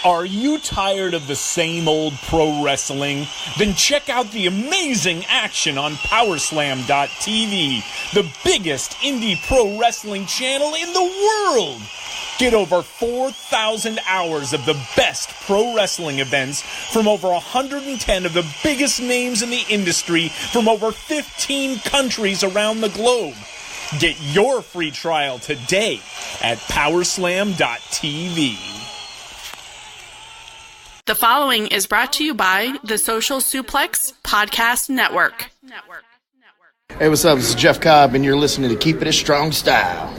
Are you tired of the same old pro wrestling? Then check out the amazing action on Powerslam.tv, the biggest indie pro wrestling channel in the world. Get over 4,000 hours of the best pro wrestling events from over 110 of the biggest names in the industry from over 15 countries around the globe. Get your free trial today at Powerslam.tv. The following is brought to you by the Social Suplex Podcast Network. Hey, what's up? This is Jeff Cobb, and you're listening to Keepin It Strong Style.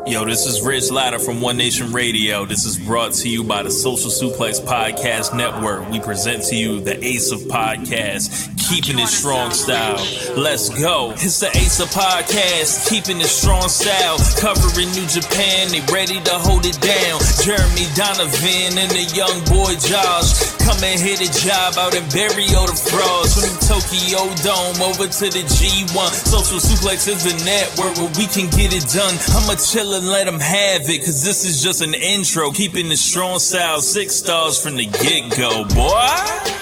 Yo, this is Rich Latta from One Nation Radio. This is brought to you by the Social Suplex Podcast Network. We present to you the Ace of Podcasts, Keepin It Strong Style. Let's go. It's the Ace of Podcasts, Keepin It Strong Style. Covering New Japan, they ready to hold it down. Jeremy Donovan and the young boy Josh. Come and hit a job out in Barrio the Frogs. From the Tokyo Dome over to the G1. Social Suplex is the network where we can get it done. I'ma chill and let them have it, cause this is just an intro. Keeping the strong style, 6 stars from the get-go, boy.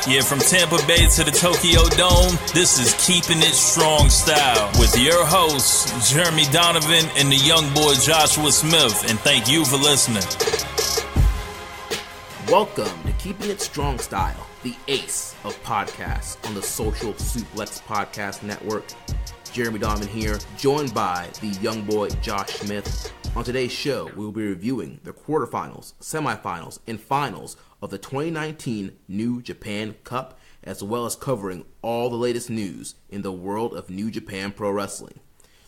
Yeah, from Tampa Bay to the Tokyo Dome, this is Keeping It Strong Style with your hosts, Jeremy Donovan and the young boy Joshua Smith. And thank you for listening. Welcome to Keeping It Strong Style, the ace of podcasts on the Social Suplex Podcast Network. Jeremy Donovan here, joined by the young boy Josh Smith. On today's show, we will be reviewing the quarterfinals, semifinals, and finals of the 2019 New Japan Cup, as well as covering all the latest news in the world of New Japan Pro Wrestling.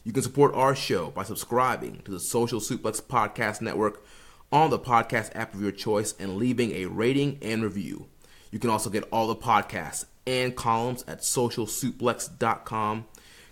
You can support our show by subscribing to the Social Suplex Podcast Network on the podcast app of your choice and leaving a rating and review. You can also get all the podcasts and columns at socialsuplex.com.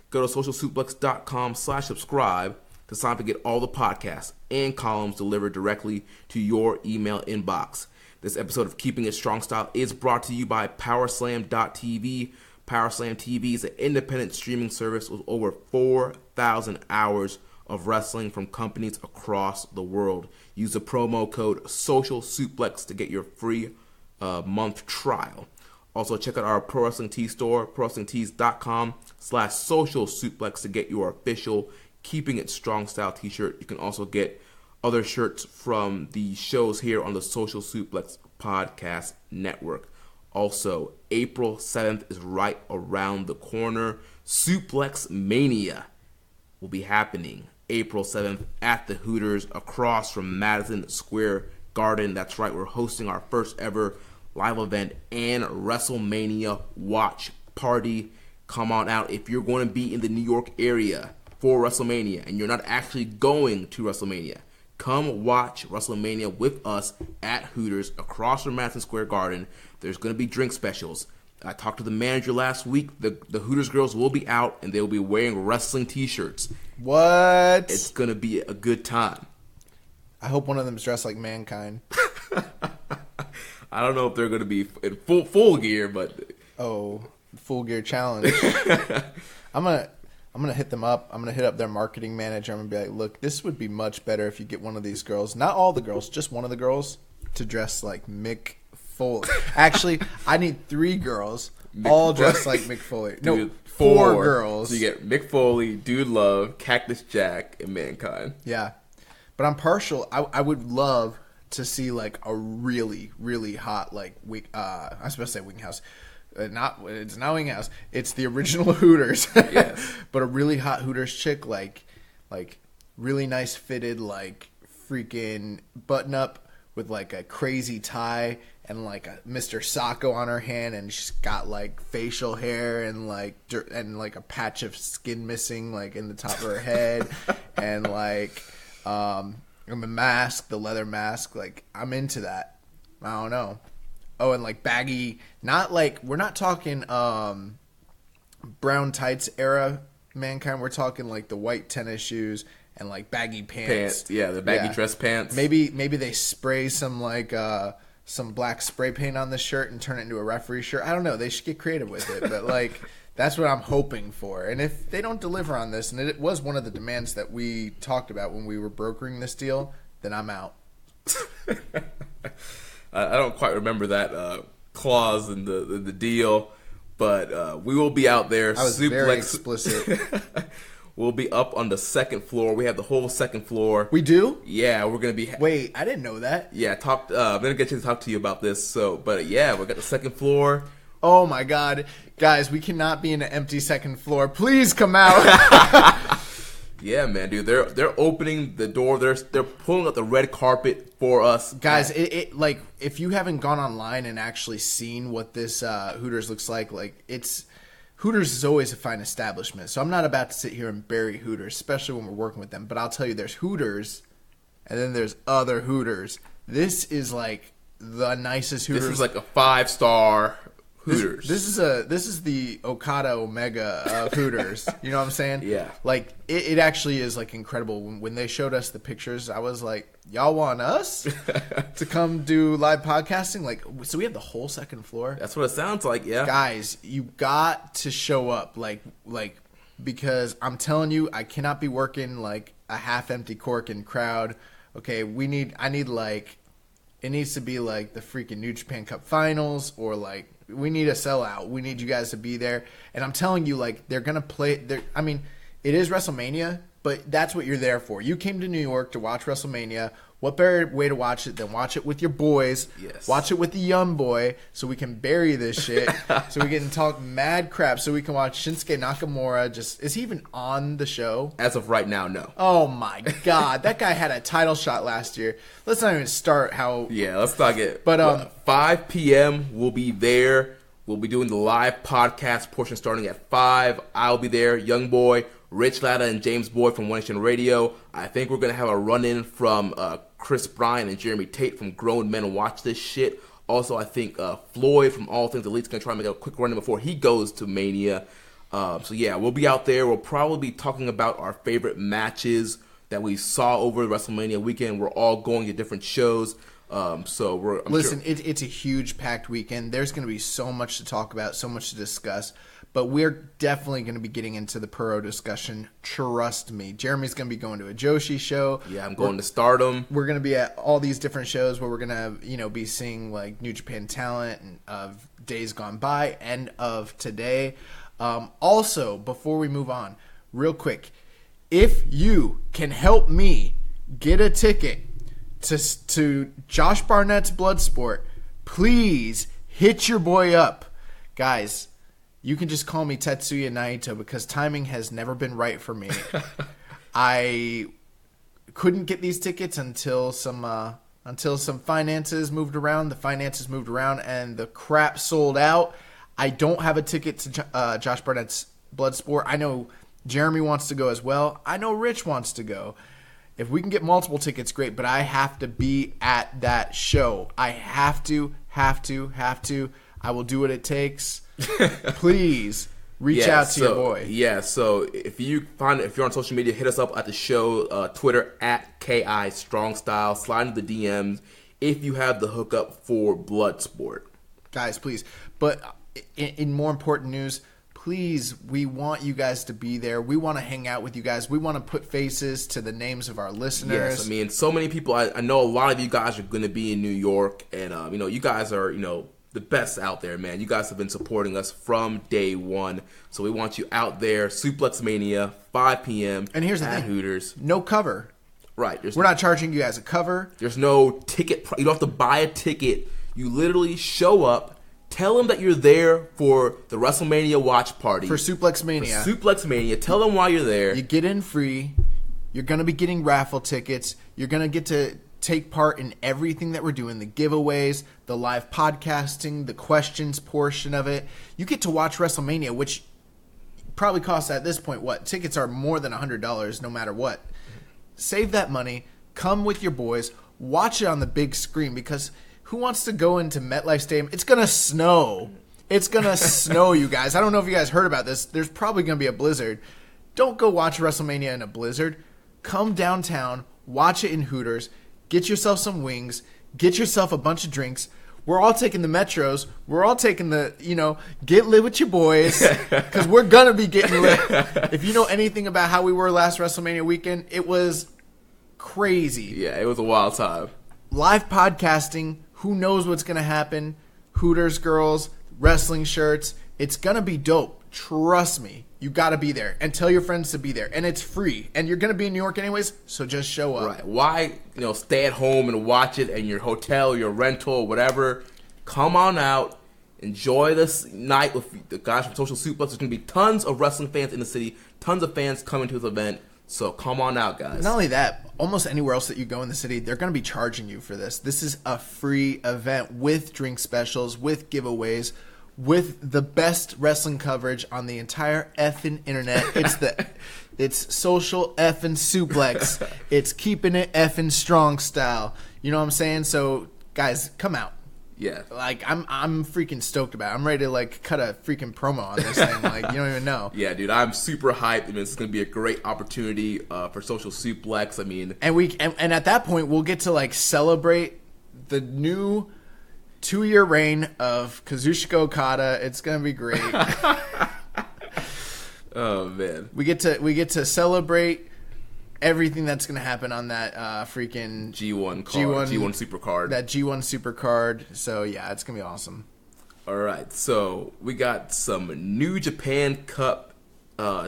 Go to socialsuplex.com/subscribe to sign up to get all the podcasts and columns delivered directly to your email inbox. This episode of Keeping It Strong Style is brought to you by Powerslam.tv. Powerslam TV is an independent streaming service with over 4,000 hours of wrestling from companies across the world. Use the promo code SOCIALSUPLEX to get your free month trial. Also, check out our Pro Wrestling Tee store, ProWrestlingTees.com/SocialSuplex to get your official Keeping It Strong Style t-shirt. You can also get other shirts from the shows here on the Social Suplex Podcast Network. Also, April 7th is right around the corner. Suplex Mania will be happening April 7th at the Hooters across from Madison Square Garden. That's right, we're hosting our first ever live event and WrestleMania watch party. Come on out if you're going to be in the New York area for WrestleMania and you're not actually going to WrestleMania. Come watch WrestleMania with us at Hooters across from Madison Square Garden. There's going to be drink specials. I talked to the manager last week. The Hooters girls will be out and they'll be wearing wrestling t-shirts. What? It's going to be a good time. I hope one of them is dressed like Mankind. I don't know if they're going to be in full gear, but full gear challenge. I'm gonna hit them up. I'm gonna hit up their marketing manager. I'm gonna be like, look, this would be much better if you get one of these girls, not all the girls, just one of the girls, to dress like Mick Foley. Actually, I need 3 girls, all dressed like Mick Foley. No, 4 girls. So you get Mick Foley, Dude Love, Cactus Jack, and Mankind. Yeah, but I'm partial. I would love to see like a really, really hot I was supposed to say Wing House. It's not Wing House. It's the original Hooters. Yes. But a really hot Hooters chick, like really nice fitted, like freaking button up with like a crazy tie and like a Mr. Sacco on her hand, and she's got like facial hair and like a patch of skin missing like in the top of her head, and like the mask, the leather mask. Like, I'm into that. I don't know. Oh, and like baggy, not like, we're not talking brown tights era Mankind. We're talking like the white tennis shoes and like baggy pants. Yeah, the baggy dress pants. Maybe they spray some like some black spray paint on the shirt and turn it into a referee shirt. I don't know. They should get creative with it, but like that's what I'm hoping for. And if they don't deliver on this, and it was one of the demands that we talked about when we were brokering this deal, then I'm out. I don't quite remember that clause in the deal, but we will be out there. I was very explicit. We'll be up on the second floor. We have the whole second floor. We do? Yeah, we're gonna be. Wait, I didn't know that. Yeah, I'm gonna get you to talk to you about this. So, but yeah, we got the second floor. Oh my God, guys, we cannot be in an empty second floor. Please come out. Yeah, man, dude, they're opening the door. They're pulling up the red carpet for us, guys. It like if you haven't gone online and actually seen what this Hooters looks like it's. Hooters is always a fine establishment, so I'm not about to sit here and bury Hooters, especially when we're working with them. But I'll tell you, there's Hooters, and then there's other Hooters. This is like the nicest Hooters. This is like a 5-star Hooters. This is the Okada Omega of Hooters. You know what I'm saying? Yeah. Like it actually is like incredible. When they showed us the pictures, I was like, y'all want us to come do live podcasting? Like, so we have the whole second floor. That's what it sounds like. Yeah. Guys, you got to show up. Like because I'm telling you, I cannot be working like a half empty cork in crowd. Okay, I need like, it needs to be like the freaking New Japan Cup Finals, or like we need a sellout. We need you guys to be there. And I'm telling you, like, they're gonna play. I mean, it is WrestleMania, but that's what you're there for. You came to New York to watch WrestleMania. What better way to watch it than watch it with your boys? Yes. Watch it with the young boy, so we can bury this shit. So we can talk mad crap. So we can watch Shinsuke Nakamura. Is he even on the show? As of right now, no. Oh my God, that guy had a title shot last year. Let's not even start how. Yeah, let's not get. But 5 p.m. we'll be there. We'll be doing the live podcast portion starting at 5. I'll be there. Young boy, Rich Latta, and James Boyd from One Nation Radio. I think we're gonna have a run-in from Chris Bryan and Jeremy Tate from Grown Men Watch This Shit. Also, I think Floyd from All Things Elite's going to try and make a quick run-in before he goes to Mania. So, yeah, we'll be out there. We'll probably be talking about our favorite matches that we saw over the WrestleMania weekend. We're all going to different shows. So Listen, it's a huge packed weekend. There's going to be so much to talk about, so much to discuss. But we're definitely going to be getting into the Puro discussion. Trust me. Jeremy's going to be going to a Joshi show. Yeah, I'm going to Stardom. We're going to be at all these different shows where we're going to, be seeing like New Japan talent and of days gone by and of today. Also, before we move on, real quick, if you can help me get a ticket to Josh Barnett's Bloodsport, please hit your boy up. Guys, you can just call me Tetsuya Naito because timing has never been right for me. I couldn't get these tickets until some finances moved around. The finances moved around and the crap sold out. I don't have a ticket to Josh Barnett's Bloodsport. I know Jeremy wants to go as well. I know Rich wants to go. If we can get multiple tickets, great, but I have to be at that show. I have to. I will do what it takes. Please reach out to your boy. Yeah, so if you're on social media, hit us up at the show, Twitter at KI Strong Style. Slide into the DMs if you have the hookup for Bloodsport. Guys, please. But in more important news, please, we want you guys to be there. We want to hang out with you guys. We want to put faces to the names of our listeners. Yes, I mean, so many people. I know a lot of you guys are going to be in New York, and you guys are the best out there, man. You guys have been supporting us from day one, so we want you out there. Suplex Mania, 5 p.m. And here's the at thing: Hooters. No cover. Right. We're not charging you guys a cover. There's no ticket. You don't have to buy a ticket. You literally show up. Tell them that you're there for the WrestleMania watch party. For Suplex Mania. Tell them why you're there. You get in free. You're going to be getting raffle tickets. You're going to get to take part in everything that we're doing. The giveaways, the live podcasting, the questions portion of it. You get to watch WrestleMania, which probably costs at this point, what? Tickets are more than $100 no matter what. Save that money. Come with your boys. Watch it on the big screen because who wants to go into MetLife Stadium? It's going to snow. It's going to snow, you guys. I don't know if you guys heard about this. There's probably going to be a blizzard. Don't go watch WrestleMania in a blizzard. Come downtown. Watch it in Hooters. Get yourself some wings. Get yourself a bunch of drinks. We're all taking the metros. We're all taking the, get lit with your boys because we're going to be getting lit. If you know anything about how we were last WrestleMania weekend, it was crazy. Yeah, it was a wild time. Live podcasting, Who knows what's going to happen? Hooters girls, wrestling shirts. It's going to be dope. Trust me. You got to be there. And tell your friends to be there. And it's free. And you're going to be in New York anyways, so just show up. Right. Why, stay at home and watch it in your hotel, your rental, whatever. Come on out. Enjoy this night with the guys from Social Suplex. There's going to be tons of wrestling fans in the city. Tons of fans coming to this event. So come on out, guys. Not only that, almost anywhere else that you go in the city, they're going to be charging you for this. This is a free event with drink specials, with giveaways, with the best wrestling coverage on the entire effing internet. It's Social effing Suplex. It's Keepin It Effing Strong Style. You know what I'm saying? So, guys, come out. Yeah. Like, I'm freaking stoked about it. I'm ready to, cut a freaking promo on this thing. Like, you don't even know. Yeah, dude, I'm super hyped. I mean, this is going to be a great opportunity for Social Suplex. I mean... And at that point, we'll get to, celebrate the new 2-year reign of Kazuchika Okada. It's going to be great. Oh, man. We get to celebrate everything that's going to happen on that freaking G1 super card. That G1 super card. So, yeah, it's going to be awesome. All right. So, we got some New Japan Cup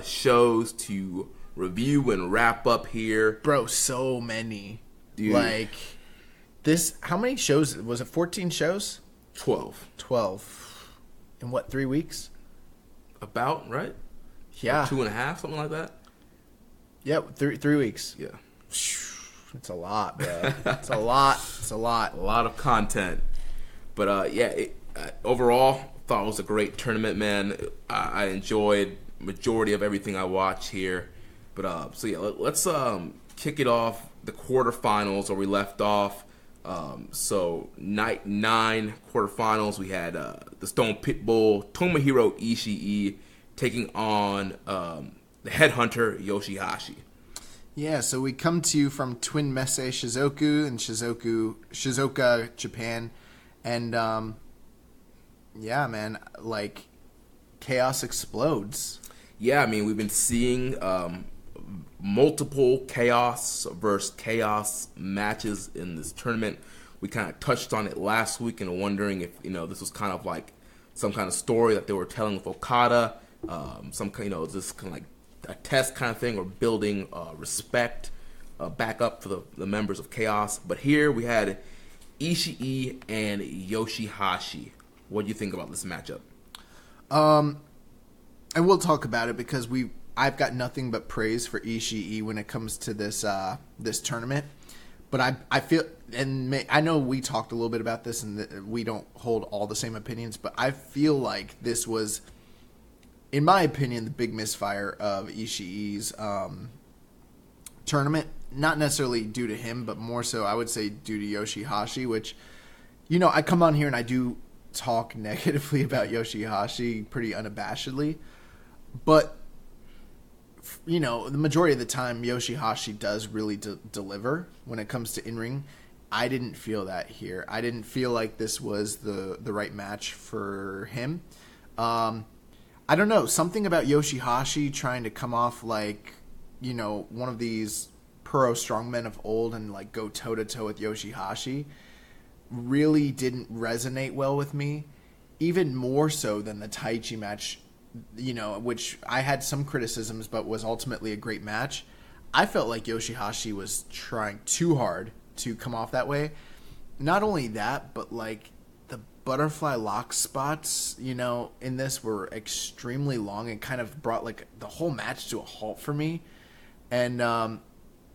shows to review and wrap up here. Bro, so many. Dude. How many shows? Was it 14 shows? 12. 12. In what, 3 weeks? About, right? Yeah. Or 2.5, something like that? Yep, 3 weeks. Yeah. It's a lot, bro. It's a lot. It's a lot. A lot of content. But, overall, thought it was a great tournament, man. I enjoyed majority of everything I watched here. But, let's kick it off. The quarterfinals where we left off. So, night 9 quarterfinals, we had the Stone Pitbull, Tomohiro Ishii, taking on the headhunter Yoshihashi. Yeah, so we come to you from Twin Messe Shizuoka in Shizuoka, Japan. And, yeah, man, chaos explodes. Yeah, I mean, we've been seeing multiple chaos versus chaos matches in this tournament. We kind of touched on it last week and wondering if, this was kind of like some kind of story that they were telling with Okada. Some kind, this kind of like a test kind of thing, or building respect back up for the members of Chaos. But here we had Ishii and Yoshihashi. What do you think about this matchup? And we'll talk about it because I've got nothing but praise for Ishii when it comes to this this tournament. But I feel, and I know we talked a little bit about this, and we don't hold all the same opinions, but I feel like this was, in my opinion, the big misfire of Ishii's tournament. Not necessarily due to him, but more so, I would say, due to Yoshihashi, which, I come on here and I do talk negatively about Yoshihashi pretty unabashedly. But, the majority of the time, Yoshihashi does really deliver when it comes to in-ring. I didn't feel that here. I didn't feel like this was the right match for him. I don't know. Something about Yoshihashi trying to come off like, one of these pro strongmen of old and go toe-to-toe with Yoshihashi really didn't resonate well with me. Even more so than the Taichi match, which I had some criticisms but was ultimately a great match. I felt like Yoshihashi was trying too hard to come off that way. Not only that, but the butterfly lock spots, in this were extremely long and kind of brought the whole match to a halt for me. And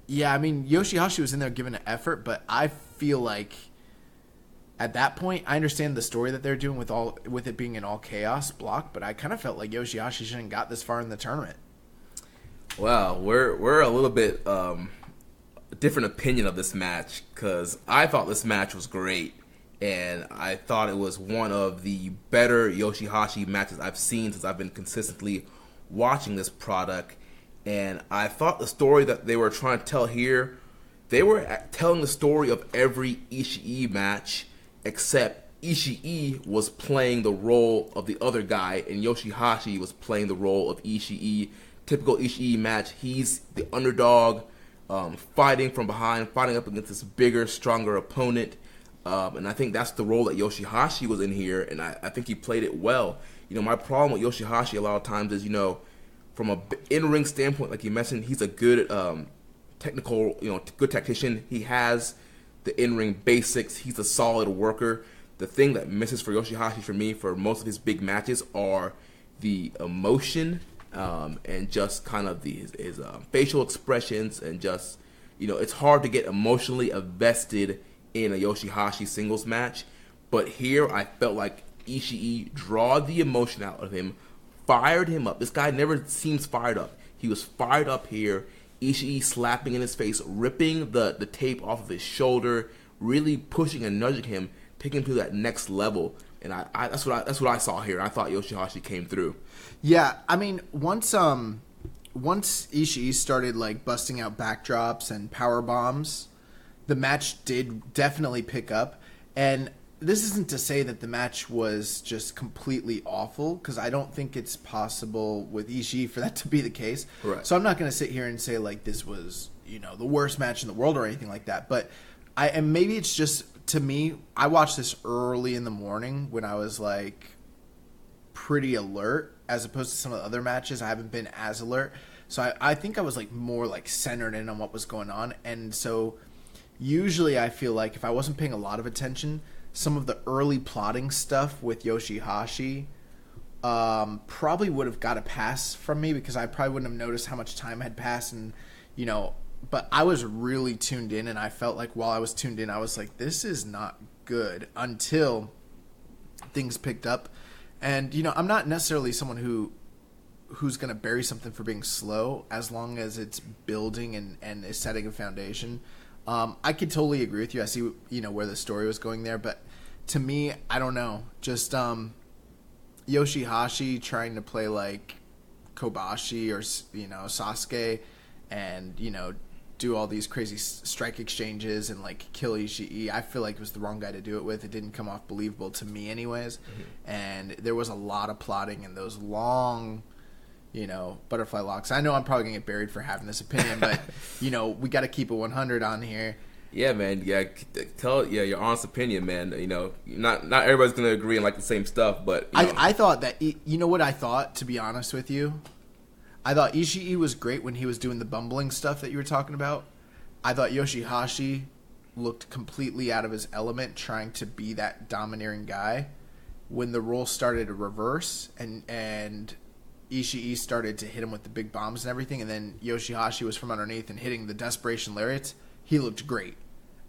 Yoshihashi was in there giving an effort, but I feel like at that point, I understand the story that they're doing with it being an all chaos block, but I kind of felt like Yoshihashi shouldn't got this far in the tournament. Well, we're a little bit different opinion of this match, because I thought this match was great, and I thought it was one of the better Yoshihashi matches I've seen since I've been consistently watching this product. And I thought the story that they were trying to tell here, they were telling the story of every Ishii match, except Ishii was playing the role of the other guy, and Yoshihashi was playing the role of Ishii. Typical Ishii match, he's the underdog, fighting from behind, fighting up against this bigger, stronger opponent. And I think that's the role that Yoshihashi was in here, and I think he played it well. My problem with Yoshihashi a lot of times is, from a in-ring standpoint, like you mentioned, he's a good technical, good tactician. He has the in-ring basics. He's a solid worker. The thing that misses for Yoshihashi for me for most of his big matches are the emotion and just kind of his facial expressions, and just, it's hard to get emotionally invested in a Yoshihashi singles match. But here I felt like Ishii drawed the emotion out of him, fired him up. This guy never seems fired up. He was fired up here. Ishii slapping in his face, ripping the tape off of his shoulder, really pushing and nudging him, taking him to that next level. And that's what I saw here. I thought Yoshihashi came through. Yeah, I mean, once Ishii started like busting out backdrops and power bombs, the match did definitely pick up. And this isn't to say that the match was just completely awful, because I don't think it's possible with Ishii for that to be the case. Right. So I'm not going to sit here and say like this was, the worst match in the world or anything like that. But and maybe it's just, to me, I watched this early in the morning when I was like pretty alert, as opposed to some of the other matches. I haven't been as alert. So I think I was like more like centered in on what was going on. And so usually I feel like if I wasn't paying a lot of attention, some of the early plotting stuff with Yoshihashi probably would have got a pass from me, because I probably wouldn't have noticed how much time had passed. And, but I was really tuned in, and I felt like while I was tuned in, I was like, this is not good, until things picked up. And, I'm not necessarily someone who's going to bury something for being slow, as long as it's building and is setting a foundation. I could totally agree with you. I see, where the story was going there, but to me, I don't know. Just Yoshihashi trying to play like Kobashi or Sasuke, and do all these crazy strike exchanges and like kill Ishii. I feel like it was the wrong guy to do it with. It didn't come off believable to me, anyways. Mm-hmm. And there was a lot of plotting and those long, butterfly locks. I know I'm probably gonna get buried for having this opinion, but we got to keep it 100 on here. Yeah, man. Yeah, tell your honest opinion, man. Not everybody's gonna agree and like the same stuff, but I thought that what I thought, to be honest with you, I thought Ishii was great when he was doing the bumbling stuff that you were talking about. I thought Yoshihashi looked completely out of his element trying to be that domineering guy. When the role started to reverse and Ishii started to hit him with the big bombs and everything, and then Yoshihashi was from underneath and hitting the desperation lariats, he looked great.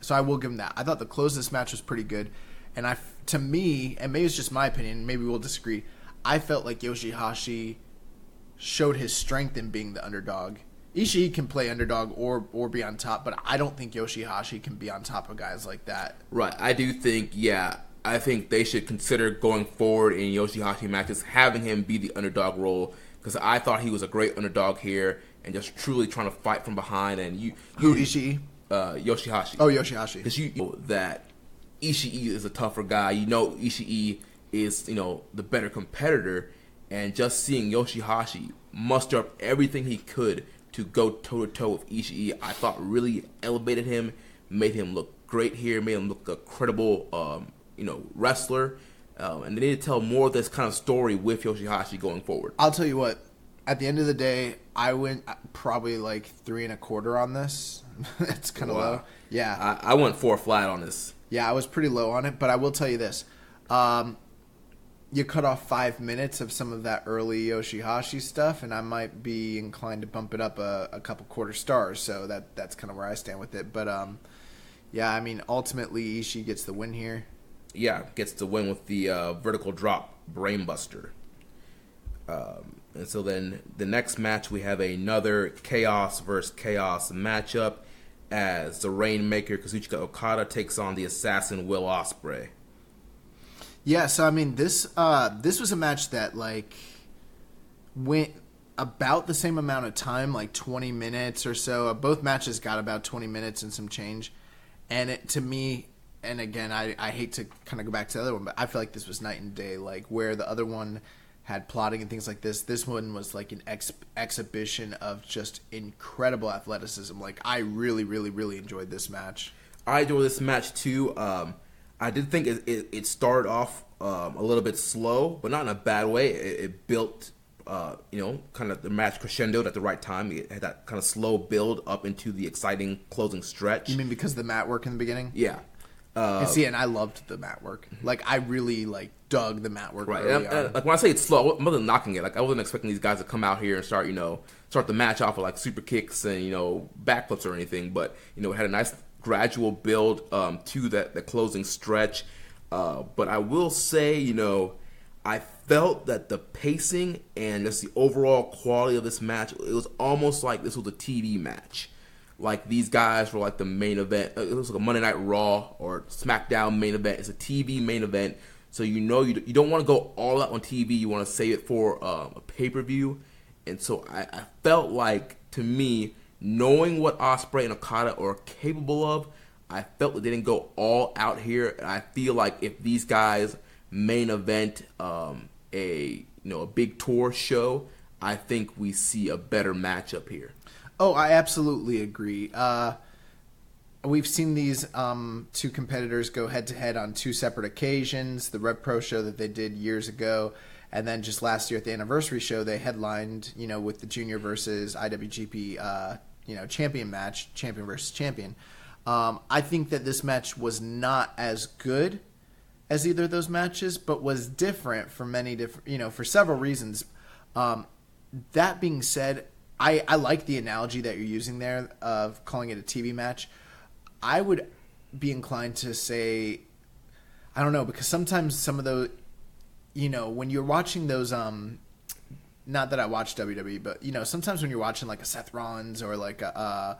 So I will give him that. I thought the close of this match was pretty good. And to me, and maybe it's just my opinion, maybe we'll disagree, I felt like Yoshihashi showed his strength in being the underdog. Ishii can play underdog or be on top, but I don't think Yoshihashi can be on top of guys like that. Right. I do think, I think they should consider going forward in Yoshihashi matches, having him be the underdog role, because I thought he was a great underdog here and just truly trying to fight from behind. And Who, Ishii? Yoshihashi. Oh, Yoshihashi. Because you know that Ishii is a tougher guy. Ishii is, the better competitor. And just seeing Yoshihashi muster up everything he could to go toe-to-toe with Ishii, I thought really elevated him, made him look great here, made him look a credible, wrestler. And they need to tell more of this kind of story with Yoshihashi going forward. I'll tell you what, at the end of the day, I went probably like 3.25 on this. It's kind of low. Yeah. I went 4 flat on this. Yeah, I was pretty low on it, but I will tell you this. You cut off 5 minutes of some of that early Yoshihashi stuff, and I might be inclined to bump it up a couple quarter stars. So that's kind of where I stand with it. But ultimately Ishii gets the win here. Yeah, gets the win with the vertical drop brainbuster. And so then the next match, we have another Chaos versus Chaos matchup as the Rainmaker Kazuchika Okada takes on the Assassin Will Ospreay. Yeah, so this was a match that went about the same amount of time, like 20 minutes or so. Both matches got about 20 minutes and some change. And it, to me, and again, I hate to kind of go back to the other one, but I feel like this was night and day. Like where the other one had plotting and things like this one was like an exhibition of just incredible athleticism. Like I really, really, really enjoyed this match. I enjoyed this match too. I did think it started off a little bit slow, but not in a bad way. It built, kind of the match crescendoed at the right time. It had that kind of slow build up into the exciting closing stretch. You mean because of the mat work in the beginning? Yeah. And I loved the mat work. Like, I really, dug the mat work early on. And, like, when I say it's slow, I wasn't knocking it. Like, I wasn't expecting these guys to come out here and start the match off with, like, super kicks and, backflips or anything. But, it had a nice gradual build to that closing stretch. But I will say, I felt that the pacing and just the overall quality of this match, it was almost like this was a TV match. Like, these guys were like the main event. It was like a Monday Night Raw or SmackDown main event. It's a TV main event. So you don't want to go all out on TV. You want to save it for a pay-per-view. And so I felt like, to me, knowing what Ospreay and Okada are capable of, I felt that they didn't go all out here. And I feel like if these guys main event a big tour show, I think we see a better matchup here. Oh, I absolutely agree. We've seen these two competitors go head-to-head on two separate occasions. The Rev Pro show that they did years ago, and then just last year at the anniversary show, they headlined, with the Junior versus IWGP, champion match, champion versus champion. I think that this match was not as good as either of those matches, but was different for many different, for several reasons. That being said, I like the analogy that you're using there of calling it a TV match. I would be inclined to say, I don't know, because sometimes some of those, when you're watching those, not that I watch WWE, but, sometimes when you're watching like a Seth Rollins or like a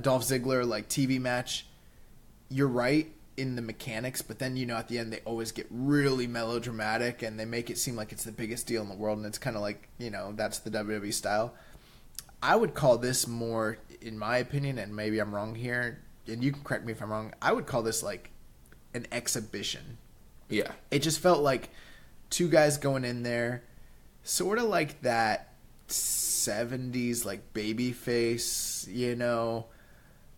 Dolph Ziggler like TV match, you're right in the mechanics, but then, at the end they always get really melodramatic and they make it seem like it's the biggest deal in the world, and it's kind of like, that's the WWE style. I would call this more, in my opinion, and maybe I'm wrong here, and you can correct me if I'm wrong, I would call this like an exhibition. Yeah. It just felt like two guys going in there, sort of like that 70s like baby face,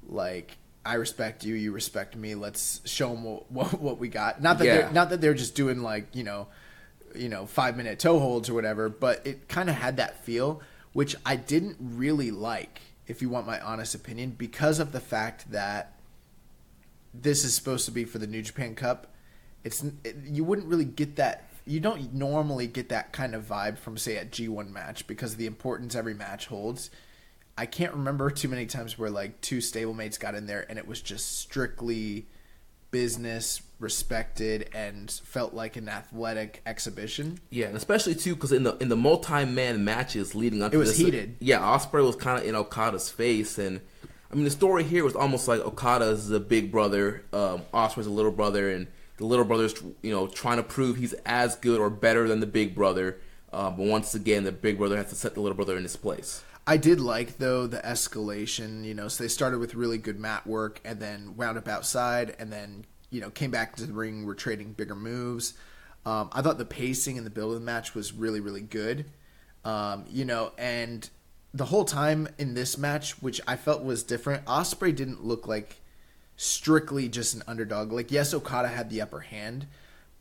like, I respect you, you respect me, let's show them what we got. Not that they're just doing like, 5-minute toe holds or whatever, but it kind of had that feel, which I didn't really like, if you want my honest opinion, because of the fact that this is supposed to be for the New Japan Cup. You wouldn't really get that. You don't normally get that kind of vibe from, say, a G1 match because of the importance every match holds. I can't remember too many times where like two stablemates got in there and it was just strictly business, respected, and felt like an athletic exhibition. Yeah, and especially too because in the multi-man matches leading up to this, it was heated. Yeah, Ospreay was kind of in Okada's face, and I mean the story here was almost like Okada's a big brother, Ospreay's a little brother, and the little brother's trying to prove he's as good or better than the big brother. But once again, the big brother has to set the little brother in his place. I did like, though, the escalation, so they started with really good mat work and then wound up outside and then, came back to the ring, were trading bigger moves. I thought the pacing and the build of the match was really, really good. And the whole time in this match, which I felt was different, Ospreay didn't look like strictly just an underdog. Like, yes, Okada had the upper hand,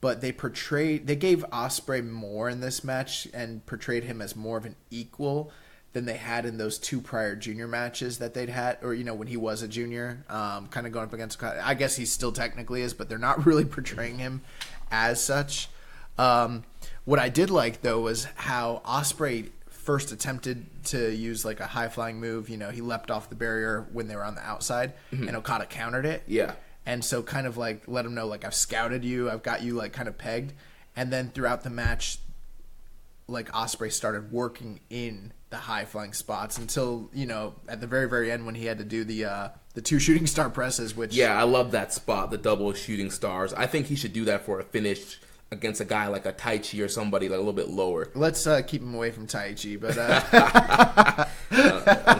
but they gave Ospreay more in this match and portrayed him as more of an equal than they had in those two prior junior matches that they'd had, or, when he was a junior, kind of going up against Okada. I guess he still technically is, but they're not really portraying him as such. What I did like, though, was how Ospreay first attempted to use like a high-flying move. He leapt off the barrier when they were on the outside, and Okada countered it. Yeah. And so kind of like let him know, like, I've scouted you, I've got you like kind of pegged. And then throughout the match, like Ospreay started working in the high-flying spots until, at the very, very end when he had to do the two shooting star presses, which... Yeah, I love that spot, the double shooting stars. I think he should do that for a finish against a guy like a Taichi or somebody like a little bit lower. Let's keep him away from Taichi, but...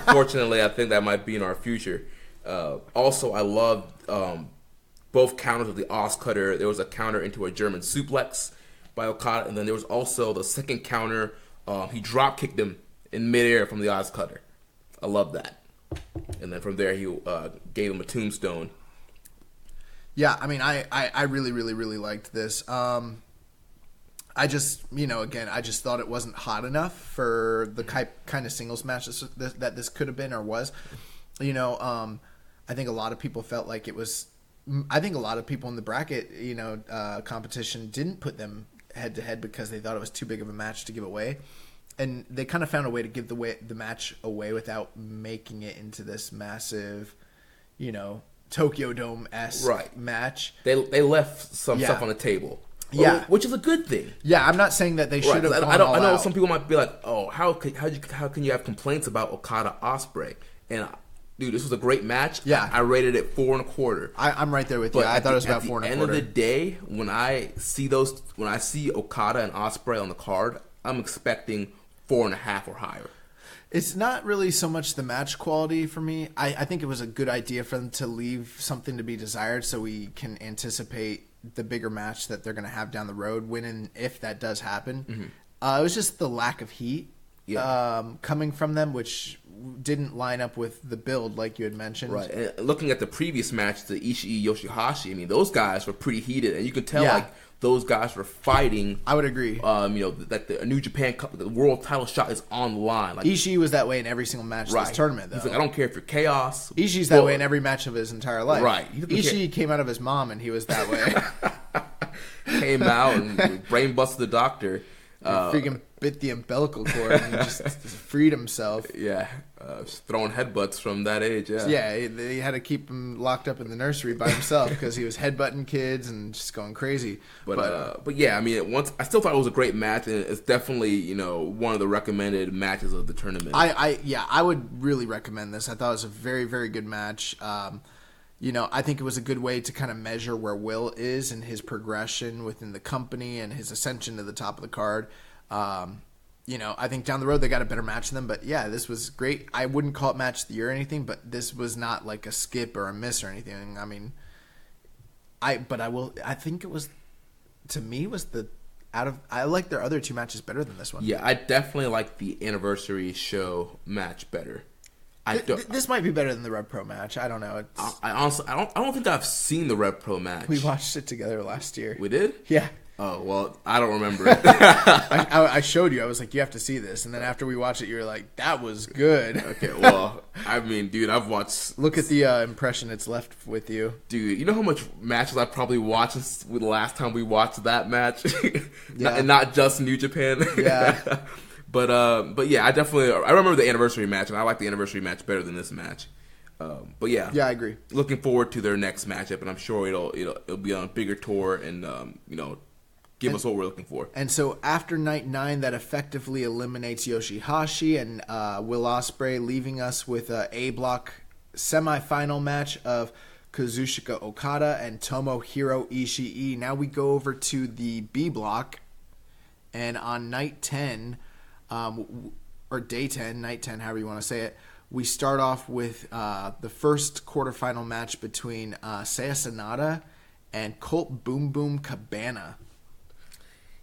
Unfortunately, I think that might be in our future. Also, I loved both counters of the Os Cutter. There was a counter into a German suplex by Okada, and then there was also the second counter. He drop kicked him in midair from the Oz Cutter. I love that. And then from there, he gave him a tombstone. Yeah, I mean, I really, really, really liked this. I just, again, I just thought it wasn't hot enough for the kind of singles match that this could have been or was. I think a lot of people felt like it was. I think a lot of people in the bracket, competition didn't put them head to head because they thought it was too big of a match to give away, and they kind of found a way to give the match away without making it into this massive, Tokyo Dome-esque match. They left some stuff on the table. Yeah, which is a good thing. Yeah, I'm not saying that they should have. I know some people might be like, "Oh, how can you have complaints about Okada Ospreay?" And dude, this was a great match. Yeah, I rated it 4.25. I'm right there with you. I thought it was about 4.25. At the end of the day, when I see Okada and Ospreay on the card, I'm expecting 4.5 or higher. It's not really so much the match quality for me. I think it was a good idea for them to leave something to be desired so we can anticipate the bigger match that they're going to have down the road when and if that does happen. Mm-hmm. It was just the lack of heat coming from them, which didn't line up with the build like you had mentioned. Right. And looking at the previous match, the Ishii Yoshihashi, I mean, those guys were pretty heated, and you could tell those guys were fighting. I would agree. That the New Japan Cup, the world title shot is on the line. Like, Ishii was that way in every single match of this tournament, though. He's like, I don't care if you're chaos. Ishii's that way in every match of his entire life. Right. Ishii came out of his mom, and he was that way. Came out and brain busted the doctor. Freaking bit the umbilical cord and just freed himself. Yeah. Throwing headbutts from that age, Yeah, they had to keep him locked up in the nursery by himself because he was headbutting kids and just going crazy. But yeah, I mean, I still thought it was a great match, and it's definitely one of the recommended matches of the tournament. I would really recommend this. I thought it was a very, very good match. I think it was a good way to kind of measure where Will is and his progression within the company and his ascension to the top of the card. I think down the road they got a better match than them, but yeah, this was great. I wouldn't call it match of the year or anything, but this was not like a skip or a miss or anything. I mean, I think it was, to me, I like their other two matches better than this one. Yeah, I definitely like the anniversary show match better. This might be better than the Rev Pro match. I don't know. I honestly, I don't think I've seen the Rev Pro match. We watched it together last year. We did? Yeah. Oh, well, I don't remember it. I showed you. I was like, you have to see this. And then after we watched it, you were like, that was good. Okay, well, I mean, dude, I've watched... Look at the impression it's left with you. Dude, you know how much matches I probably watched the last time we watched that match? Yeah. And not just New Japan? Yeah. But yeah, I remember the anniversary match, and I like the anniversary match better than this match. But yeah, I agree. Looking forward to their next matchup, and I'm sure it'll be on a bigger tour, and give us what we're looking for. And so after night 9, that effectively eliminates Yoshihashi and Will Ospreay, leaving us with a A block semifinal match of Kazuchika Okada and Tomohiro Ishii. Now we go over to the B block, and on night 10. Or day 10, night 10, however you want to say it, we start off with the first quarterfinal match between Seiya Sanada and Colt Boom Boom Cabana.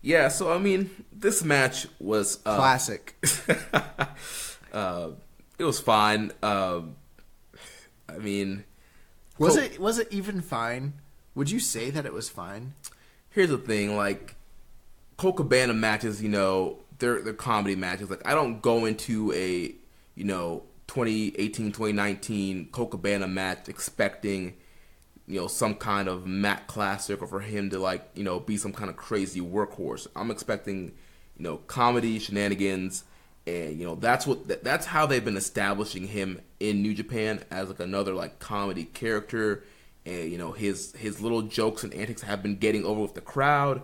Yeah, so I mean, this match was classic. It was fine. I mean, was it even fine? Would you say that it was fine? Here's the thing, like Colt Cabana matches, they're comedy matches. Like, I don't go into a 2018, 2019 Colt Cabana match expecting some kind of mat classic or for him to be some kind of crazy workhorse. I'm expecting comedy, shenanigans, and that's how they've been establishing him in New Japan as another comedy character. And his little jokes and antics have been getting over with the crowd.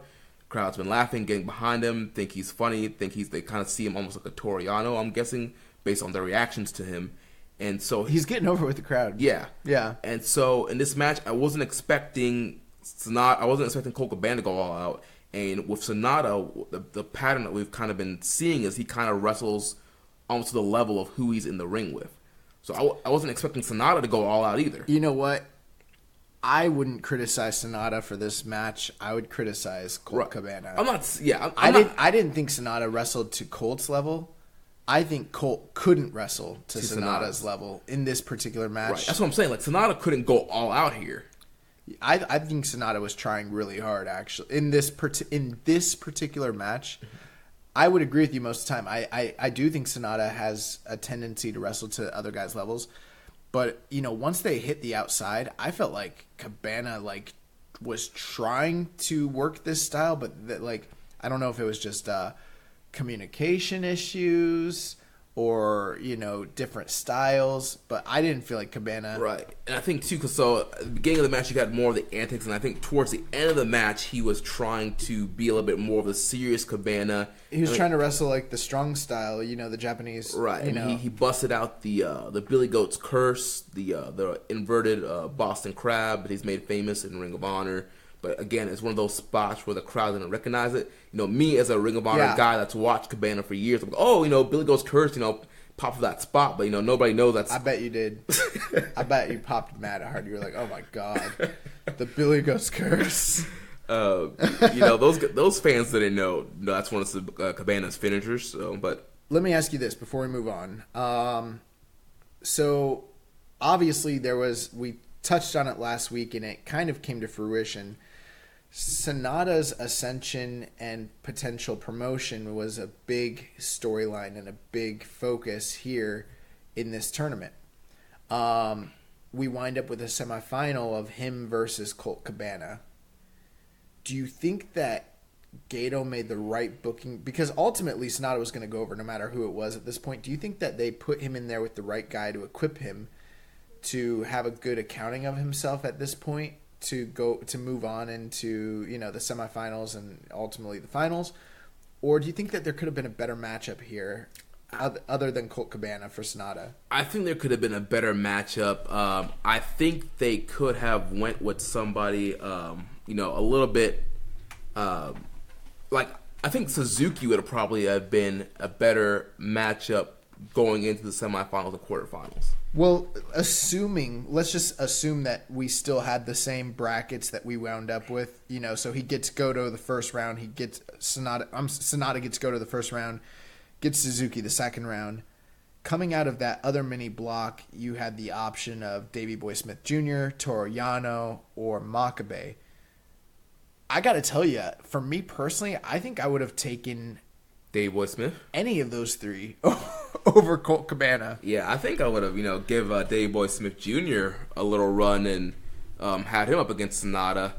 Crowd's been laughing, getting behind him, think he's funny, they kind of see him almost like a Toriano, I'm guessing, based on their reactions to him. And so he's getting over with the crowd. Yeah. Yeah. And so in this match, I wasn't expecting Colt Cabana to go all out. And with Sanada, the pattern that we've kind of been seeing is he kind of wrestles almost to the level of who he's in the ring with. So I wasn't expecting Sanada to go all out either. You know what? I wouldn't criticize Sanada for this match. I would criticize Colt Cabana. I didn't think Sanada wrestled to Colt's level. I think Colt couldn't wrestle to Sanada's level in this particular match. Right. That's what I'm saying. Sanada couldn't go all out here. I think Sonata was trying really hard, actually. In this particular match, I would agree with you most of the time. I do think Sonata has a tendency to wrestle to other guys' levels. But, once they hit the outside, I felt like Cabana, was trying to work this style, but, I don't know if it was just communication issues or, different styles, but I didn't feel like Cabana. Right. And I think, too, because at the beginning of the match, you got more of the antics, and I think towards the end of the match, he was trying to be a little bit more of a serious Cabana. He was trying to wrestle like the strong style, the Japanese. Right. And he busted out the Billy Goat's Curse, the inverted Boston Crab that he's made famous in Ring of Honor. But again, it's one of those spots where the crowd didn't recognize it. Me as a Ring of Honor guy that's watched Cabana for years, I'm like, oh, Billy Goat's Curse, popped for that spot, but nobody knows that's. I bet you did. I bet you popped mad hard. You were like, oh my god, the Billy Goat's Curse. Those fans didn't know. That's one of Cabana's finishers. So, but let me ask you this before we move on. So obviously we touched on it last week, and it kind of came to fruition. Sonata's ascension and potential promotion was a big storyline and a big focus here in this tournament. We wind up with a semifinal of him versus Colt Cabana. Do you think that Gato made the right booking? Because ultimately Sonata was going to go over no matter who it was at this point. Do you think that they put him in there with the right guy to equip him to have a good accounting of himself at this point? To move on into the semifinals and ultimately the finals, or do you think that there could have been a better matchup here, other than Colt Cabana for Sonata? I think there could have been a better matchup. I think they could have went with somebody, a little bit, I think Suzuki would have probably have been a better matchup going into the semifinals and quarterfinals. Well, let's just assume that we still had the same brackets that we wound up with, so he gets Goto the first round, Sonata gets Goto the first round, gets Suzuki the second round. Coming out of that other mini block, you had the option of Davey Boy Smith Jr., Toru Yano, or Makabe. I got to tell you, for me personally, I think I would have taken Davey Boy Smith? Any of those three over Colt Cabana. Yeah, I think I would have, give Davey Boy Smith Jr. a little run and had him up against Sonata.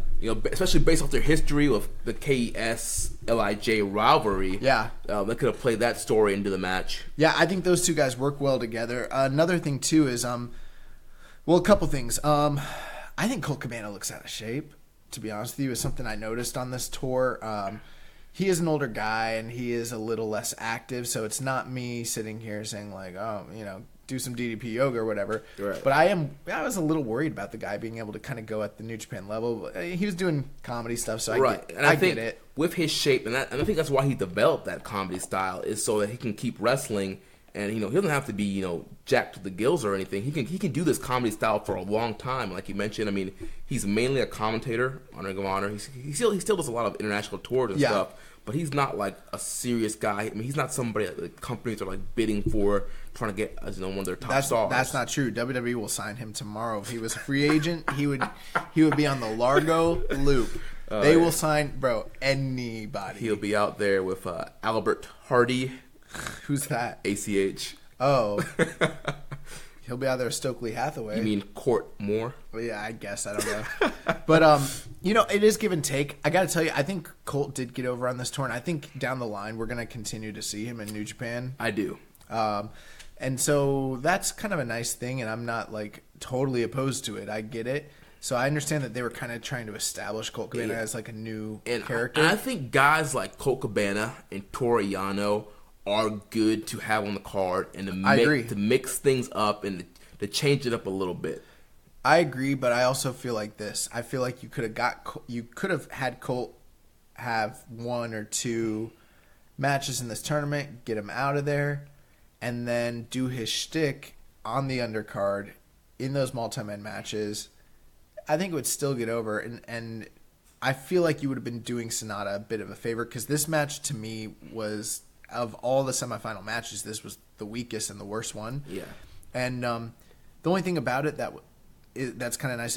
Especially based off their history with the KES-LIJ rivalry. Yeah. They could have played that story into the match. Yeah, I think those two guys work well together. Another thing, too, is, a couple things. I think Colt Cabana looks out of shape, to be honest with you. Is something I noticed on this tour. He is an older guy, and he is a little less active, so it's not me sitting here saying, do some DDP yoga or whatever. Right. But I was a little worried about the guy being able to kind of go at the New Japan level. He was doing comedy stuff, so I get it. With his shape, and I think that's why he developed that comedy style, is so that he can keep wrestling, and he doesn't have to be jacked to the gills or anything. He can do this comedy style for a long time, like you mentioned. I mean, he's mainly a commentator on Ring of Honor. He still does a lot of international tours and stuff. But he's not like a serious guy. I mean, he's not somebody that the companies are like bidding for, trying to get as one of their top stars. That's not true. WWE will sign him tomorrow. If he was a free agent, he would be on the Largo loop. They will sign, anybody. He'll be out there with Albert Hardy. Who's that? ACH. Oh. He'll be out there with Stokely Hathaway. You mean Court Moore? Well, yeah, I guess. I don't know. But, it is give and take. I got to tell you, I think Colt did get over on this tour, and I think down the line we're going to continue to see him in New Japan. I do. And so that's kind of a nice thing, and I'm not, totally opposed to it. I get it. So I understand that they were kind of trying to establish Colt Cabana as, a new character. And I think guys like Colt Cabana and Toru Yano are good to have on the card and to mix things up and to change it up a little bit. I agree, but I also feel like this. I feel like you could have had Colt have one or two matches in this tournament, get him out of there, and then do his shtick on the undercard in those multi-man matches. I think it would still get over, and I feel like you would have been doing Sonata a bit of a favor, because this match to me was, of all the semifinal matches, this was the weakest and the worst one. Yeah. And the only thing about it that's kind of nice,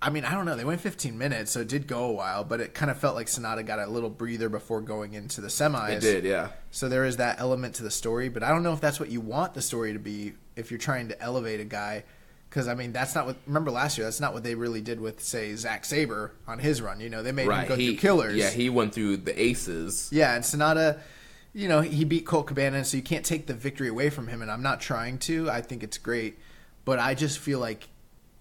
I mean, I don't know. They went 15 minutes, so it did go a while, but it kind of felt like Sonata got a little breather before going into the semis. It did, yeah. So there is that element to the story, but I don't know if that's what you want the story to be if you're trying to elevate a guy. Because, I mean, that's not what – remember last year, that's not what they really did with, say, Zack Sabre on his run. You know, they made him go through killers. Yeah, he went through the aces. Yeah, and Sonata, you know, he beat Colt Cabana, so you can't take the victory away from him, and I'm not trying to. I think it's great. But I just feel like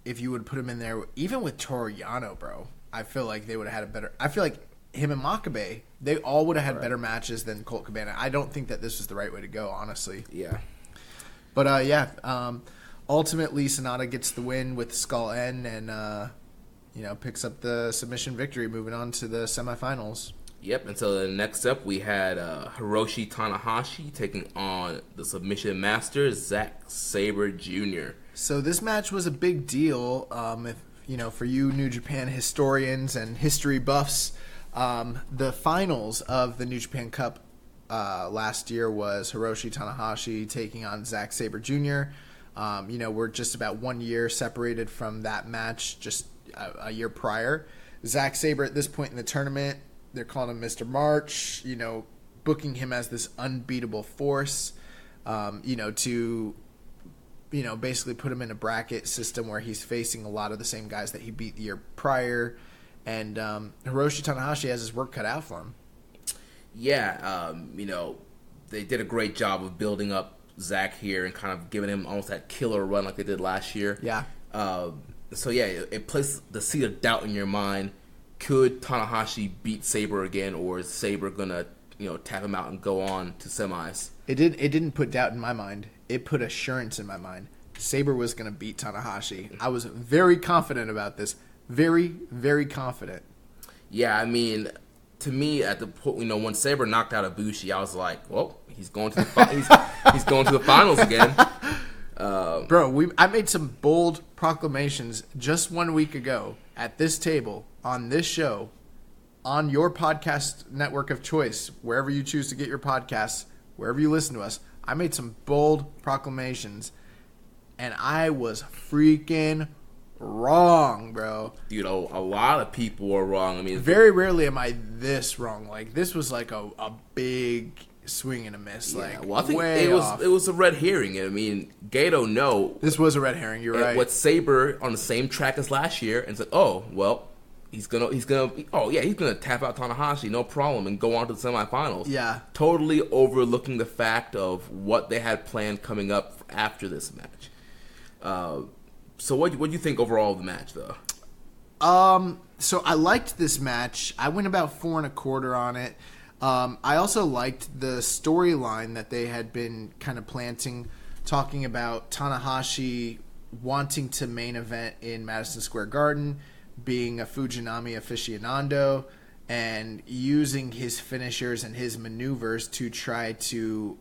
if you would put him in there, even with Toru Yano, bro, I feel like they would have had a better – I feel like him and Makabe, they all would have had better matches than Colt Cabana. I don't think that this was the right way to go, honestly. Yeah. But, ultimately, Sonata gets the win with Skull N and, picks up the submission victory, moving on to the semifinals. Yep, and so the next up we had Hiroshi Tanahashi taking on the submission master, Zack Sabre Jr. So this match was a big deal, for you New Japan historians and history buffs. The finals of the New Japan Cup last year was Hiroshi Tanahashi taking on Zack Sabre Jr., we're just about 1 year separated from that match just a year prior. Zack Sabre at this point in the tournament, they're calling him Mr. March, booking him as this unbeatable force, to basically put him in a bracket system where he's facing a lot of the same guys that he beat the year prior. And Hiroshi Tanahashi has his work cut out for him. Yeah, they did a great job of building up Zach here and kind of giving him almost that killer run like they did last year. Yeah. It placed the seed of doubt in your mind. Could Tanahashi beat Sabre again, or is Sabre gonna, tap him out and go on to semis? It didn't put doubt in my mind. It put assurance in my mind. Sabre was gonna beat Tanahashi. I was very confident about this. Very, very confident. Yeah, I mean, to me, at the point, when Sabre knocked out Ibushi, I was like, well, he's going to the he's going to the finals again. Bro, I made some bold proclamations just 1 week ago at this table, on this show, on your podcast network of choice, wherever you choose to get your podcasts, wherever you listen to us. I made some bold proclamations, and I was freaking wrong, bro. A lot of people were wrong. I mean, very rarely am I this wrong. Like, this was like a big swing and a miss. Yeah, I think it was a red herring. I mean, Gato, no. This was a red herring, you're right. With Sabre on the same track as last year, and it's like, oh, well, he's gonna tap out Tanahashi, no problem, and go on to the semifinals. Yeah. Totally overlooking the fact of what they had planned coming up after this match. So what do you think overall of the match, though? So I liked this match. I went about 4.25 on it. I also liked the storyline that they had been kind of planting, talking about Tanahashi wanting to main event in Madison Square Garden, being a Fujinami aficionado, and using his finishers and his maneuvers to try to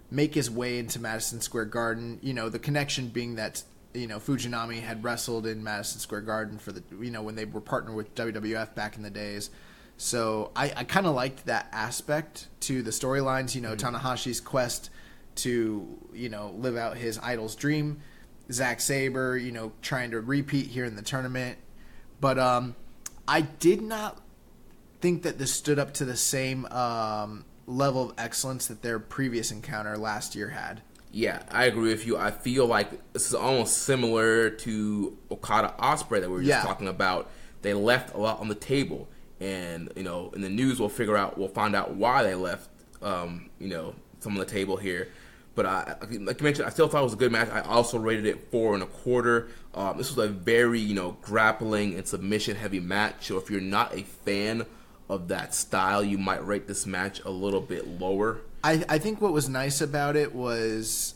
make his way into Madison Square Garden. The connection being that Fujinami had wrestled in Madison Square Garden for the when they were partnered with WWF back in the days. So I kind of liked that aspect to the storylines. Tanahashi's quest to live out his idol's dream. Zack Sabre, trying to repeat here in the tournament. But I did not think that this stood up to the same level of excellence that their previous encounter last year had. Yeah, I agree with you. I feel like this is almost similar to Okada Ospreay that we were just talking about. They left a lot on the table, and in the news we'll find out why they left some on the table here. But like you mentioned, I still thought it was a good match. I also rated it 4.25. This was a very grappling and submission heavy match. So if you're not a fan of that style, you might rate this match a little bit lower. I think what was nice about it was,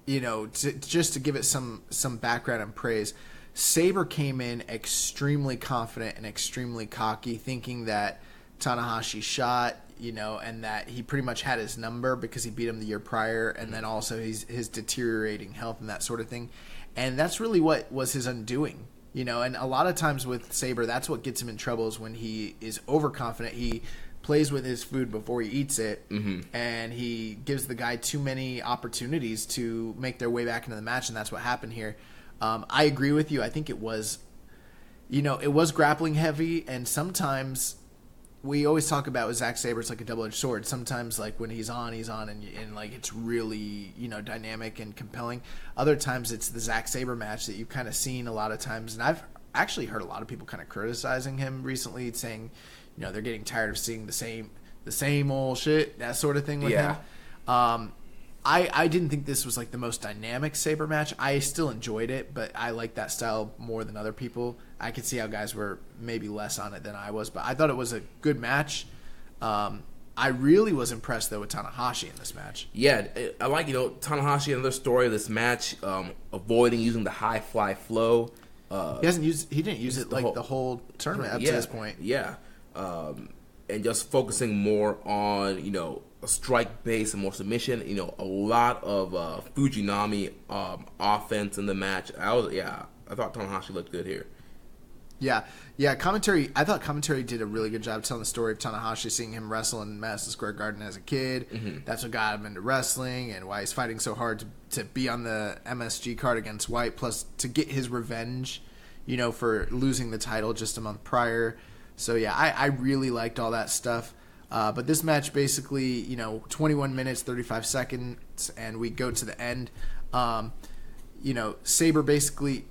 just to give it some background and praise, Sabre came in extremely confident and extremely cocky, thinking that Tanahashi shot, and that he pretty much had his number because he beat him the year prior, and then also his deteriorating health and that sort of thing. And that's really what was his undoing. And a lot of times with Sabre, that's what gets him in trouble is when he is overconfident. He plays with his food before he eats it, and he gives the guy too many opportunities to make their way back into the match, and that's what happened here. I agree with you. I think it was it was grappling heavy, and sometimes we always talk about with Zack Sabre, it's like a double-edged sword. Sometimes, like, when he's on, and like, it's really, dynamic and compelling. Other times, it's the Zack Sabre match that you've kind of seen a lot of times. And I've actually heard a lot of people kind of criticizing him recently, saying, they're getting tired of seeing the same old shit, that sort of thing with him. I didn't think this was, like, the most dynamic Sabre match. I still enjoyed it, but I like that style more than other people. I could see how guys were maybe less on it than I was, but I thought it was a good match. I really was impressed, though, with Tanahashi in this match. Yeah, I like, Tanahashi, another story of this match, avoiding using the high fly flow. He didn't use it, like, the whole tournament up to this point. Yeah. And just focusing more on, a strike base and more submission. A lot of Fujinami offense in the match. I thought Tanahashi looked good here. Yeah. Commentary. I thought commentary did a really good job telling the story of Tanahashi, seeing him wrestle in Madison Square Garden as a kid. Mm-hmm. That's what got him into wrestling, and why he's fighting so hard to be on the MSG card against White, plus to get his revenge, for losing the title just a month prior. So yeah, I really liked all that stuff. But this match basically, 21 minutes, 35 seconds, and we go to the end. Sabre basically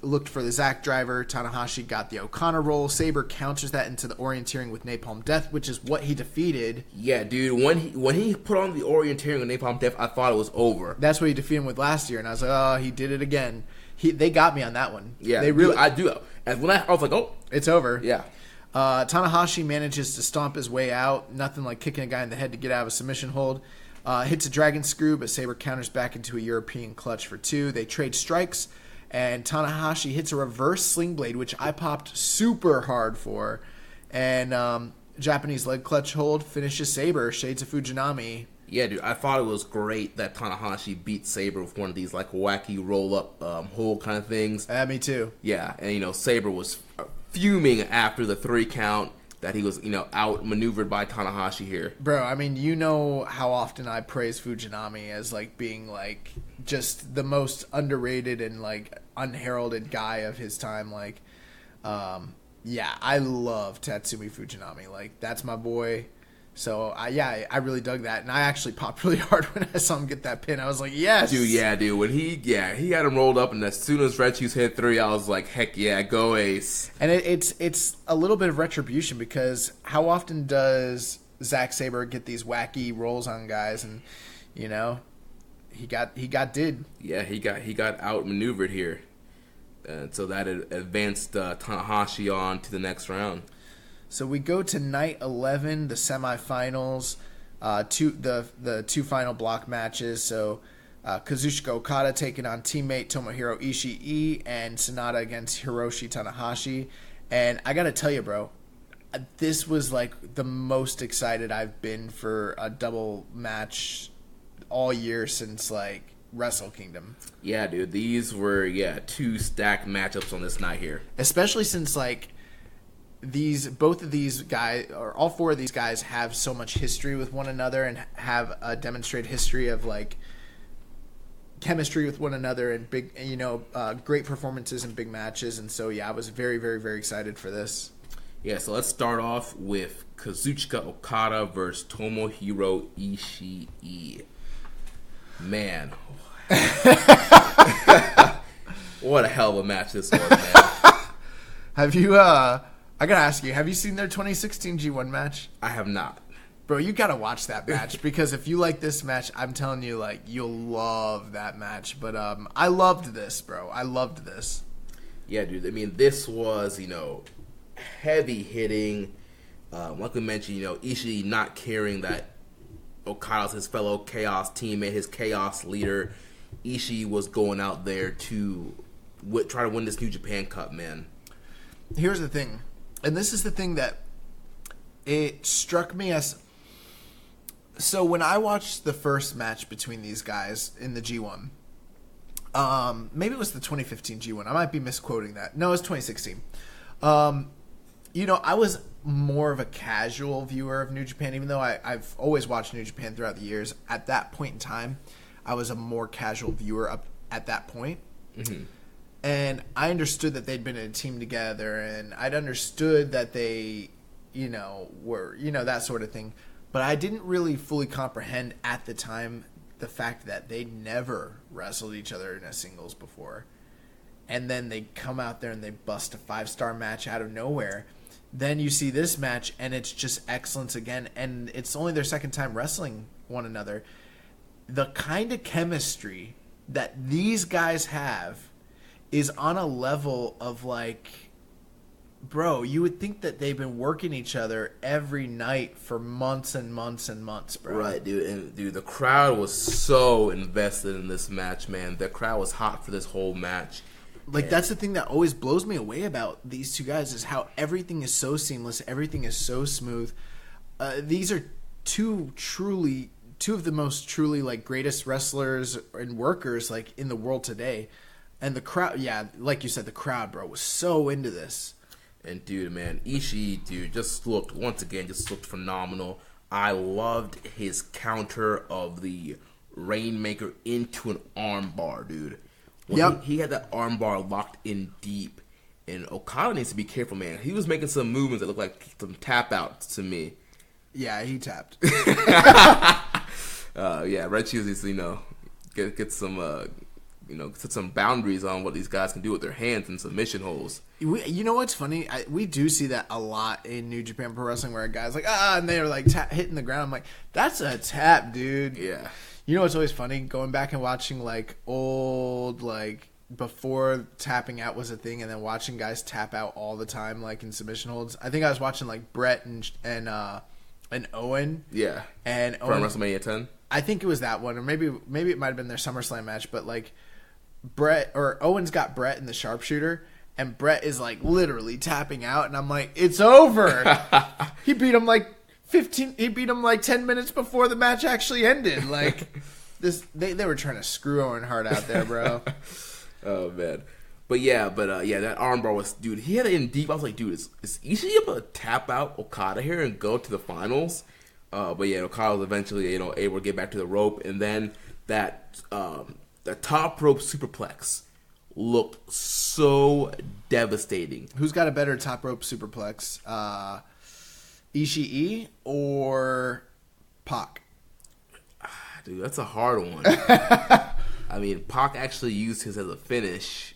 looked for the Zack driver. Tanahashi got the O'Connor roll. Sabre counters that into the orienteering with Napalm Death, which is what he defeated. Yeah, dude. When he put on the orienteering with Napalm Death, I thought it was over. That's what he defeated him with last year, and I was like, oh, he did it again. They got me on that one. Yeah, they really. Dude, I do. And when I was like, oh, it's over. Yeah. Tanahashi manages to stomp his way out. Nothing like kicking a guy in the head to get out of a submission hold. Hits a dragon screw, but Sabre counters back into a European clutch for 2. They trade strikes, and Tanahashi hits a reverse sling blade, which I popped super hard for. And Japanese leg clutch hold finishes Sabre. Shades of Fujinami. Yeah, dude, I thought it was great that Tanahashi beat Sabre with one of these, like, wacky roll-up hold kind of things. Me too. Yeah, and, Sabre was fuming after the 3 count that he was, outmaneuvered by Tanahashi here. Bro, I mean, how often I praise Fujinami as, like, being, like, just the most underrated and, like, unheralded guy of his time. Like, I love Tatsumi Fujinami. Like, that's my boy. So, I really dug that. And I actually popped really hard when I saw him get that pin. I was like, yes! Dude. When he had him rolled up, and as soon as Red Shoes hit 3, I was like, heck yeah, go Ace. And it's a little bit of retribution, because how often does Zack Sabre get these wacky rolls on guys? And, he got did. Yeah, he got outmaneuvered here. And so that advanced Tanahashi on to the next round. So we go to night 11, the semifinals, the 2 final block matches. So Kazuchika Okada taking on teammate Tomohiro Ishii, and Sonata against Hiroshi Tanahashi. And I got to tell you, bro, this was like the most excited I've been for a double match all year since, like, Wrestle Kingdom. Yeah, dude, these were 2 stacked matchups on this night here. Especially since, like, both of these guys, or all 4 of these guys, have so much history with one another and have a demonstrated history of, like, chemistry with one another and big, great performances in big matches. And so, I was very, very, very excited for this. Yeah, so let's start off with Kazuchika Okada versus Tomohiro Ishii. Man. What a hell of a match this was, man. Have you, I gotta ask you, have you seen their 2016 G1 match? I have not. Bro, you gotta watch that match, because if you like this match, I'm telling you, like, you'll love that match. But I loved this, bro. I loved this. Yeah, dude. I mean, this was, heavy hitting. Like we mentioned, Ishii not caring that Okada's his fellow Chaos teammate, his Chaos leader. Ishii was going out there to try to win this New Japan Cup, man. Here's the thing. And this is the thing that it struck me as... So when I watched the first match between these guys in the G1, maybe it was the 2015 G1. I might be misquoting that. No, it was 2016. I was more of a casual viewer of New Japan, even though I've always watched New Japan throughout the years. At that point in time, I was a more casual viewer up at that point. Mm-hmm. And I understood that they'd been in a team together, and I'd understood that they, were, that sort of thing. But I didn't really fully comprehend at the time the fact that they never wrestled each other in a singles before. And then they come out there and they bust a 5-star match out of nowhere. Then you see this match, and it's just excellence again. And it's only their second time wrestling one another. The kind of chemistry that these guys have is on a level of like, bro, you would think that they've been working each other every night for months and months and months, bro. Right, dude. And dude, the crowd was so invested in this match, man. The crowd was hot for this whole match. Like, that's the thing that always blows me away about these two guys is how everything is so seamless, everything is so smooth. These are two of the most truly like greatest wrestlers and workers like in the world today. And the crowd, yeah, like you said, the crowd, bro, was so into this. And dude, man, Ishii, dude, just looked phenomenal. I loved his counter of the Rainmaker into an armbar, dude. Yep. He had that armbar locked in deep. And Okada needs to be careful, man. He was making some movements that looked like some tap outs to me. Yeah, he tapped. Yeah, Red Shoes needs to, get some, set some boundaries on what these guys can do with their hands and submission holes. You know what's funny? We do see that a lot in New Japan Pro Wrestling where a guy's like, and they're like hitting the ground. I'm like, that's a tap, dude. Yeah. You know what's always funny? Going back and watching like old, like before tapping out was a thing, and then watching guys tap out all the time, like in submission holds. I think I was watching like Brett and Owen. Yeah. And from Owen, WrestleMania 10. I think it was that one, or maybe it might have been their SummerSlam match, but like Owen's got Brett in the sharpshooter, and Brett is like literally tapping out, and I'm like, it's over. He beat him like 10 minutes before the match actually ended. Like they were trying to screw Owen Hart out there, bro. Oh man. But yeah, that armbar was, dude, he had it in deep. I was like, dude, is Ishii able to tap out Okada here and go to the finals? But yeah, Okada was eventually, able to get back to the rope, and then that top rope superplex looked so devastating. Who's got a better top rope superplex? Ishii or Pac? Dude, that's a hard one. I mean, Pac actually used his as a finish.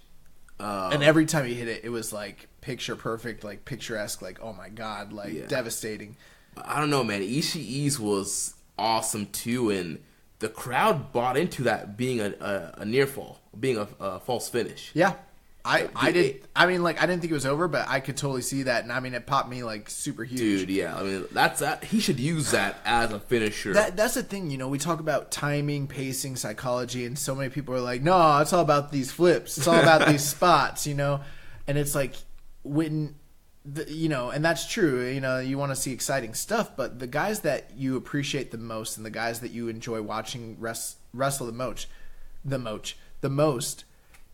And every time he hit it, it was like picture perfect, like picturesque, like, oh my God, like devastating. I don't know, man. Ishii's was awesome too, and the crowd bought into that being a near fall, being a false finish. Yeah. I did. I mean, like, I didn't think it was over, but I could totally see that, and I mean, it popped me like super huge. Dude, yeah. I mean, that he should use that as a finisher. That's the thing, we talk about timing, pacing, psychology, and so many people are like, no, it's all about these flips. It's all about these spots, and it's like when, and that's true. You want to see exciting stuff, but the guys that you appreciate the most and the guys that you enjoy watching wrestle the most.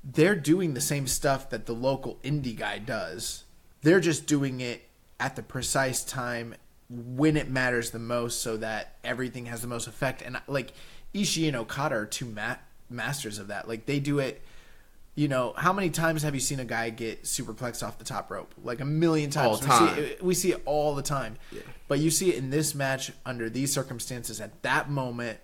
They're doing the same stuff that the local indie guy does. They're just doing it at the precise time when it matters the most so that everything has the most effect. And like Ishii and Okada are two masters of that. Like they do it, how many times have you seen a guy get superplexed off the top rope? Like a million times. All time. We see it all the time. Yeah. But you see it in this match under these circumstances at that moment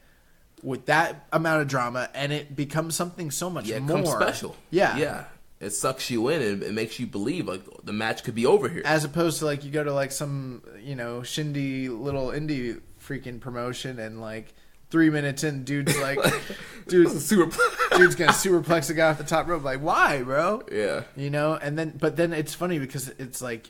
with that amount of drama, and it becomes something so much more. It becomes special. Yeah. It sucks you in and it makes you believe like the match could be over here. As opposed to like you go to like some, shindy little indie freaking promotion and like 3 minutes in, dude's like, dude's gonna superplex a guy off the top rope. Like, why, bro? Yeah. But then it's funny because it's like,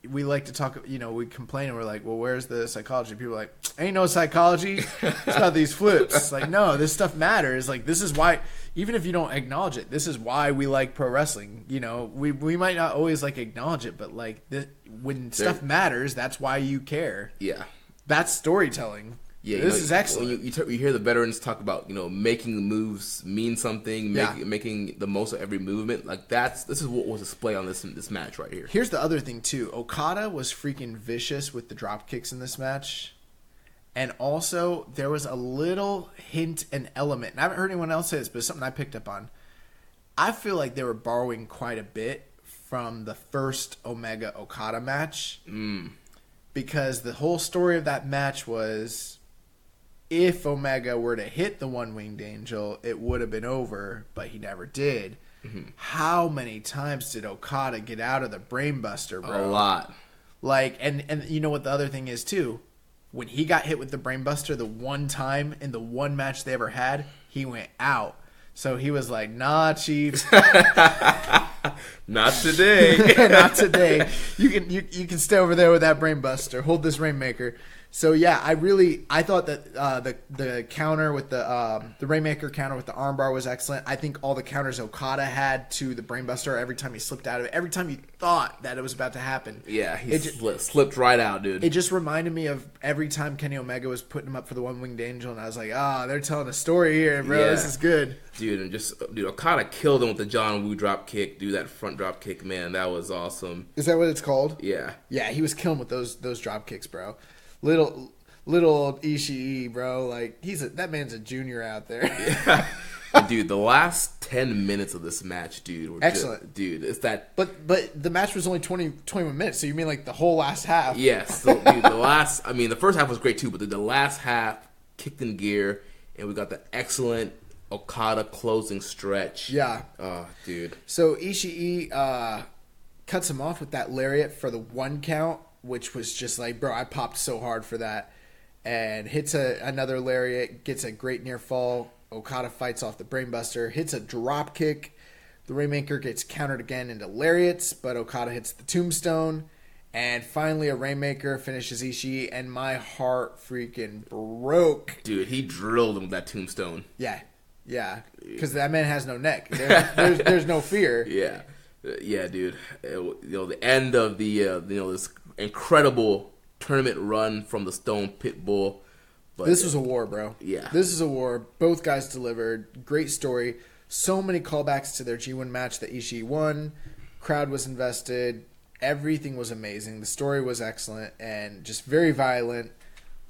we like to talk, we complain and we're like, well, where's the psychology? People are like, ain't no psychology. It's about these flips. It's like, no, this stuff matters. Like, this is why, even if you don't acknowledge it, this is why we like pro wrestling. We might not always like acknowledge it, but like when stuff matters, that's why you care. Yeah. That's storytelling. Yeah, this is excellent. When you hear the veterans talk about making the moves mean something, making the most of every movement. Like this is what was displayed on this match right here. Here's the other thing too. Okada was freaking vicious with the drop kicks in this match, and also there was a little hint and element. And I haven't heard anyone else say this, but it's something I picked up on. I feel like they were borrowing quite a bit from the first Omega Okada match. Because the whole story of that match was, if Omega were to hit the One-Winged Angel, it would have been over, but he never did. How many times did Okada get out of the Brainbuster, bro? A lot. Like, and you know what the other thing is, too? When he got hit with the Brainbuster the one time in the one match they ever had, he went out. So he was like, nah, Chief. Not today. Not today. You can stay over there with that Brainbuster. Hold this Rainmaker. So yeah, I thought that the counter with the Rainmaker counter with the armbar was excellent. I think all the counters Okada had to the Brainbuster every time he slipped out of it, every time you thought that it was about to happen. Yeah, he slipped right out, dude. It just reminded me of every time Kenny Omega was putting him up for the One-Winged Angel, and I was like, they're telling a story here, bro. Yeah. This is good. Dude, Okada killed him with the John Woo drop kick. Dude, that front drop kick, man, that was awesome. Is that what it's called? Yeah. Yeah, he was killing with those drop kicks, bro. Little old Ishii, bro. Like, that man's a junior out there. Yeah. And dude, the last 10 minutes of this match, dude, were excellent. Dude, it's that. But the match was only 21 minutes, so you mean like the whole last half? Yes. So, dude, the first half was great too, but the last half kicked in gear, and we got the excellent Okada closing stretch. Yeah. Oh, dude. So Ishii cuts him off with that lariat for the 1 count, which was just like, bro, I popped so hard for that. And hits another lariat, gets a great near fall. Okada fights off the Brainbuster, hits a drop kick. The Rainmaker gets countered again into lariats, but Okada hits the Tombstone. And finally a Rainmaker finishes Ishii, and my heart freaking broke. Dude, he drilled him with that Tombstone. Yeah, because that man has no neck. There's no fear. Yeah, dude. The end of this incredible tournament run from the Stone Pitbull. But this was a war, bro. Yeah. This is a war. Both guys delivered. Great story. So many callbacks to their G1 match that Ishii won. Crowd was invested. Everything was amazing. The story was excellent and just very violent.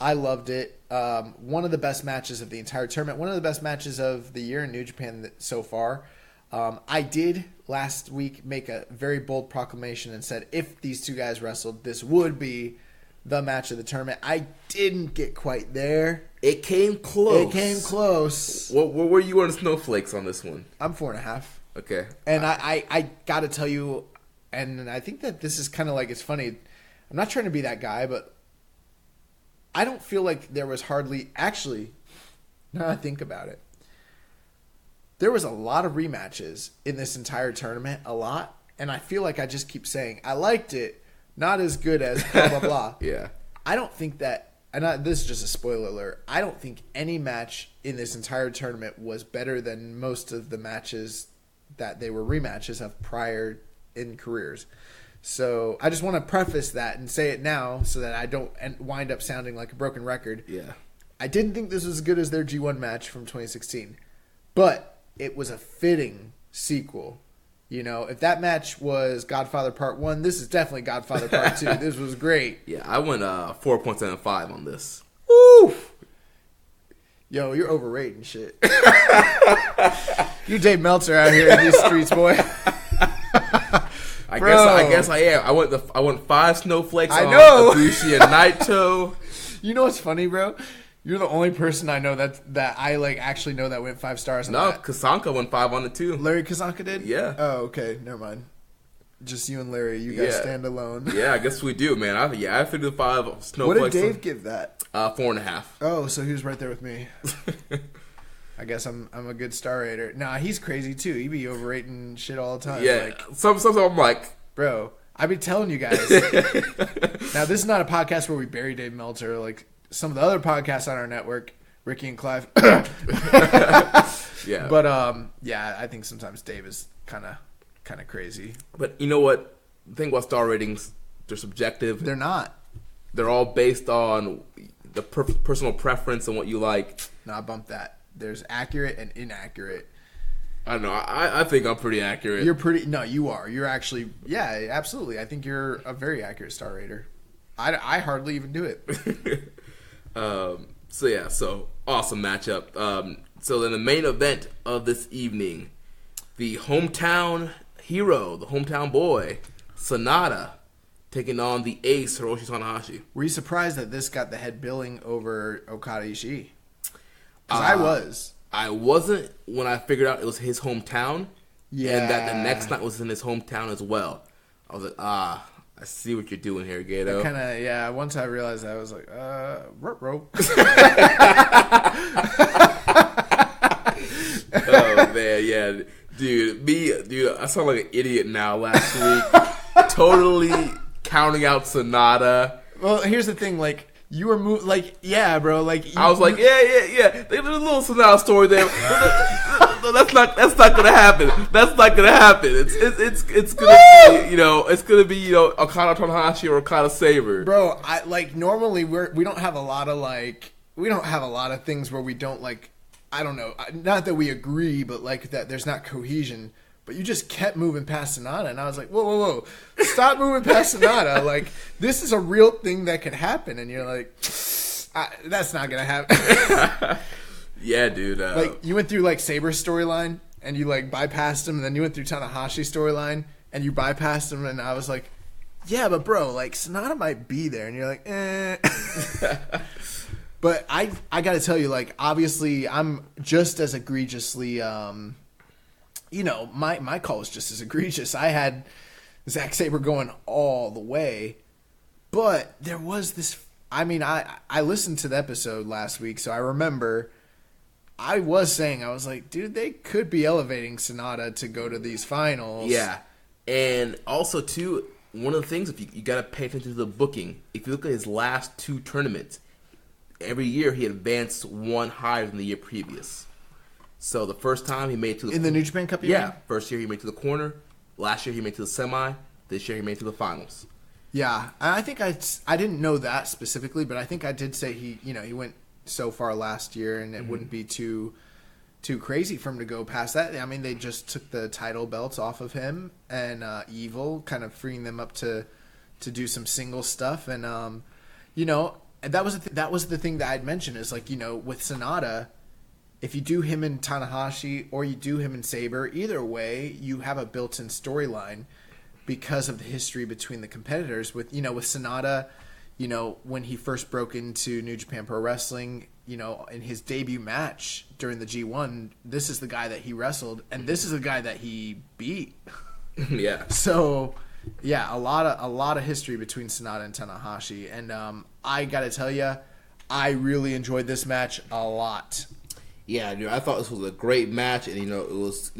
I loved it. One of the best matches of the entire tournament. One of the best matches of the year in New Japan so far. I did last week make a very bold proclamation and said if these two guys wrestled, this would be the match of the tournament. I didn't get quite there. It came close. What were you on snowflakes on this one? I'm 4.5. Okay. And I got to tell you, and I think that this is kind of like, it's funny. I'm not trying to be that guy, but I don't feel like there was hardly, actually, now I think about it, there was a lot of rematches in this entire tournament, a lot. And I feel like I just keep saying, I liked it. Not as good as blah, blah, blah. Yeah. I don't think that, and this is just a spoiler alert, I don't think any match in this entire tournament was better than most of the matches that they were rematches of prior in careers. So I just want to preface that and say it now so that I don't wind up sounding like a broken record. Yeah. I didn't think this was as good as their G1 match from 2016, but it was a fitting sequel. You know, if that match was Godfather Part 1, this is definitely Godfather Part 2. This was great. Yeah, I went 4.75 on this. Woo! Yo, you're overrating shit. You Dave Meltzer out here in these streets, boy. I guess I am. I went 5 snowflakes I on know. Ibushi and Naito. You know what's funny, bro? You're the only person I know that I like actually know that went 5 stars on No, that. Kasanka went 5 on it too. Larry Kazanka did? Yeah. Oh, okay. Never mind. Just you and Larry. You guys stand alone. Yeah, I guess we do, man. I figured the 5 snowflakes. What did Dave give that? 4.5. Oh, so he was right there with me. I guess I'm a good star rater. Nah, he's crazy too. He be overrating shit all the time. Yeah. Like, Sometimes I'm like, bro, I be telling you guys. Now, this is not a podcast where we bury Dave Meltzer like some of the other podcasts on our network, Ricky and Clive. yeah. But yeah, I think sometimes Dave is kind of crazy. But you know what? The thing about star ratings, they're subjective. They're not. They're all based on the personal preference and what you like. No, I bump that. There's accurate and inaccurate. I don't know. I think I'm pretty accurate. You're pretty. No, you are. You're actually. Yeah, absolutely. I think you're a very accurate star rater. I hardly even do it. So awesome matchup. So then the main event of this evening, the hometown hero, the hometown boy, Sonata, taking on the ace, Hiroshi Tanahashi. Were you surprised that this got the head billing over Okada Ishii? Because I was. I wasn't when I figured out it was his hometown. Yeah. And that the next night was in his hometown as well. I was like, I see what you're doing here, Gato. Kind of, yeah. Once I realized that, I was like, ruh-roh. Oh, man, yeah. Dude, I sound like an idiot now last week. Totally counting out Sonata. Well, here's the thing, like, you were yeah, bro, like... I was like, yeah. There's a little Sonata story there. That's not gonna happen. That's not gonna happen. It's gonna be, it's gonna be, Okada Tanahashi or Okada Sabre. Bro, normally we don't have a lot of things where we don't, like, I don't know, not that we agree, but like that there's not cohesion. But you just kept moving past Sonata, and I was like, whoa, stop moving past Sonata. Like, this is a real thing that could happen, and you're like, that's not gonna happen. Yeah, dude. Like, you went through like Saber's storyline, and you like bypassed him, and then you went through Tanahashi's storyline, and you bypassed him, and I was like, yeah, but bro, like Sonata might be there, and you're like, eh. But I got to tell you, like, obviously, I'm just as egregiously, my call was just as egregious. I had Zack Sabre going all the way, but there was this. I mean, I listened to the episode last week, so I remember I was like, dude, they could be elevating Sonata to go to these finals. Yeah, and also too, one of the things, if you got to pay attention to the booking. If you look at his last two tournaments, every year he advanced one higher than the year previous. So the first time he made it to the... In the New Japan Cup, First year he made it to the corner. Last year he made it to the semi. This year he made it to the finals. Yeah. I think I didn't know that specifically, but I think I did say he went so far last year, and it wouldn't be too crazy for him to go past that. I mean, they just took the title belts off of him and Evil, kind of freeing them up to do some single stuff. And, and that was the thing that I'd mentioned is, like, with Sonata, if you do him in Tanahashi or you do him in Sabre, either way, you have a built-in storyline because of the history between the competitors. With Sonata, when he first broke into New Japan Pro Wrestling, in his debut match during the G1, this is the guy that he wrestled, and this is the guy that he beat. Yeah. So, yeah, a lot of history between Sonata and Tanahashi, and I gotta tell you, I really enjoyed this match a lot. Yeah, dude, I thought this was a great match, and it was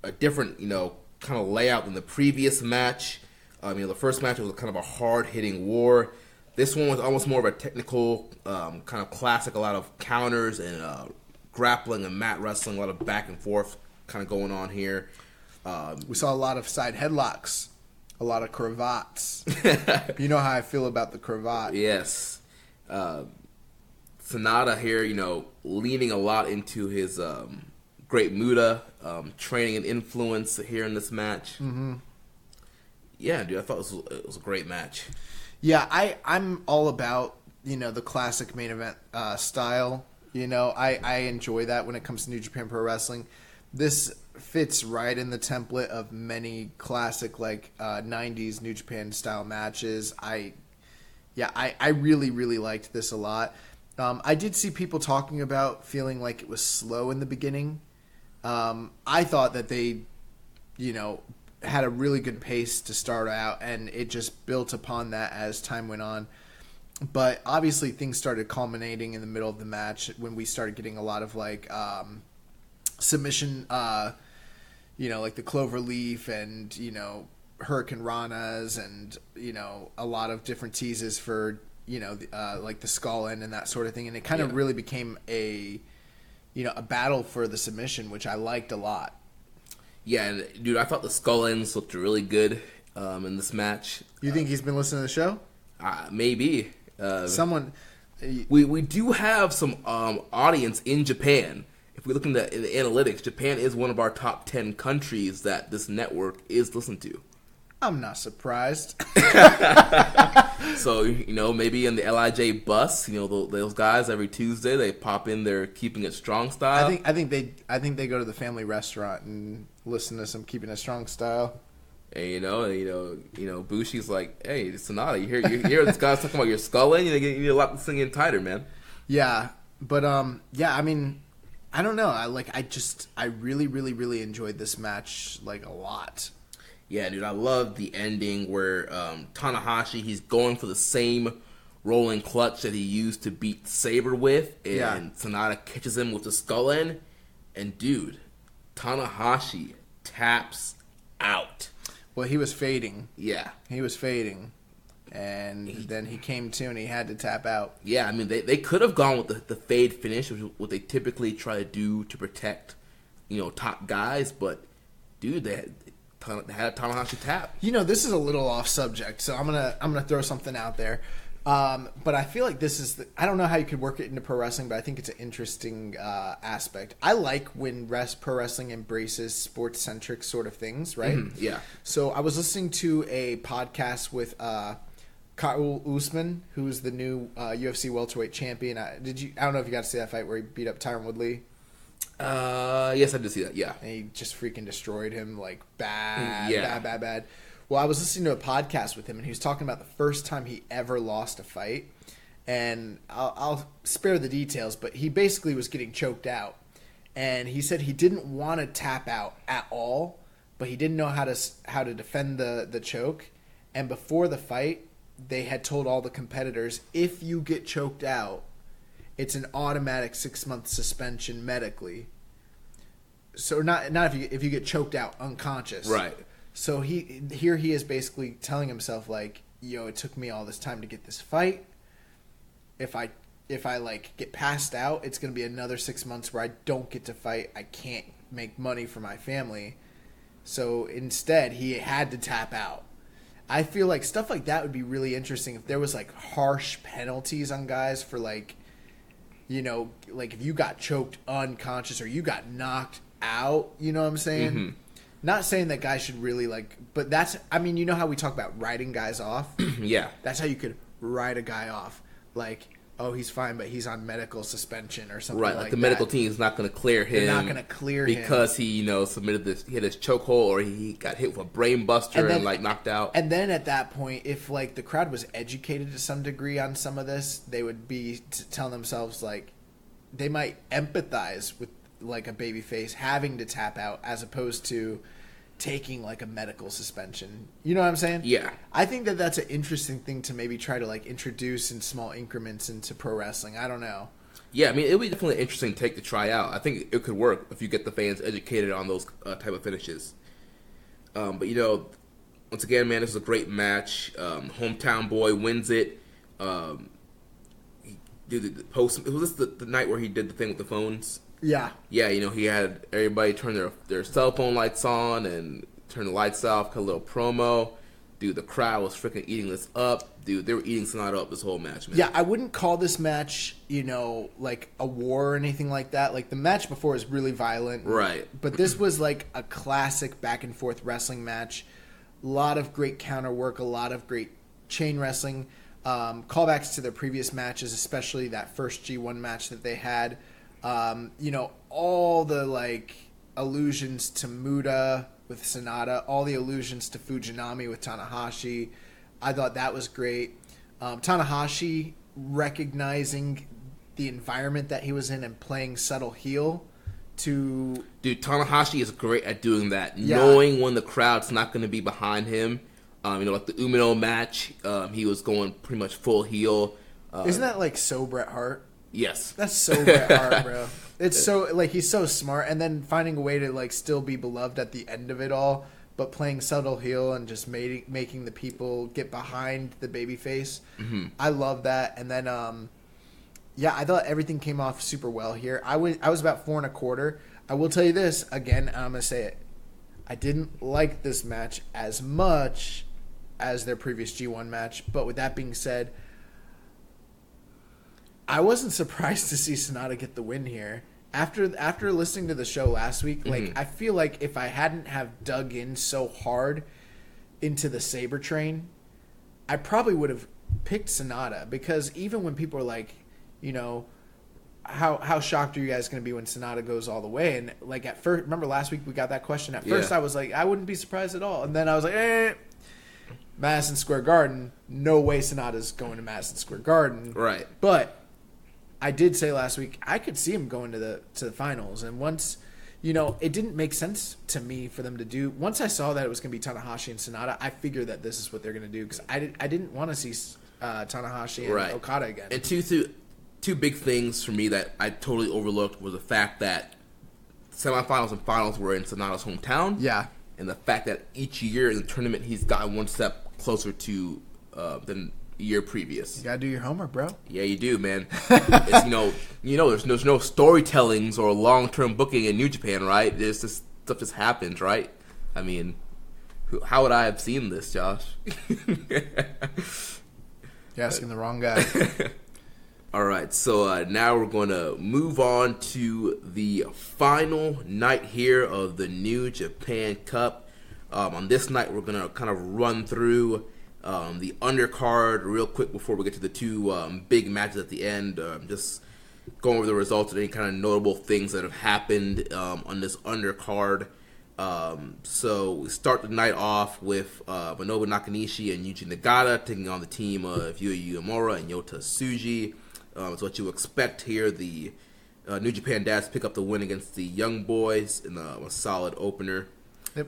a different kind of layout than the previous match. The first match was kind of a hard hitting war. This one was almost more of a technical kind of classic, a lot of counters and grappling and mat wrestling, a lot of back and forth kind of going on here. We saw a lot of side headlocks, a lot of cravats. You know how I feel about the cravat. Yes. Sonata here, leaning a lot into his great Muda, training and influence here in this match. Mm-hmm. Yeah, dude, I thought it was a great match. Yeah, I'm all about, the classic main event style. I enjoy that when it comes to New Japan Pro Wrestling. This fits right in the template of many classic, 90s New Japan style matches. I really, really liked this a lot. I did see people talking about feeling like it was slow in the beginning. I thought that they, had a really good pace to start out, and it just built upon that as time went on. But obviously things started culminating in the middle of the match when we started getting a lot of submission, like the Clover Leaf and, Hurricane Ranas and, a lot of different teases for, like the skull end and that sort of thing. And it kind of really became a battle for the submission, which I liked a lot. Yeah, and dude, I thought the skull ends looked really good in this match. You think he's been listening to the show? Maybe. Someone. We do have some audience in Japan. If we look in the analytics, Japan is one of our top 10 countries that this network is listened to. I'm not surprised. So, maybe in the LIJ bus, those guys every Tuesday they pop in their Keeping It Strong Style. I think they go to the family restaurant and listen to some Keeping It Strong Style. And Bushi's like, hey, Sonata, you hear this guy talking about your sculling? You need a lot to sing in tighter, man. Yeah, but I mean, I don't know. I really, really, really enjoyed this match like a lot. Yeah, dude, I love the ending where Tanahashi, he's going for the same rolling clutch that he used to beat Sabre with, and Sonata catches him with the skull end, and dude, Tanahashi taps out. Well, he was fading. Yeah. He was fading. And then he came to and he had to tap out. Yeah, I mean, they could have gone with the fade finish, which is what they typically try to do to protect, top guys. But, dude, they had a Tanahashi tap. This is a little off subject, so I'm gonna throw something out there. But I feel like this is I don't know how you could work it into pro wrestling, but I think it's an interesting aspect. I like when pro wrestling embraces sports-centric sort of things, right? Mm-hmm, yeah. So I was listening to a podcast with Kyle Usman, who's the new UFC welterweight champion. I don't know if you got to see that fight where he beat up Tyron Woodley. Yes, I did see that, yeah. And he just freaking destroyed him, like, bad. Well, I was listening to a podcast with him, and he was talking about the first time he ever lost a fight. And I'll spare the details, but he basically was getting choked out. And he said he didn't want to tap out at all, but he didn't know how to defend the choke. And before the fight, they had told all the competitors, if you get choked out, it's an automatic 6-month suspension medically. So not if you get choked out unconscious. Right. So he is basically telling himself like, it took me all this time to get this fight. If I like get passed out, it's going to be another 6 months where I don't get to fight. I can't make money for my family. So instead, he had to tap out. I feel like stuff like that would be really interesting if there was like harsh penalties on guys for like, like if you got choked unconscious or you got knocked out, you know what I'm saying? Mm-hmm. Not saying that guys should really but that's, you know how we talk about writing guys off? Yeah. That's how you could write a guy off. Like, oh, he's fine, but he's on medical suspension or something like that. Right, the medical team is not going to clear him. They're not going to clear him. Because he, submitted this, he had his chokehold or he got hit with a brain buster and knocked out. And then at that point, if, the crowd was educated to some degree on some of this, they would be telling themselves, they might empathize with, a babyface having to tap out as opposed to taking, a medical suspension. You know what I'm saying? Yeah. I think that that's an interesting thing to maybe try to, introduce in small increments into pro wrestling. I don't know. Yeah, it would be definitely an interesting take to try out. I think it could work if you get the fans educated on those type of finishes. But, once again, man, this is a great match. Hometown Boy wins it. He did the post. Was this the night where he did the thing with the phones? Yeah. Yeah, he had everybody turn their cell phone lights on and turn the lights off, cut a little promo. Dude, the crowd was freaking eating this up. Dude, they were eating Sonata up this whole match, man. Yeah, I wouldn't call this match, like a war or anything like that. The match before was really violent. Right. But this was a classic back and forth wrestling match. A lot of great counter work, a lot of great chain wrestling. Callbacks to their previous matches, especially that first G1 match that they had. All the allusions to Muda with Sonata, all the allusions to Fujinami with Tanahashi. I thought that was great. Tanahashi recognizing the environment that he was in and playing subtle heel to... Dude, Tanahashi is great at doing that. Yeah. Knowing when the crowd's not going to be behind him. Like the Umino match, he was going pretty much full heel. Isn't that so Bret Hart? Yes. That's so Bret Hart, bro. It's so, he's so smart. And then finding a way to, still be beloved at the end of it all, but playing subtle heel and just making the people get behind the babyface. Mm-hmm. I love that. And then, I thought everything came off super well here. I was about 4 1/4. I will tell you this, again, I'm going to say it. I didn't like this match as much as their previous G1 match. But with that being said, I wasn't surprised to see Sonata get the win here. After listening to the show last week, I feel like if I hadn't have dug in so hard into the Sabre train, I probably would have picked Sonata, because even when people are like, how shocked are you guys going to be when Sonata goes all the way? And like at first, remember last week we got that question. At first I was like, I wouldn't be surprised at all. And then I was like, Madison Square Garden, no way Sonata's going to Madison Square Garden. Right. But I did say last week I could see him going to the finals. And once, it didn't make sense to me for them to do. Once I saw that it was going to be Tanahashi and Sonata, I figured that this is what they're going to do, because I didn't want to see Tanahashi and Okada again. And two big things for me that I totally overlooked was the fact that semifinals and finals were in Sonata's hometown. Yeah. And the fact that each year in the tournament he's gotten one step closer to than the year previous. You gotta do your homework, bro. Yeah, you do, man. It's, there's no storytellings or long-term booking in New Japan, right? There's just stuff just happens, right? I mean, how would I have seen this, Josh? You're asking the wrong guy. All right, so now we're going to move on to the final night here of the New Japan Cup. On this night, we're going to kind of run through the undercard real quick before we get to the two big matches at the end. Just going over the results and any kind of notable things that have happened on this undercard. So we start the night off with Minobu Nakanishi and Yuji Nagata taking on the team of Yuya Uemura and Yota Tsuji. It's what you expect here. The New Japan Dads pick up the win against the Young Boys in a solid opener.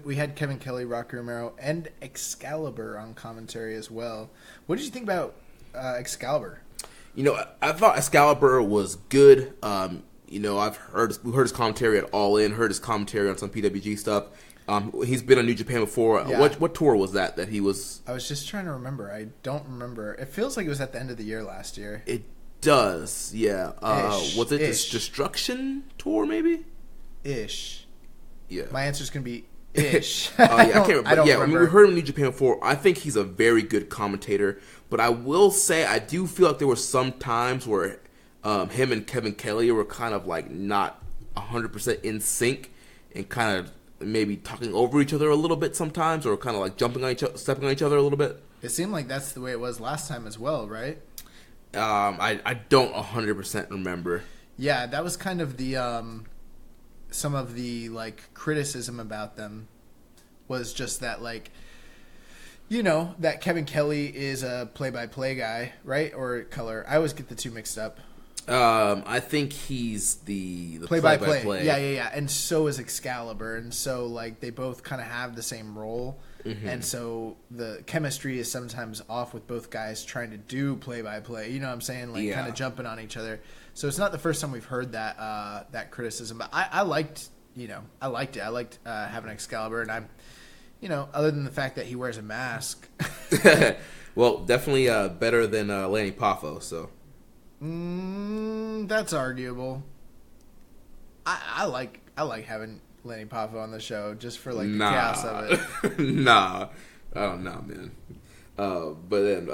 We had Kevin Kelly, Rocky Romero, and Excalibur on commentary as well. What did you think about Excalibur? I thought Excalibur was good. We heard his commentary at All In, heard his commentary on some PWG stuff. He's been on New Japan before. Yeah. What tour was that he was? I was just trying to remember. I don't remember. It feels like it was at the end of the year last year. It does, yeah. Was it this Ish. Destruction tour, maybe? Ish. Yeah. My answer's going to be ish. I can't remember. I don't remember. remember. We heard him in New Japan before. I think he's a very good commentator. But I will say, I do feel like there were some times where him and Kevin Kelly were kind of like not 100% in sync and kind of maybe talking over each other a little bit sometimes, or kind of like stepping on each other a little bit. It seemed like that's the way it was last time as well, right? I don't 100% remember. Yeah, that was kind of the some of the like criticism about them was just that, like, that Kevin Kelly is a play-by-play guy, right? Or color. I always get the two mixed up. I think he's the play-by-play. Yeah. And so is Excalibur, and so like they both kind of have the same role. Mm-hmm. And so the chemistry is sometimes off with both guys trying to do play-by-play. You know what I'm saying? Like kind of jumping on each other. So it's not the first time we've heard that criticism. But I liked it. I liked having Excalibur, and I'm, other than the fact that he wears a mask. Well, definitely better than Lanny Poffo. So. That's arguable. I like having Lanny Poffo on the show just for like the chaos of it. Nah, I don't know, man. But then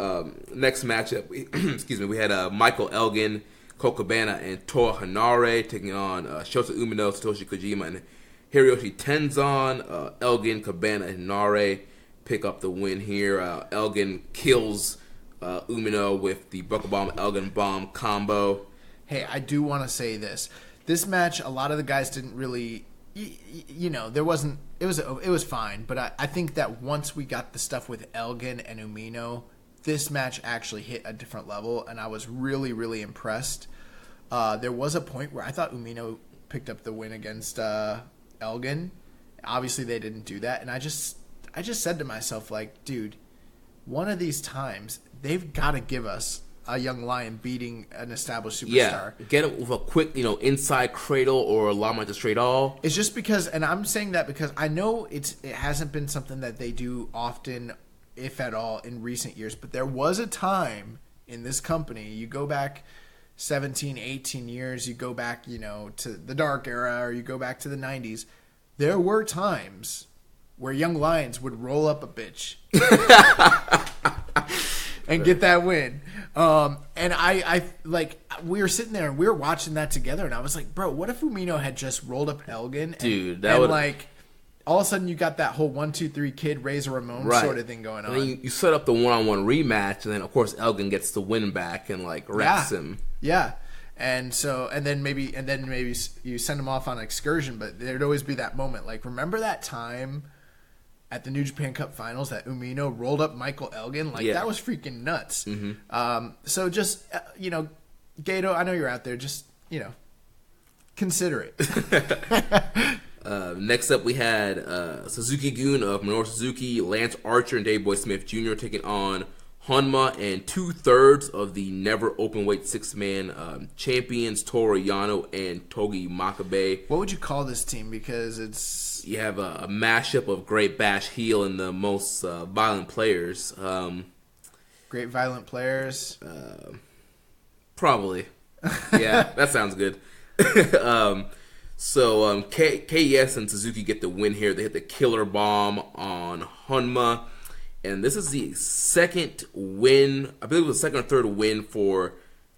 next matchup, we had Michael Elgin, Colt Cabana, and Toa Hanare taking on Shota Umino, Satoshi Kojima, and Hiroshi Tenzan. Elgin, Cabana, and Hanare pick up the win here. Elgin kills Umino with the Buckle Bomb Elgin Bomb combo. Hey, I do want to say this. This match, a lot of the guys didn't really, there wasn't. It was fine, but I think that once we got the stuff with Elgin and Umino, this match actually hit a different level, and I was really, really impressed. There was a point where I thought Umino picked up the win against Elgin. Obviously, they didn't do that, and I just said to myself, like, dude, one of these times they've got to give us a young lion beating an established superstar. Yeah, get it with a quick, inside cradle or a Lama to straight all. It's just because, and I'm saying that because I know it hasn't been something that they do often, if at all, in recent years. But there was a time in this company, you go back 17, 18 years, you go back, to the dark era, or you go back to the 90s. There were times where young lions would roll up a bitch and get that win. And I we were sitting there and we were watching that together, and I was like, bro, what if Umino had just rolled up Elgin? Dude, all of a sudden you got that whole 1-2-3 Kid Razor Ramon sort of thing going on. And then you set up the one-on-one rematch, and then of course Elgin gets the win back and like wrecks him. Yeah. And then maybe you send him off on an excursion, but there'd always be that moment. Like, remember that time at the New Japan Cup Finals that Umino rolled up Michael Elgin? Like, that was freaking nuts. Mm-hmm. So just, Gato, I know you're out there. Just, consider it. Next up, we had Suzuki-gun of Minoru Suzuki, Lance Archer, and Dave Boy Smith Jr. taking on Honma and 2/3 of the never openweight 6-man champions, Toru Yano and Togi Makabe. What would you call this team? Because it's... You have a mashup of Great Bash Heel and the most violent players. Great violent players? Probably. Yeah, that sounds good. So KES and Suzuki get the win here. They hit the killer bomb on Honma. And this is the second win, I believe it was the second or third win for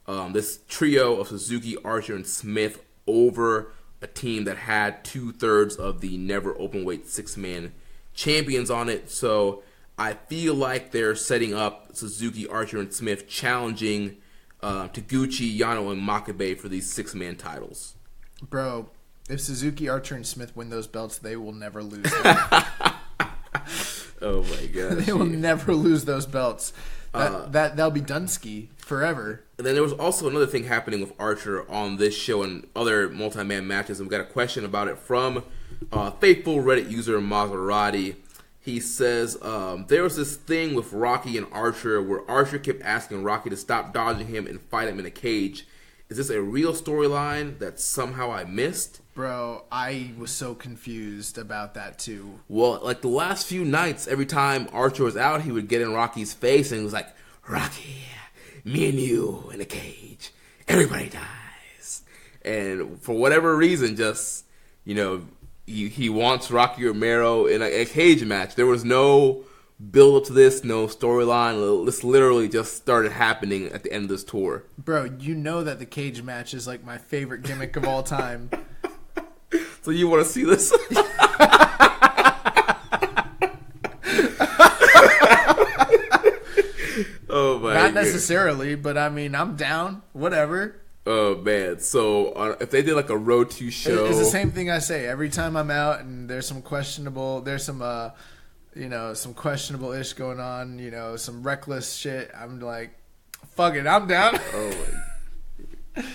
this trio of Suzuki, Archer, and Smith over a team that had 2/3 of the never openweight 6-man champions on it. So I feel like they're setting up Suzuki, Archer, and Smith challenging Taguchi, Yano, and Makabe for these 6-man titles. Bro, if Suzuki, Archer, and Smith win those belts, they will never lose them. Oh my gosh. They will never lose those belts. That'll be Dunsky forever. And then there was also another thing happening with Archer on this show and other multi-man matches. And we got a question about it from faithful Reddit user Maserati. He says, there was this thing with Rocky and Archer where Archer kept asking Rocky to stop dodging him and fight him in a cage. Is this a real storyline that somehow I missed? Bro, I was so confused about that too. Well, like the last few nights, every time Archer was out, he would get in Rocky's face and he was like, Rocky, me and you in a cage. Everybody dies. And for whatever reason, just, he wants Rocky Romero in a cage match. There was no build up to this, no storyline. This literally just started happening at the end of this tour. Bro, you know that the cage match is like my favorite gimmick of all time. So you want to see this? Oh my! Not necessarily, but I mean, I'm down. Whatever. Oh man! So if they did like a Road to show, it's the same thing I say every time I'm out, and there's some questionable ish going on. Some reckless shit. I'm like, fuck it, I'm down. Oh my.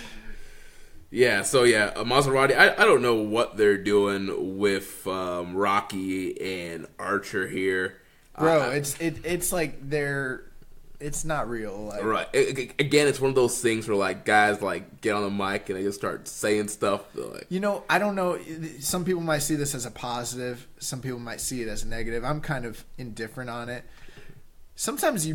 Yeah, so Maserati, I don't know what they're doing with Rocky and Archer here. Bro, it's like it's not real. Like, right. Again, it's one of those things where like guys like get on the mic and they just start saying stuff. Like, I don't know. Some people might see this as a positive. Some people might see it as a negative. I'm kind of indifferent on it. Sometimes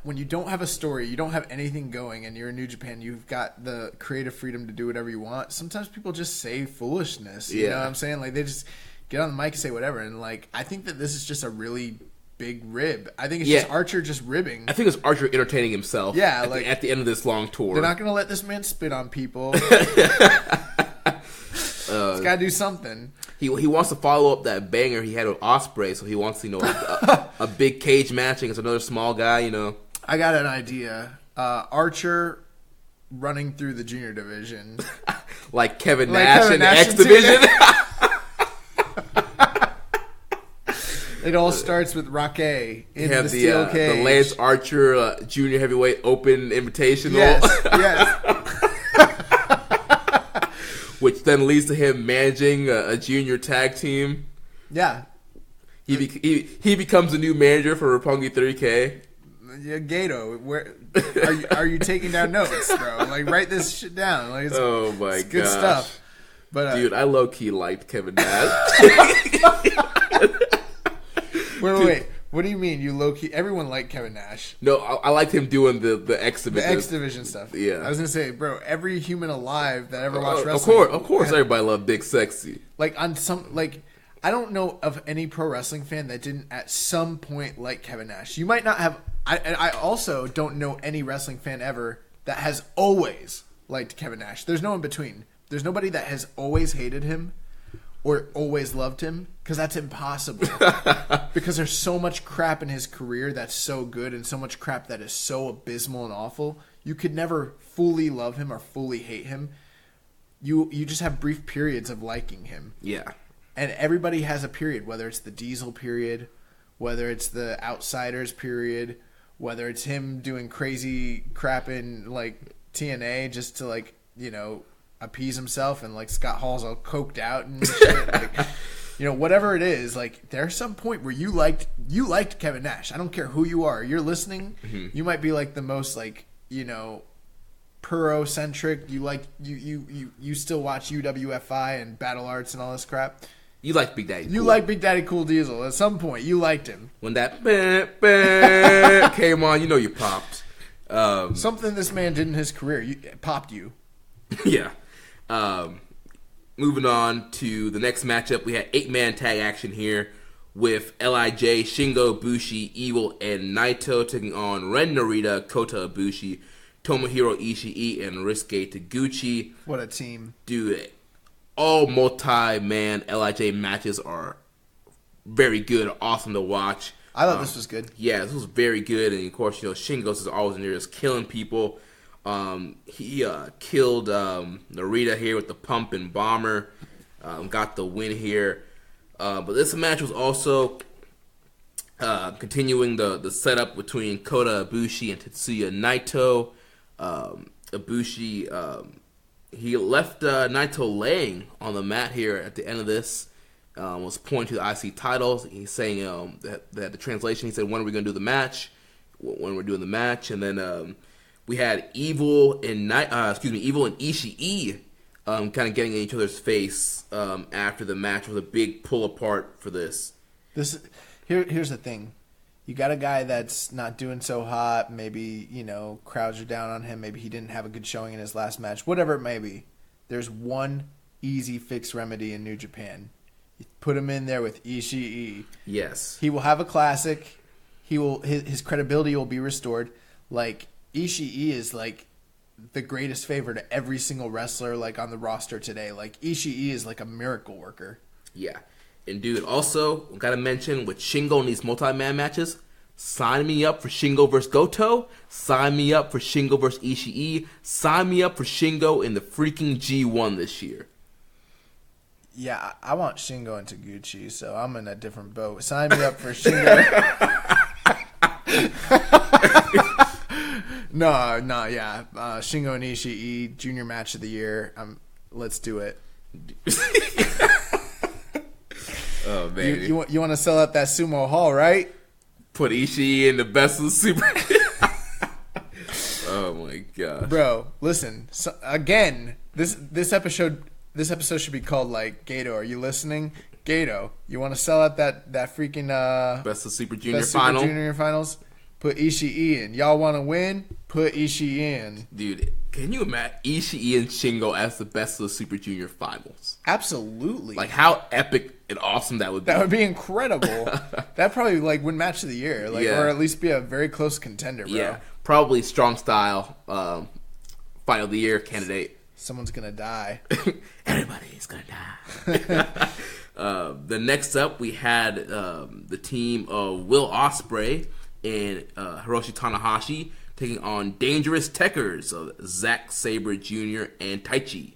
when you don't have a story, you don't have anything going, and you're in New Japan, you've got the creative freedom to do whatever you want. Sometimes people just say foolishness. You know what I'm saying? Like, they just get on the mic and say whatever. And, like, I think that this is just a really big rib. I think it's just Archer just ribbing. I think it's Archer entertaining himself at the end of this long tour. They're not going to let this man spit on people. He's got to do something. He wants to follow up that banger he had with Ospreay, so he wants a big cage match against another small guy. I got an idea. Archer running through the junior division, like Kevin Nash in the X division. It all starts with Rocky in the steel cage. The Lance Archer Junior Heavyweight Open Invitational. Yes. Which then leads to him managing a junior tag team. Yeah. He becomes a new manager for Roppongi 3K. Yeah, Gato, where are you taking down notes, bro? Like, write this shit down. Like, oh my god, good stuff. But dude, I low key liked Kevin Nash. Wait. What do you mean? You low key? Everyone liked Kevin Nash. No, I liked him doing the X division. The X division stuff. Yeah, I was gonna say, bro. Every human alive that ever watched wrestling, of course, everybody loved Big Sexy. Like I don't know of any pro wrestling fan that didn't at some point like Kevin Nash. You might not have. I also don't know any wrestling fan ever that has always liked Kevin Nash. There's no in between. There's nobody that has always hated him or always loved him, because that's impossible. Because there's so much crap in his career that's so good and so much crap that is so abysmal and awful. You could never fully love him or fully hate him. You just have brief periods of liking him. Yeah. And everybody has a period, whether it's the Diesel period, whether it's the Outsiders period, whether it's him doing crazy crap in like TNA just to like, you know, appease himself, and like Scott Hall's all coked out and shit. Like, you know, whatever it is, like there's some point where you liked Kevin Nash. I don't care who you are. You're listening. Mm-hmm. You might be like the most like, you know, Puro-centric. You like you still watch UWFI and Battle Arts and all this crap. You like Big Daddy Cool. You like Big Daddy Cool Diesel. At some point, you liked him. When that came on, you know you popped. Something this man did in his career popped you. Yeah. Moving on to the next matchup, we had 8-man tag action here with LIJ, Shingo, Ibushi, Evil, and Naito taking on Ren Narita, Kota Ibushi, Tomohiro Ishii, and Ryusuke Taguchi. What a team. Dude, all multi-man LIJ matches are very good, awesome to watch. I thought this was good. Yeah, this was very good, and of course, you know, Shingo's is always in there just killing people. He killed Narita here with the pump and bomber, got the win here. But this match was also continuing the setup between Kota Ibushi and Tetsuya Naito. Ibushi, he left Naito laying on the mat here at the end of this. Was pointing to the IC titles. He's saying that the translation, he said, when are we going to do the match? When we're doing the match. And then we had Evil and Ishii kind of getting in each other's face after the match. With a big pull apart for this. Here's the thing. You got a guy that's not doing so hot. Maybe, you know, crowds are down on him. Maybe he didn't have a good showing in his last match. Whatever it may be. There's one easy fix remedy in New Japan. You put him in there with Ishii. Yes. He will have a classic. His credibility will be restored. Like, Ishii is like the greatest favor to every single wrestler like on the roster today. Like, Ishii is like a miracle worker. Yeah. And dude, also, gotta mention, with Shingo in these multi-man matches, sign me up for Shingo vs. Goto. Sign me up for Shingo vs. Ishii. Sign me up for Shingo in the freaking G1 this year. Yeah, I want Shingo and Taguchi, so I'm in a different boat. Sign me up for Shingo. No, yeah. Shingo and Ishii, junior match of the year. Let's do it. Oh, man. You want to sell out that sumo hall, right? Put Ishii in the best of the super. Oh, my God. Bro, listen. So, again, this episode should be called, like, Gato. Are you listening? Gato, you want to sell out that freaking... Best of Super Junior final? Super Junior finals? Put Ishii in. Y'all want to win? Put Ishii in. Dude, can you imagine Ishii and Shingo as the best of the Super Junior finals? Absolutely. Like, how epic and awesome that would be. That would be incredible. That'd probably, like, win match of the year. Like, yeah. Or at least be a very close contender, bro. Yeah, probably Strong Style final of the year candidate. Someone's going to die. Everybody's going to die. The next up, we had the team of Will Ospreay and Hiroshi Tanahashi taking on Dangerous Tekkers of Zack Sabre Jr. and Taichi.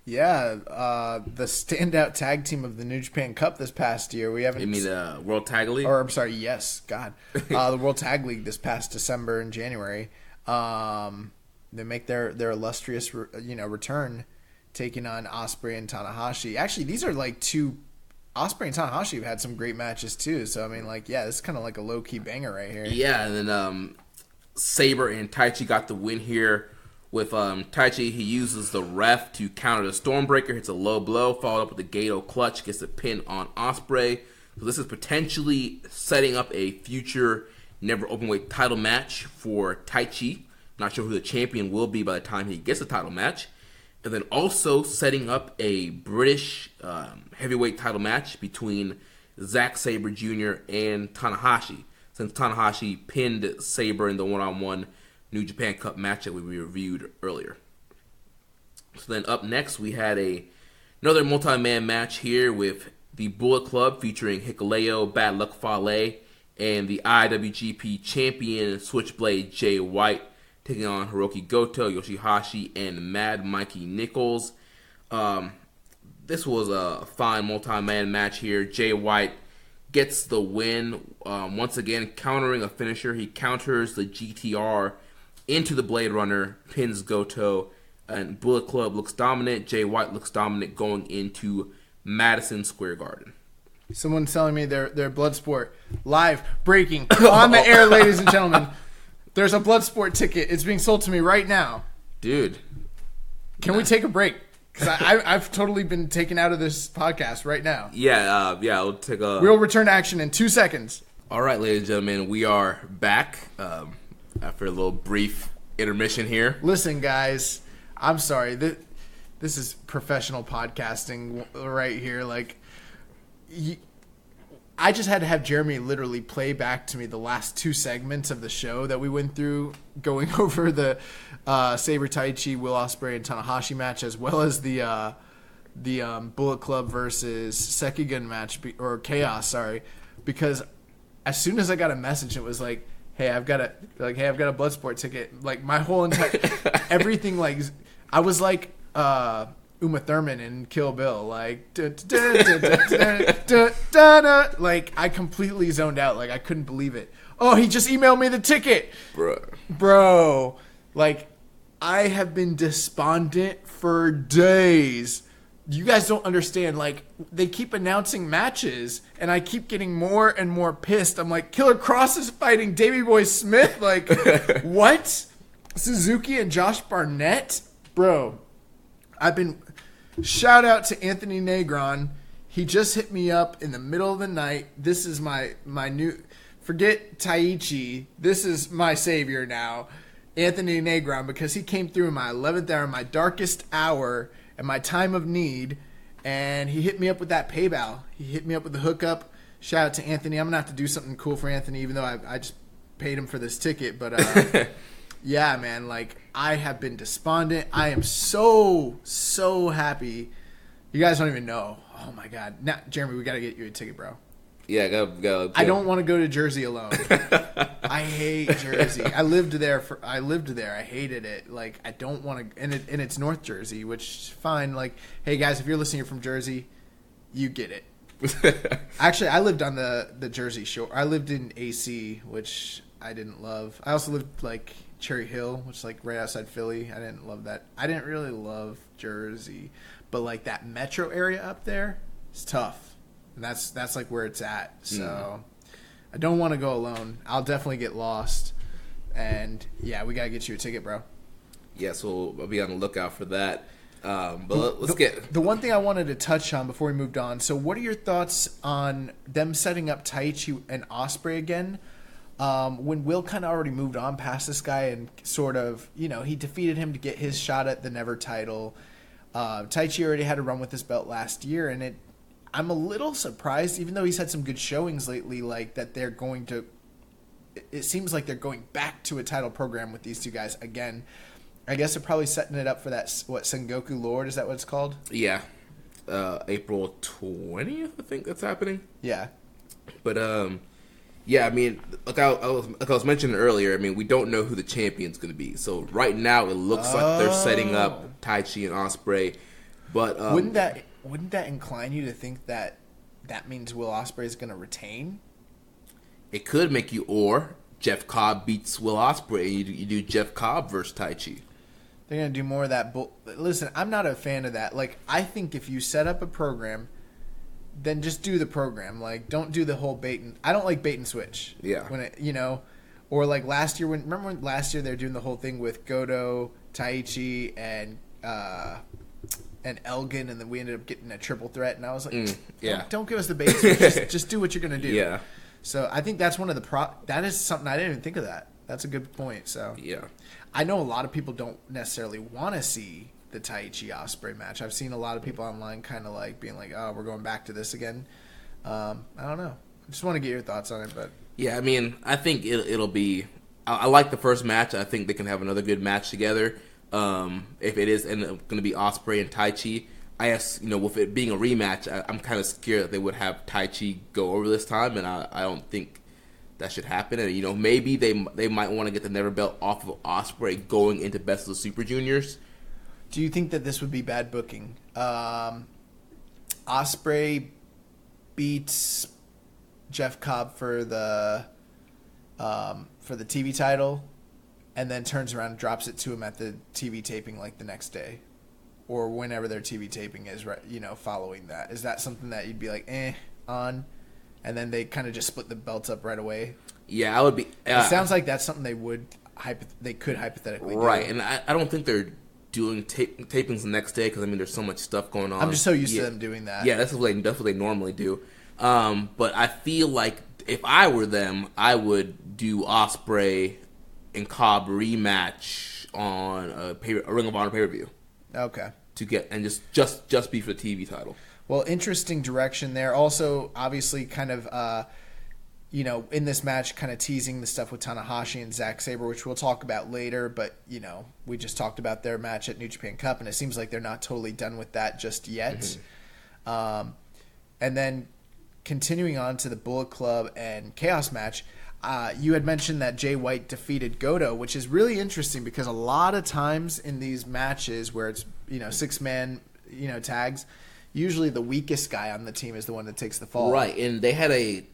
Yeah, the standout tag team of the New Japan Cup this past year. We haven't. You mean World Tag League? Or I'm sorry, yes, God, the World Tag League this past December and January. They make their illustrious return, taking on Ospreay and Tanahashi. Actually, these are like two. Ospreay and Tanahashi have had some great matches too. So I mean, like, yeah, this is kind of like a low key banger right here. Yeah, and then Sabre and Taichi got the win here. With Taichi, he uses the ref to counter the Stormbreaker, hits a low blow, followed up with the Gato clutch, gets a pin on Ospreay. So this is potentially setting up a future never openweight title match for Taichi. Not sure who the champion will be by the time he gets the title match. And then also setting up a British heavyweight title match between Zack Sabre Jr. and Tanahashi. Since Tanahashi pinned Sabre in the one-on-one New Japan Cup match that we reviewed earlier. So then up next, we had Another multi-man match here with the Bullet Club featuring Hikuleo, Bad Luck Fale, and the IWGP Champion Switchblade Jay White taking on Hiroki Goto, Yoshihashi, and Mad Mikey Nichols. This was a fine multi-man match here. Jay White gets the win, once again countering a finisher. He counters the GTR into the Blade Runner, pins Goto, and Bullet Club looks dominant. Jay White looks dominant going into Madison Square Garden. Someone's telling me they're Bloodsport live breaking on the air, ladies and gentlemen. There's a Bloodsport ticket. It's being sold to me right now. Dude. Can we take a break? Because I've totally been taken out of this podcast right now. Yeah, we'll take a... We'll return to action in 2 seconds. All right, ladies and gentlemen, we are back after a little brief intermission here. Listen, guys, I'm sorry. This is professional podcasting right here. Like, I just had to have Jeremy literally play back to me the last 2 segments of the show that we went through, going over the Sabre Taichi, Will Ospreay, and Tanahashi match, as well as the Bullet Club versus Sekigun match, or Chaos, sorry. Because as soon as I got a message, it was like, hey, I've got a Bloodsport ticket. Like, my whole entire everything, like, I was like Uma Thurman in Kill Bill, like like I completely zoned out. Like, I couldn't believe it. Oh, he just emailed me the ticket, bro. Like, I have been despondent for days. You guys don't understand. Like, they keep announcing matches, and I keep getting more and more pissed. I'm like, Killer Cross is fighting Davey Boy Smith. Like, what? Suzuki and Josh Barnett, bro. I've been... Shout out to Anthony Negron. He just hit me up in the middle of the night. This is my new... Forget Taichi. This is my savior now. Anthony Negron, because he came through in my 11th hour, my darkest hour, and my time of need, and he hit me up with that PayPal. He hit me up with the hookup. Shout out to Anthony. I'm going to have to do something cool for Anthony, even though I just paid him for this ticket. But, yeah, man, like, I have been despondent. I am so happy. You guys don't even know. Oh, my God. Now, Jeremy, we got to get you a ticket, bro. Yeah, go. I don't want to go to Jersey alone. I hate Jersey. I lived there. I hated it. Like, I don't want to. And it's North Jersey, which fine. Like, hey guys, if you're listening from Jersey, you get it. Actually, I lived on the Jersey Shore. I lived in AC, which I didn't love. I also lived like Cherry Hill, which is like right outside Philly. I didn't love that. I didn't really love Jersey, but like that metro area up there is tough. And that's like where it's at. So I don't want to go alone. I'll definitely get lost. And yeah, we gotta get you a ticket, bro. Yeah, so I'll be on the lookout for that. But let's get the one thing I wanted to touch on before we moved on. So, what are your thoughts on them setting up Taichi and Ospreay again? When Will kind of already moved on past this guy and sort of, he defeated him to get his shot at the Never title. Taichi already had a run with this belt last year, and I'm a little surprised, even though he's had some good showings lately, like that they're going to. It seems like they're going back to a title program with these two guys again. I guess they're probably setting it up for that. What, Sengoku Lord? Is that what it's called? Yeah, April 20th. I think that's happening. Yeah, but yeah. I mean, like I was mentioning earlier. I mean, we don't know who the champion's going to be. So right now, it looks like they're setting up Taichi and Ospreay. But wouldn't that incline you to think that means Will Ospreay is going to retain? It could make you, or Jeff Cobb beats Will Ospreay, and you do Jeff Cobb versus Taichi. They're going to do more of that. Listen, I'm not a fan of that. Like, I think if you set up a program, then just do the program. Like, don't do the whole I don't like bait and switch. Yeah. When or like last year remember when last year they were doing the whole thing with Goto, Taichi, and Elgin, and then we ended up getting a triple threat, and I was like, don't give us the bait and switch. just do what you're going to do. Yeah. So I think that's one of that is something I didn't even think of that. That's a good point. So yeah, I know a lot of people don't necessarily want to see the Taichi Ospreay match. I've seen a lot of people online kind of like being like, "Oh, we're going back to this again." I don't know. I just want to get your thoughts on it, but yeah, I mean, I think it'll be. I like the first match. I think they can have another good match together. If it is going to be Ospreay and Taichi, I guess, with it being a rematch, I'm kind of scared that they would have Taichi go over this time, and I don't think that should happen. And, maybe they might want to get the Never Belt off of Ospreay going into Best of the Super Juniors. Do you think that this would be bad booking? Ospreay beats Jeff Cobb for the TV title, and then turns around and drops it to him at the TV taping like the next day, or whenever their TV taping is, right? Following that, is that something that you'd be like on, and then they kind of just split the belts up right away? Yeah, I would be. It sounds like that's something they could hypothetically right, do. and I don't think they're doing tapings the next day because there's so much stuff going on. I'm just so used to them doing that. Yeah, that's what they normally do. But I feel like if I were them, I would do Ospreay and Cobb rematch on a Ring of Honor pay-per-view. Okay. To get and just be for the TV title. Well, interesting direction there. Also, obviously, kind of in this match, kind of teasing the stuff with Tanahashi and Zack Sabre, which we'll talk about later. But, we just talked about their match at New Japan Cup, and it seems like they're not totally done with that just yet. Mm-hmm. And then continuing on to the Bullet Club and Chaos match, you had mentioned that Jay White defeated Goto, which is really interesting because a lot of times in these matches where it's, 6-man, tags, usually the weakest guy on the team is the one that takes the fall. Right, and they had a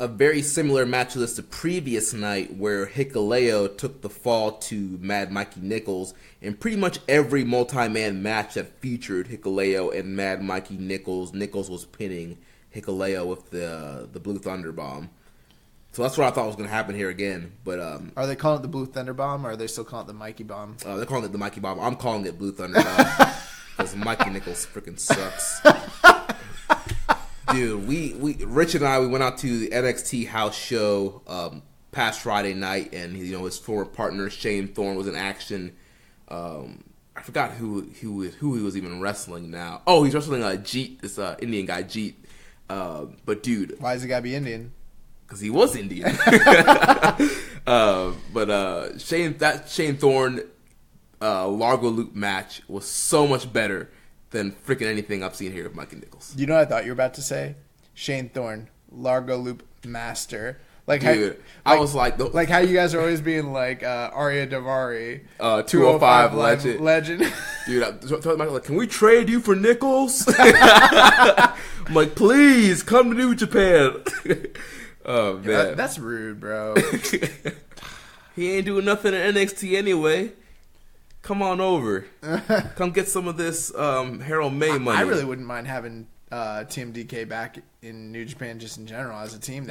very similar match to this the previous night where Hikuleo took the fall to Mad Mikey Nichols, and pretty much every multi-man match that featured Hikuleo and Mad Mikey Nichols was pinning Hikuleo with the Blue Thunder Bomb. So that's what I thought was going to happen here again. But are they calling it the Blue Thunder Bomb, or are they still calling it the Mikey Bomb? They're calling it the Mikey Bomb. I'm calling it Blue Thunder Bomb because Mikey Nichols freaking sucks. Dude, Rich and I went out to the NXT house show past Friday night, and his former partner Shane Thorne was in action. I forgot who he was even wrestling now. Oh, he's wrestling Jeet, this Indian guy Jeet. But dude, why does he gotta be Indian? Because he was Indian. But Shane Thorne Largo Loop match was so much better than freaking anything I've seen here of Mikey Nichols. You know what I thought you were about to say? Shane Thorne Largo Loop master. Like, dude, I was like how you guys are always being like Arya Davari, 205 legend. Dude, I told Michael, like, can we trade you for Nichols? I'm like, please come to New Japan. Oh man, that's rude, bro. He ain't doing nothing in NXT anyway. Come on over. Come get some of this Harold May money. I really wouldn't mind having Team DK back in New Japan just in general as a team.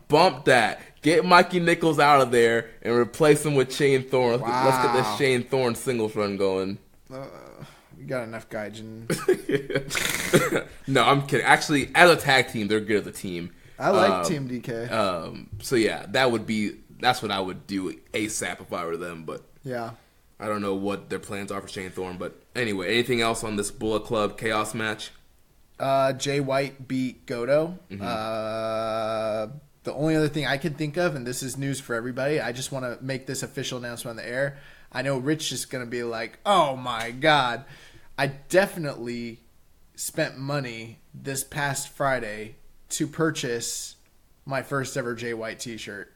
Bump that. Get Mikey Nichols out of there and replace him with Shane Thorne. Wow. Let's get this Shane Thorne singles run going. We got enough gaijin. No, I'm kidding. Actually, as a tag team, they're good as a team. I like Team DK. So yeah, that's what I would do ASAP if I were them. But yeah, I don't know what their plans are for Shane Thorne. But anyway, anything else on this Bullet Club Chaos match? Jay White beat Goto. Mm-hmm. The only other thing I can think of, and this is news for everybody, I just want to make this official announcement on the air. I know Rich is going to be like, oh my God. I definitely spent money this past Friday to purchase my first ever Jay White t-shirt.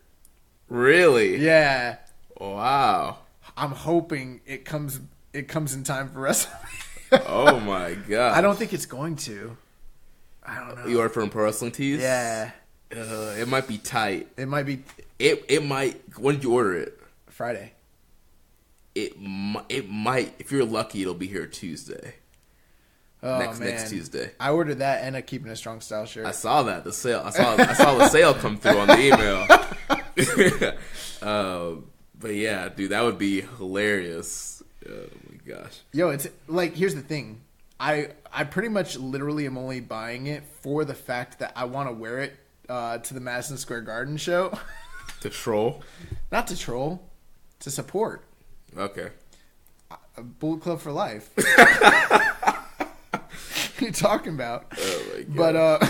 Really? Yeah. Wow. I'm hoping it comes in time for WrestleMania. Oh my God. I don't think it's going to. I don't know. You ordered from Pro Wrestling Tees? Yeah. It might be tight. It might be. It might. When did you order it? Friday. It might. If you're lucky, it'll be here Tuesday. Oh, next Tuesday. I ordered that and a Keepin It Strong Style shirt. I saw that, the sale. I saw the sale come through on the email. But yeah, dude, that would be hilarious. Oh my gosh. Yo, it's like, here's the thing. I pretty much literally am only buying it for the fact that I want to wear it to the Madison Square Garden show. To troll? Not to troll. To support. Okay. A Bullet Club for life. What are you talking about? Oh my God.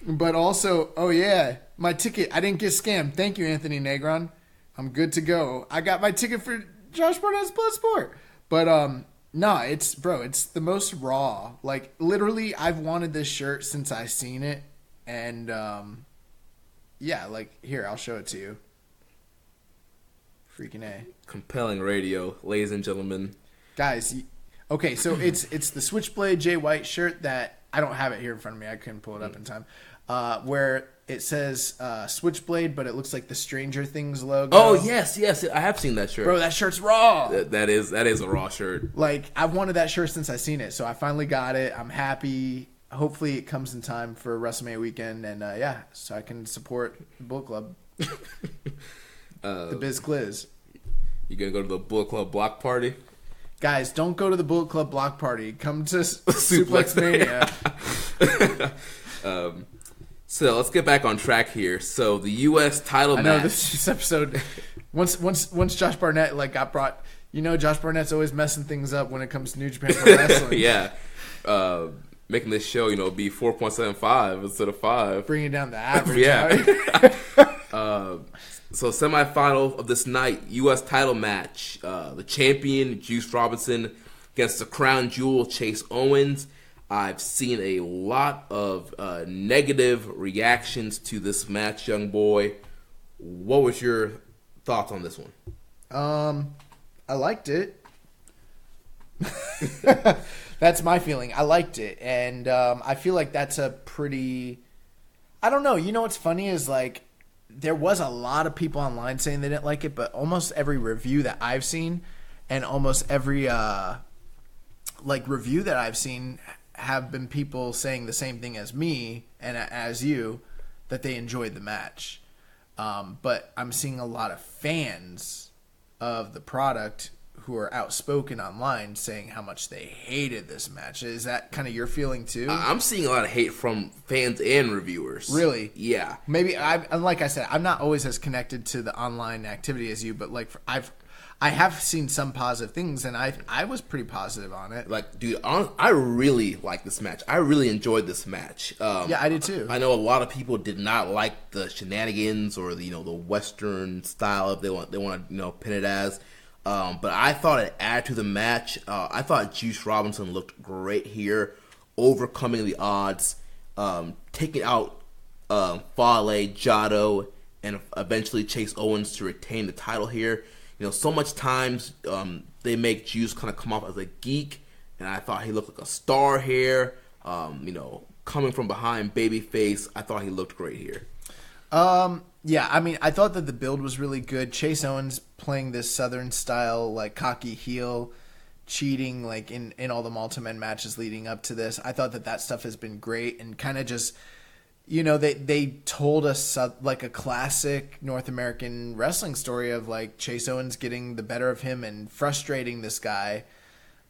But also, oh yeah, my ticket, I didn't get scammed. Thank you, Anthony Negron. I'm good to go. I got my ticket for Josh Barnett's Bloodsport. But No, it's the most raw. Like literally, I've wanted this shirt since I seen it, and yeah, like here I'll show it to you. Freaking A. Compelling radio, ladies and gentlemen. Guys, okay, so it's the Switchblade Jay White shirt that I don't have it here in front of me. I couldn't pull it up in time. Where it says Switchblade, but it looks like the Stranger Things logo. Oh yes, I have seen that shirt. Bro, that shirt's raw. That is a raw shirt. Like I've wanted that shirt since I seen it, so I finally got it. I'm happy. Hopefully it comes in time for WrestleMania weekend, and yeah, so I can support the Bullet Club. The Biz Gliz. You gonna go to the Bullet Club block party? Guys, don't go to the Bullet Club block party. Come to Suplex Mania. So let's get back on track here. So the U.S. title match. I know this episode. Once Josh Barnett got brought. Josh Barnett's always messing things up when it comes to New Japan Pro Wrestling. Yeah. Making this show, be 4.75 instead of 5. Bringing down the average. Yeah. So semifinal of this night, U.S. title match. The champion, Juice Robinson, against the crown jewel, Chase Owens. I've seen a lot of negative reactions to this match, young boy. What was your thoughts on this one? I liked it. That's my feeling. I liked it. And I feel like that's a pretty... I don't know. What's funny is, there was a lot of people online saying they didn't like it, but almost every review that I've seen and almost every, review that I've seen have been people saying the same thing as me and as you, that they enjoyed the match. But I'm seeing a lot of fans of the product who are outspoken online saying how much they hated this match. Is that kind of your feeling too? I'm seeing a lot of hate from fans and reviewers. Really? Yeah. Maybe like I said, I'm not always as connected to the online activity as you, but I have seen some positive things, and I was pretty positive on it. Dude, I really like this match. I really enjoyed this match. Yeah, I did too. I know a lot of people did not like the shenanigans or the the Western style if they want to pin it as. But I thought it added to the match. I thought Juice Robinson looked great here, overcoming the odds, taking out Fale, Jado, and eventually Chase Owens to retain the title here. So much times they make Juice kind of come off as a geek, and I thought he looked like a star here. Coming from behind babyface, I thought he looked great here. Yeah, I thought that the build was really good. Chase Owens playing this Southern style, cocky heel, cheating, in all the multi-man matches leading up to this. I thought that stuff has been great and kind of just, they told us a classic North American wrestling story of Chase Owens getting the better of him and frustrating this guy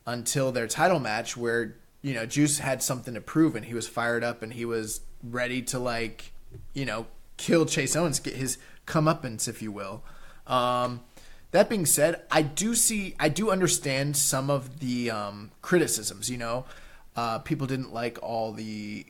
until their title match where, Juice had something to prove and he was fired up and he was ready to kill Chase Owens, get his comeuppance, if you will. That being said, I do understand some of the criticisms. People didn't like all the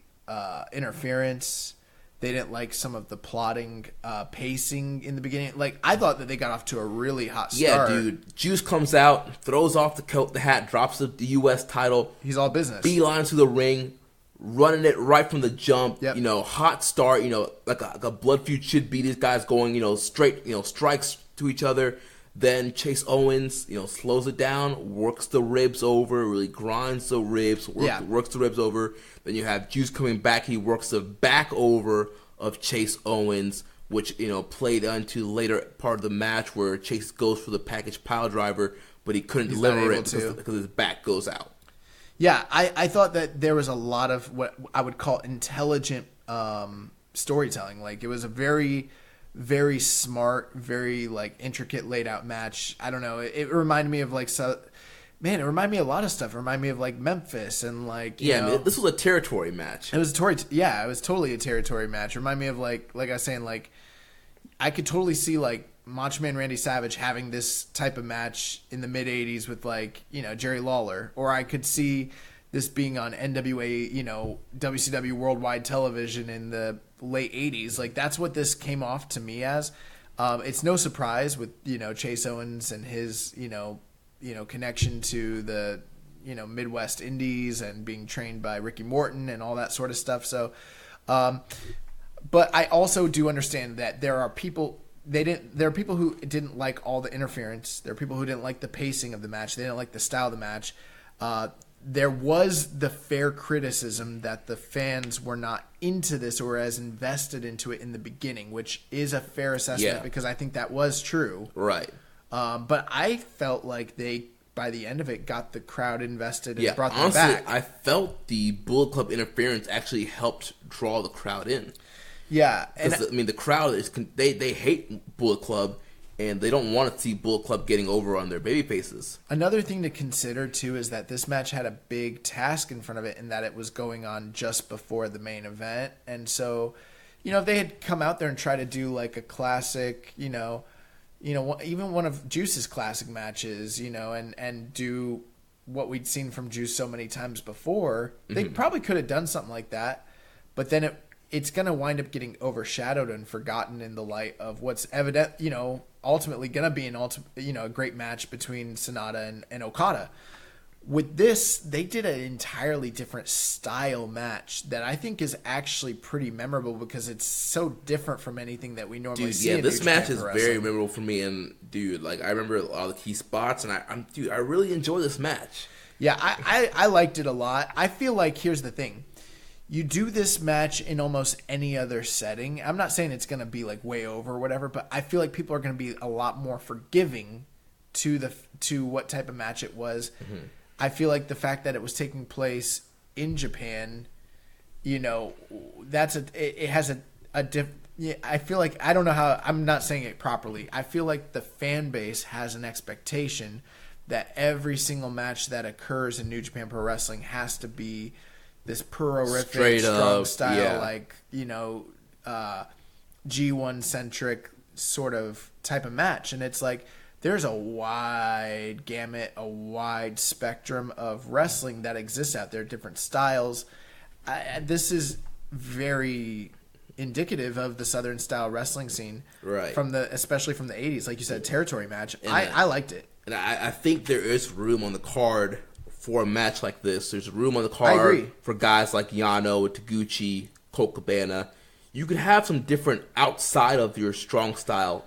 interference. They didn't like some of the plotting, pacing in the beginning. I thought that they got off to a really hot start. Yeah, dude. Juice comes out, throws off the coat, the hat, drops the U.S. title. He's all business. Beelines to the ring. Running it right from the jump, yep. Hot start, like a blood feud should be. These guys going, straight, strikes to each other. Then Chase Owens, slows it down, works the ribs over, really grinds the ribs, works the ribs over. Then you have Juice coming back. He works the back over of Chase Owens, which, played into the later part of the match where Chase goes for the package pile driver, but he couldn't deliver it because his back goes out. Yeah, I thought that there was a lot of what I would call intelligent storytelling. It was a very, very smart, very intricate laid out match. I don't know. It reminded me of it reminded me of a lot of stuff. It reminded me of Memphis and this was a territory match. It was it was totally a territory match. It reminded me of like I was saying, I could totally see Macho Man Randy Savage having this type of match in the mid 80s with Jerry Lawler, or I could see this being on NWA, WCW Worldwide Television in the late 80s. That's what this came off to me as. It's no surprise with Chase Owens and his connection to the Midwest Indies and being trained by Ricky Morton and all that sort of stuff. So, but I also do understand that there are people who didn't like all the interference. There are people who didn't like the pacing of the match. They didn't like the style of the match. There was the fair criticism that the fans were not into this or as invested into it in the beginning, which is a fair assessment because I think that was true. Right. But I felt like they, by the end of it, got the crowd invested and brought them honestly, back. I felt the Bullet Club interference actually helped draw the crowd in. Yeah. And the crowd they hate Bullet Club, and they don't want to see Bullet Club getting over on their baby faces. Another thing to consider, too, is that this match had a big task in front of it in that it was going on just before the main event. And so, if they had come out there and tried to do like a classic, even one of Juice's classic matches, and do what we'd seen from Juice so many times before, they probably could have done something like that. But then it's going to wind up getting overshadowed and forgotten in the light of what's evident, ultimately going to be a great match between Sonata and Okada. With this, they did an entirely different style match that I think is actually pretty memorable because it's so different from anything that we normally see. Yeah, this match is very memorable for me, and I remember all the key spots, and I really enjoy this match. Yeah, I liked it a lot. I feel like here's the thing. You do this match in almost any other setting. I'm not saying it's going to be like way over or whatever, but I feel like people are going to be a lot more forgiving to what type of match it was. Mm-hmm. I feel like the fact that it was taking place in Japan, it has a diff. Yeah, I feel like I don't know how. I'm not saying it properly. I feel like the fan base has an expectation that every single match that occurs in New Japan Pro Wrestling has to be this purific, strong style, G1 centric sort of type of match, and it's like there's a wide gamut, a wide spectrum of wrestling that exists out there, different styles. This is very indicative of the Southern style wrestling scene, right? Especially from the 80s, like you said, territory match. I liked it, and I think there is room on the card for a match like this. There's room on the card for guys like Yano, Taguchi, Colt Cabana. You could have some different outside of your strong style,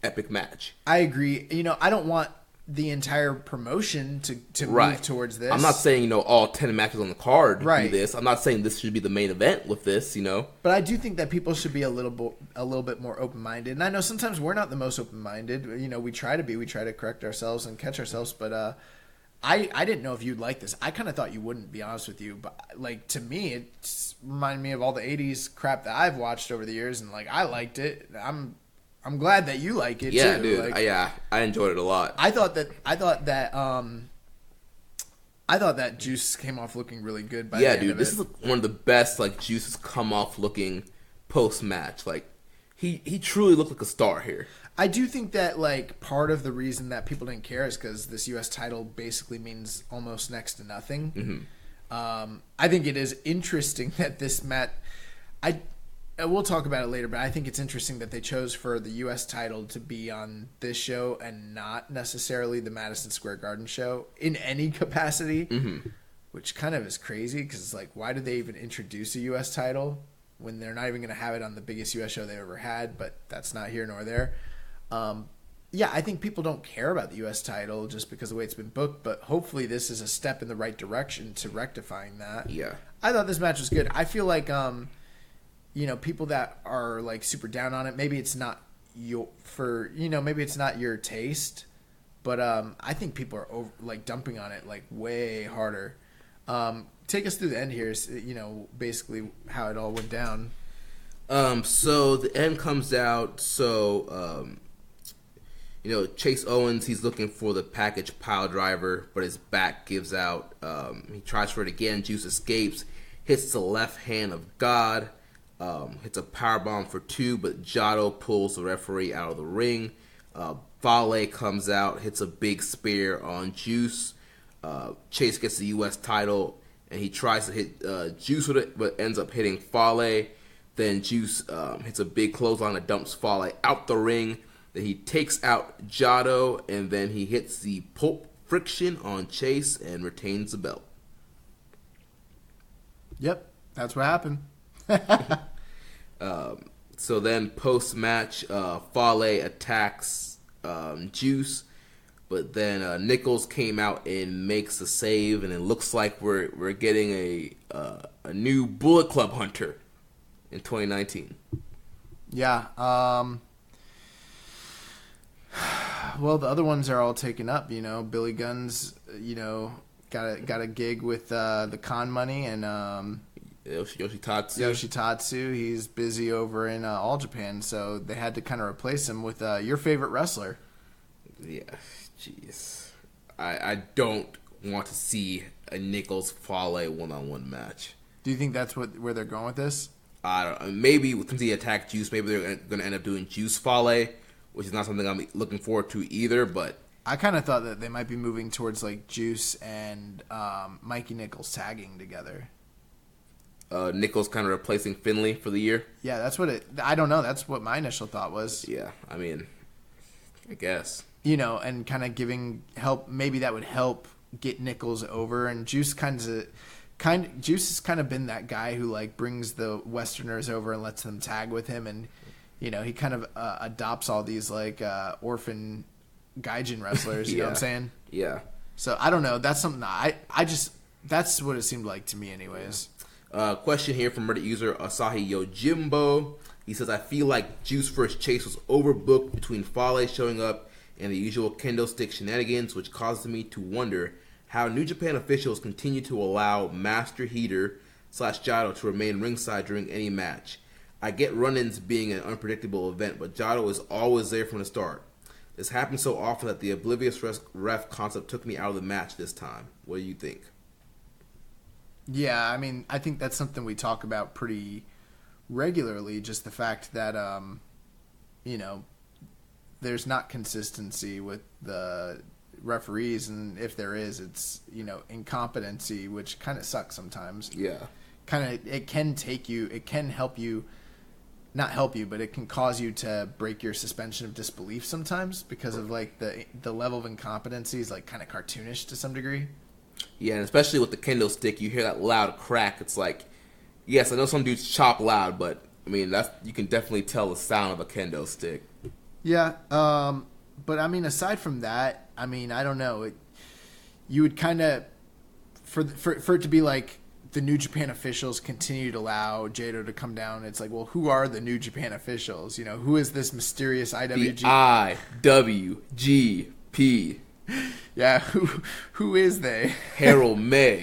epic match. I agree. I don't want the entire promotion to move towards this. I'm not saying, all 10 matches on the card do this. I'm not saying this should be the main event with this, But I do think that people should be a little bit more open-minded. And I know sometimes we're not the most open-minded. We try to be. We try to correct ourselves and catch ourselves. But I didn't know if you'd like this. I kind of thought you wouldn't, be honest with you. But, to me, it reminded me of all the 80s crap that I've watched over the years. And, I liked it. I'm glad that you like it, too. Yeah, dude. I enjoyed it a lot. I thought that Juice came off looking really good by the end of it. This is one of the best, Juice's come off looking post-match. He truly looked like a star here. I do think that, part of the reason that people didn't care is because this U.S. title basically means almost next to nothing. Mm-hmm. I think it is interesting that this match... We'll talk about it later, but I think it's interesting that they chose for the U.S. title to be on this show and not necessarily the Madison Square Garden show in any capacity, which kind of is crazy because, why did they even introduce a U.S. title when they're not even going to have it on the biggest U.S. show they've ever had? But that's not here nor there. I think people don't care about the U.S. title just because of the way it's been booked, but hopefully this is a step in the right direction to rectifying that. Yeah. I thought this match was good. I feel like... people that are super down on it, maybe it's not maybe it's not your taste, but I think people are dumping on it way harder. Take us through the end here, basically how it all went down. So the end comes out. So Chase Owens, he's looking for the package pile driver, but his back gives out. He tries for it again. Juice escapes, hits the left hand of God. Hits a powerbomb for 2, but Jado pulls the referee out of the ring. Fale comes out, hits a big spear on Juice. Chase gets the U.S. title, and he tries to hit Juice with it, but ends up hitting Fale. Then Juice hits a big clothesline that dumps Fale out the ring. Then he takes out Jado, and then he hits the friction on Chase and retains the belt. Yep, that's what happened. So then post-match, Fale attacks Juice, but then Nichols came out and makes a save, and it looks like we're getting a new Bullet Club hunter in 2019. Yeah. Well, the other ones are all taken up. Billy Gunn's got a gig with the Con Money, and Yoshitatsu, he's busy over in All Japan, so they had to kind of replace him with your favorite wrestler. Yeah, jeez. I don't want to see a Nichols Fale one-on-one match. Do you think that's where they're going with this? I don't know. Maybe since he attacked Juice, maybe they're going to end up doing Juice Fale, which is not something I'm looking forward to either, but I kind of thought that they might be moving towards like Juice and Mikey Nichols tagging together. Nichols kind of replacing Finlay for the year. Yeah, that's what I don't know. That's what my initial thought was. Yeah, I mean, I guess. And kind of giving help. Maybe that would help get Nichols over. And Juice Juice has kind of been that guy who like brings the Westerners over and lets them tag with him. And he kind of adopts all these like orphan gaijin wrestlers. You know what I'm saying? Yeah. So I don't know. That's something that I just that's what it seemed like to me, anyways. Yeah. Question here from Reddit user Asahi Yojimbo. He says, I feel like Juice vs. Chase was overbooked between Fale showing up and the usual kendo stick shenanigans, which causes me to wonder how New Japan officials continue to allow Master Heater / Jado to remain ringside during any match. I get run-ins being an unpredictable event, but Jado is always there from the start. This happens so often that the oblivious ref concept took me out of the match this time. What do you think? Yeah, I mean, I think that's something we talk about pretty regularly, just the fact that, there's not consistency with the referees, and if there is, it's, incompetency, which kind of sucks sometimes. Yeah. It can help you, not help you, but it can cause you to break your suspension of disbelief sometimes because of, like, the level of incompetency is, like, kind of cartoonish to some degree. Yeah, and especially with the kendo stick, you hear that loud crack. It's like, yes, I know some dudes chop loud, but I mean you can definitely tell the sound of a kendo stick. Yeah, but I mean, aside from that, I mean, I don't know. You would kind of for it to be like the New Japan officials continue to allow Jado to come down. It's like, well, who are the New Japan officials? Who is this mysterious IWG? The IWGP. Yeah, who is they? Harold May.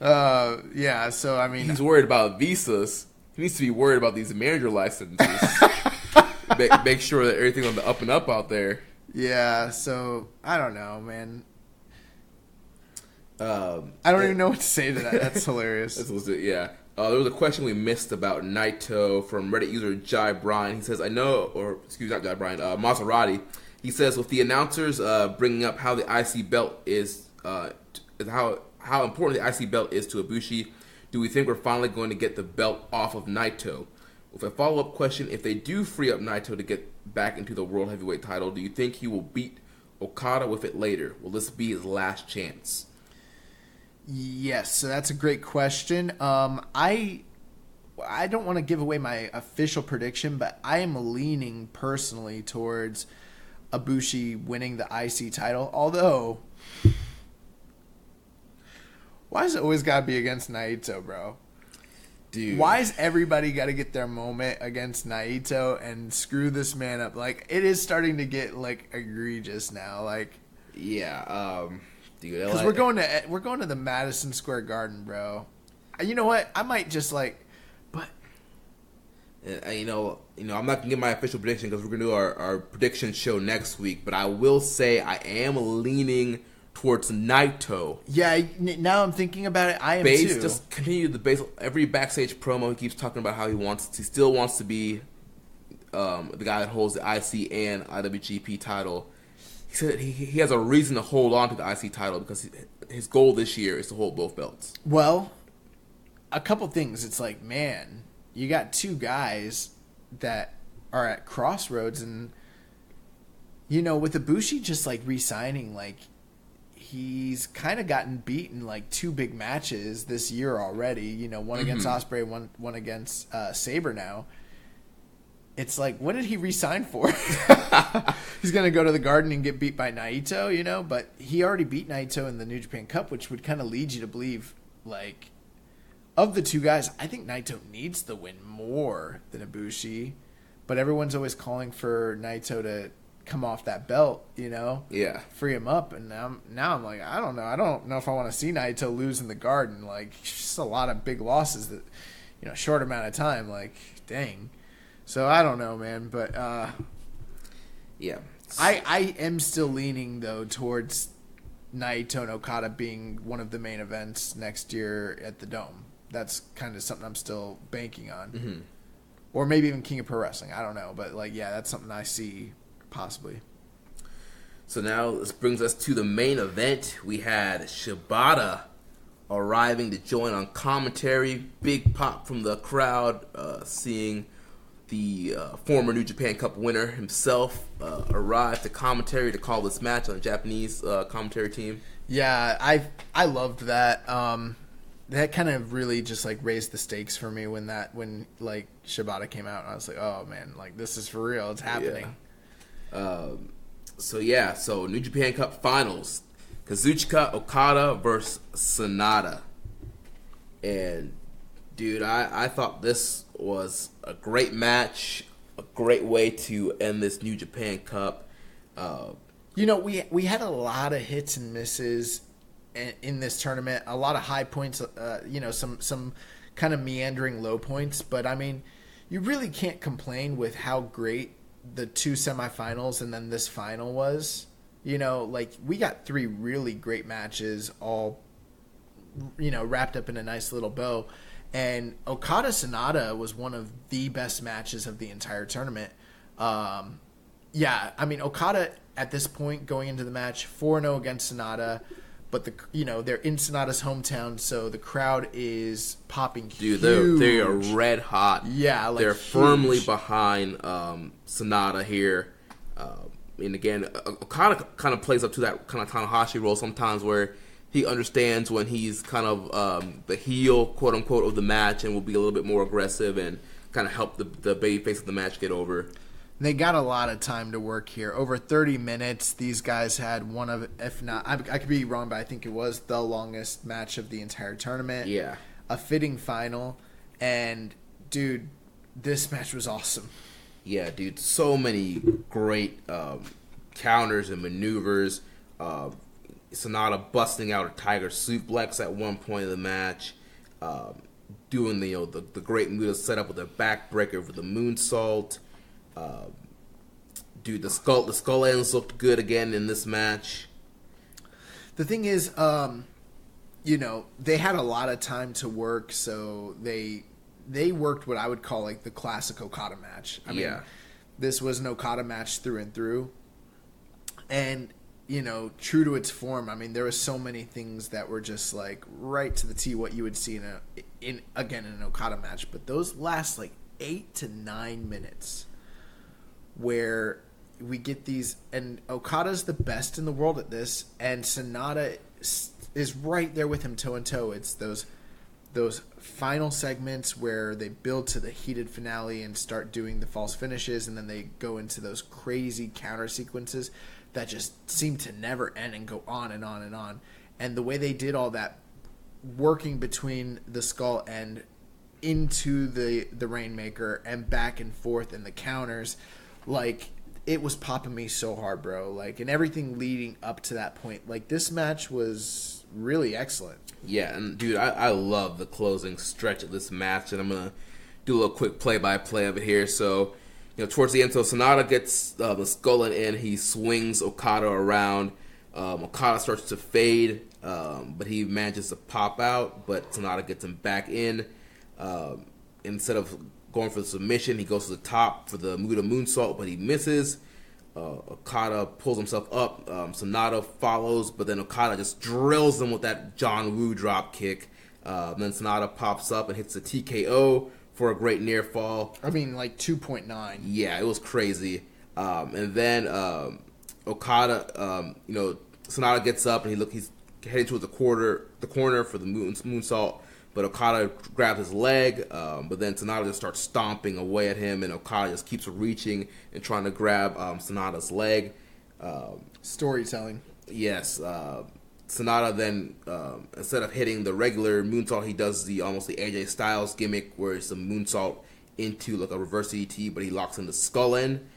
Yeah, so I mean, he's worried about visas. He needs to be worried about these manager licenses. Make sure that everything's on the up and up out there. Yeah, so I don't know, man. I don't even know what to say to that. That's hilarious. That's legit, yeah. There was a question we missed about Naito from Reddit user Jai Bryan. He says, Maserati. He says, with the announcers bringing up how the IC belt is, how important the IC belt is to Ibushi, do we think we're finally going to get the belt off of Naito? With a follow-up question, if they do free up Naito to get back into the World Heavyweight title, do you think he will beat Okada with it later? Will this be his last chance? Yes, so that's a great question. I don't want to give away my official prediction, but I am leaning personally towards Ibushi winning the IC title. Although, why does it always got to be against Naito, bro? Dude. Why has everybody got to get their moment against Naito and screw this man up? Like, it is starting to get, like, egregious now. Like, yeah, dude. Because we're going to the Madison Square Garden, bro. You know what? I might just, like, but... I'm not going to give my official prediction because we're going to do our prediction show next week, but I will say I am leaning towards Naito. Yeah, now I'm thinking about it, I am too. Just continue the base. Every backstage promo, he keeps talking about how he still wants to be the guy that holds the IC and IWGP title. He said he has a reason to hold on to the IC title because his goal this year is to hold both belts. Well, a couple things. It's like, man, you got two guys that are at crossroads, and You know, with Ibushi just like re-signing, like he's kind of gotten beaten like 2 big matches this year already. You know, one against Ospreay, one against Sabre now. It's like, what did he re-sign for? He's going to go to the Garden and get beat by Naito, you know? But he already beat Naito in the New Japan Cup, which would kind of lead you to believe, like, of the 2 guys, I think Naito needs the win more than Ibushi. But everyone's always calling for Naito to come off that belt, you know? Yeah. Free him up. And now I'm like, I don't know. I don't know if I want to see Naito lose in the Garden. Like, just a lot of big losses that, you know, short amount of time. Like, dang. So I don't know, man, but yeah, I am still leaning though towards Naito and Okada being one of the main events next year at the Dome. That's kind of something I'm still banking on, or maybe even King of Pro Wrestling. I don't know, but like, yeah, that's something I see possibly. So now this brings us to the main event. We had Shibata arriving to join on commentary. Big pop from the crowd, seeing the former New Japan Cup winner himself arrived to commentary to call this match on the Japanese commentary team. Yeah, I loved that. That kind of really just like raised the stakes for me when like Shibata came out, and I was like, oh man, like this is for real, it's happening. Yeah. So New Japan Cup Finals, Kazuchika Okada versus Sonata, and dude, I thought this was a great match, a great way to end this New Japan Cup. You know, we had a lot of hits and misses in this tournament, a lot of high points, you know, some kind of meandering low points, but I mean, you really can't complain with how great the 2 semifinals and then this final was. You know, like we got 3 really great matches all, you know, wrapped up in a nice little bow. And Okada Sonata was one of the best matches of the entire tournament. Yeah, I mean, Okada at this point going into the match 4-0 against Sonata, but they're in Sonata's hometown, so the crowd is popping huge. Dude, they are red hot. Yeah, like they're huge. Firmly behind Sonata here. And again, Okada kind of plays up to that kind of Tanahashi role sometimes, where he understands when he's kind of the heel, quote unquote, of the match, and will be a little bit more aggressive and kind of help the babyface of the match get over. They got a lot of time to work here. Over 30 minutes, these guys had one of, if not, I could be wrong, but I think it was the longest match of the entire tournament. Yeah. A fitting final. And, dude, this match was awesome. Yeah, dude. So many great counters and maneuvers. Sonata busting out a Tiger Suplex at one point of the match. Doing the great move set up with a backbreaker for the moonsault. Dude, the skull ends looked good again in this match. The thing is, they had a lot of time to work, so they worked what I would call like the classic Okada match. I mean, this was an Okada match through and through, and true to its form. I mean, there were so many things that were just like right to the T what you would see in an Okada match. But those last like 8 to 9 minutes, where we get these, and Okada's the best in the world at this, and Sonata is right there with him toe and toe. It's those final segments where they build to the heated finale and start doing the false finishes, and then they go into those crazy counter sequences that just seem to never end and go on and on and on. And the way they did all that, working between the skull end into the Rainmaker and back and forth and the counters, like, it was popping me so hard, bro. Like, and everything leading up to that point. Like, this match was really excellent. Yeah, and dude, I love the closing stretch of this match, and I'm going to do a little quick play-by-play of it here. So, towards the end, so Sonata gets the skull in, he swings Okada around. Okada starts to fade, but he manages to pop out, but Sonata gets him back in. Instead of going for the submission, he goes to the top for the Muda moonsault, but he misses. Okada pulls himself up. Sonata follows, but then Okada just drills him with that John Woo drop kick. Then Sonata pops up and hits the TKO for a great near fall. I mean, like 2.9. Yeah, it was crazy. And then Okada, Sonata gets up and he's heading towards the corner for the moonsault, but Okada grabs his leg, but then Sonata just starts stomping away at him, and Okada just keeps reaching and trying to grab Sonata's leg. Storytelling. Yes. Sonata then, instead of hitting the regular moonsault, he does almost the AJ Styles gimmick, where it's a moonsault into like a reverse DDT, but he locks in the skull end.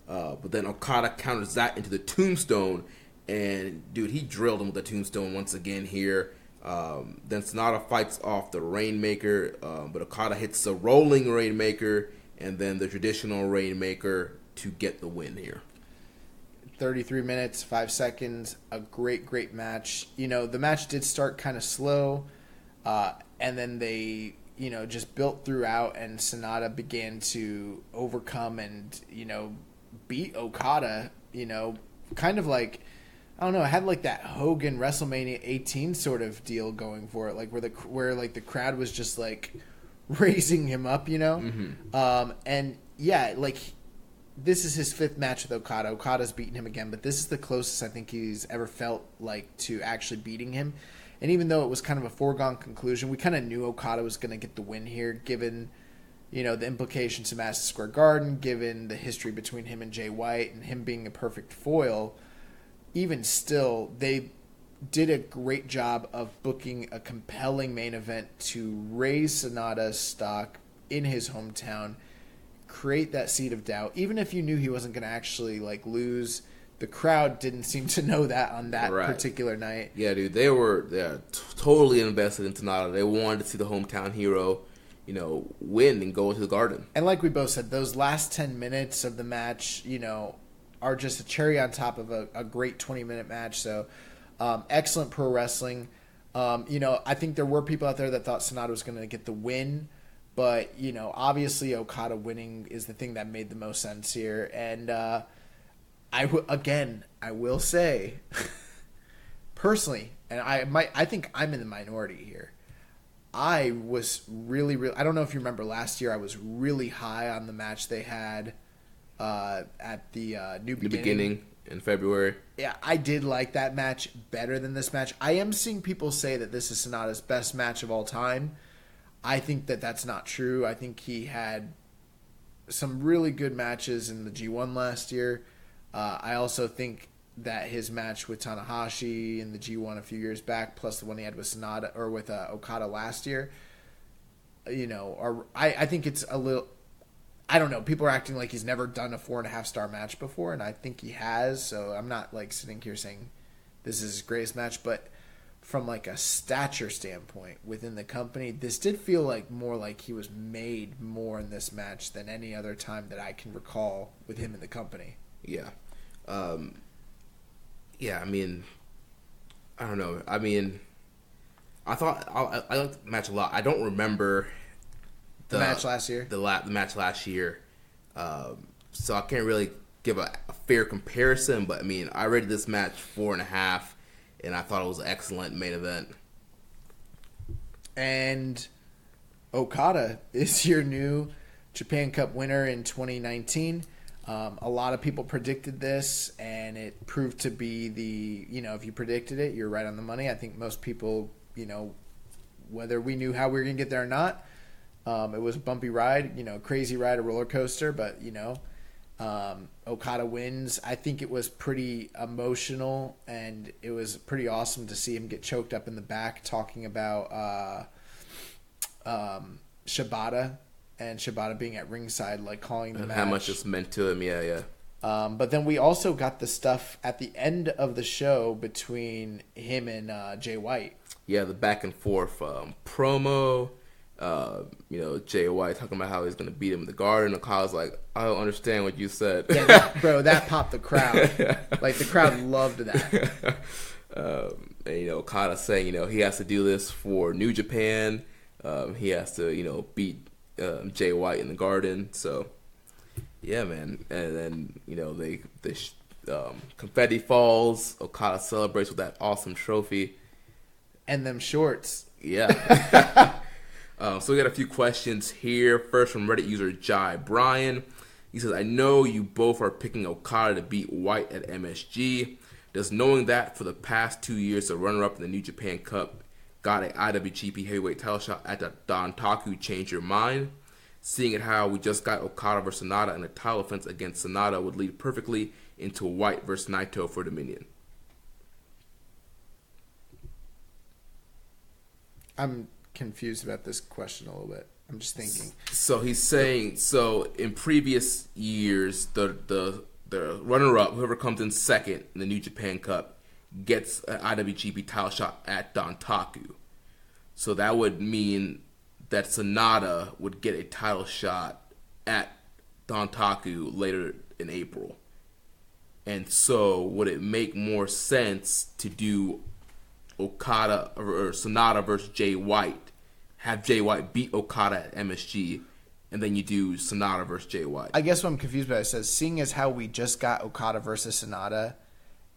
But then Okada counters that into the tombstone, and dude, he drilled him with the tombstone once again here. Then Sonata fights off the Rainmaker, but Okada hits the rolling Rainmaker and then the traditional Rainmaker to get the win here. 33 minutes, 5 seconds, a great match. The match did start kind of slow, and then they, just built throughout, and Sonata began to overcome and, beat Okada, kind of like, I don't know, it had like that Hogan WrestleMania 18 sort of deal going for it, like where the crowd was just like raising him up, Mm-hmm. And yeah, like, this is his 5th match with Okada. Okada's beaten him again, but this is the closest I think he's ever felt like to actually beating him. And even though it was kind of a foregone conclusion, we kind of knew Okada was going to get the win here, given, the implications to Madison Square Garden, given the history between him and Jay White and him being a perfect foil. Even still, they did a great job of booking a compelling main event to raise Sonata's stock in his hometown, create that seed of doubt. Even if you knew he wasn't going to actually like lose, the crowd didn't seem to know that on that particular night. Yeah, dude, they were totally invested in Sonata. They wanted to see the hometown hero, win and go into the Garden. And like we both said, those last 10 minutes of the match, are just a cherry on top of a great 20-minute match. So, excellent pro wrestling. I think there were people out there that thought Sonata was going to get the win. But, obviously Okada winning is the thing that made the most sense here. And I will say, personally, and I think I'm in the minority here, I was really, I don't know if you remember last year, I was really high on the match they had at the New Beginning in February. Yeah, I did like that match better than this match. I am seeing people say that this is Sonata's best match of all time. I think that that's not true. I think he had some really good matches in the G1 last year. I also think that his match with Tanahashi in the G1 a few years back, plus the one he had with Sonata or with Okada last year, I think it's a little. I don't know. People are acting like he's never done a 4.5-star match before, and I think he has. So I'm not like sitting here saying this is his greatest match, but from like a stature standpoint within the company, this did feel like more like he was made more in this match than any other time that I can recall with him in the company. Yeah. I mean, I don't know. I mean, I thought I liked the match a lot. I don't remember the match last year. The match last year. So I can't really give a fair comparison, but I mean, I rated this match 4.5. And I thought it was an excellent main event. And Okada is your new Japan Cup winner in 2019. A lot of people predicted this, and it proved to be if you predicted it, you're right on the money. I think most people, whether we knew how we were going to get there or not, it was a bumpy ride, crazy ride, a roller coaster, but, Okada wins. I think it was pretty emotional, and it was pretty awesome to see him get choked up in the back talking about Shibata, and Shibata being at ringside, like calling the match. How much this meant to him, yeah. But then we also got the stuff at the end of the show between him and Jay White. Yeah, the back and forth promo. Jay White talking about how he's going to beat him in the Garden. And Kyle's like, I don't understand what you said. Yeah, that popped the crowd. Like, the crowd loved that. And, Okada saying, he has to do this for New Japan. He has to, beat Jay White in the Garden. So, yeah, man. And then, the confetti falls. Okada celebrates with that awesome trophy. And them shorts. Yeah. So we got a few questions here. First from Reddit user Jai Bryan. He says, I know you both are picking Okada to beat White at MSG. Does knowing that for the past 2 years, the runner-up in the New Japan Cup got an IWGP Heavyweight title shot at the Dontaku change your mind? Seeing it how we just got Okada versus Sonata and a title offense against Sonata would lead perfectly into White versus Naito for Dominion. I'm confused about this question a little bit. I'm just thinking. So he's saying, in previous years, the runner-up, whoever comes in second in the New Japan Cup, gets an IWGP title shot at Dontaku. So that would mean that Sonata would get a title shot at Dontaku later in April. And so would it make more sense to do Okada or Sonata versus Jay White, have Jay White beat Okada at MSG, and then you do Sonata versus Jay White? I guess what I'm confused about, it says, seeing as how we just got Okada versus Sonata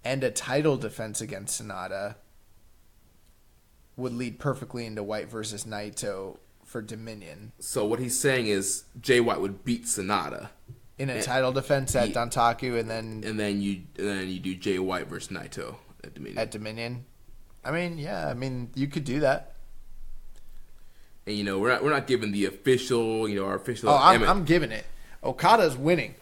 and a title defense against Sonata would lead perfectly into White versus Naito for Dominion. So what he's saying is Jay White would beat Sonata in a title defense at Dontaku, and then you do Jay White versus Naito at Dominion. I mean, you could do that. And we're not giving the official, our official. Oh, I'm giving it. Okada's winning.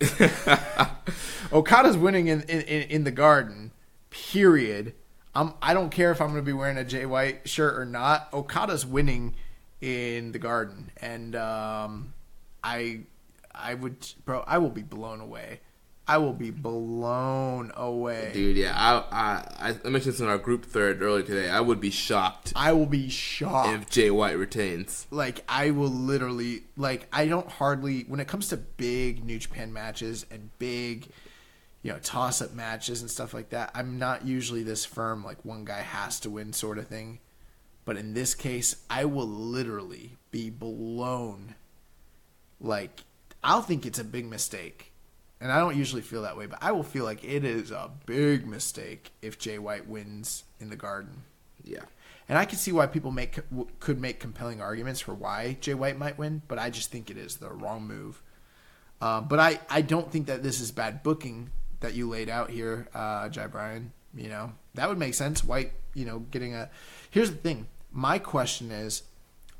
Okada's winning in the Garden. Period. I don't care if I'm going to be wearing a Jay White shirt or not. Okada's winning in the Garden, and I will be blown away. I will be blown away. Dude, yeah. I mentioned this in our group thread earlier today. I would be shocked. I will be shocked if Jay White retains. I will literally, I don't hardly, when it comes to big New Japan matches and big, toss-up matches and stuff like that, I'm not usually this firm, one guy has to win sort of thing. But in this case, I will literally be blown. I'll think it's a big mistake. And I don't usually feel that way, but I will feel like it is a big mistake if Jay White wins in the Garden. Yeah. And I can see why people could make compelling arguments for why Jay White might win, but I just think it is the wrong move. But I don't think that this is bad booking that you laid out here, Jai Bryan. That would make sense. White, getting a... Here's the thing. My question is,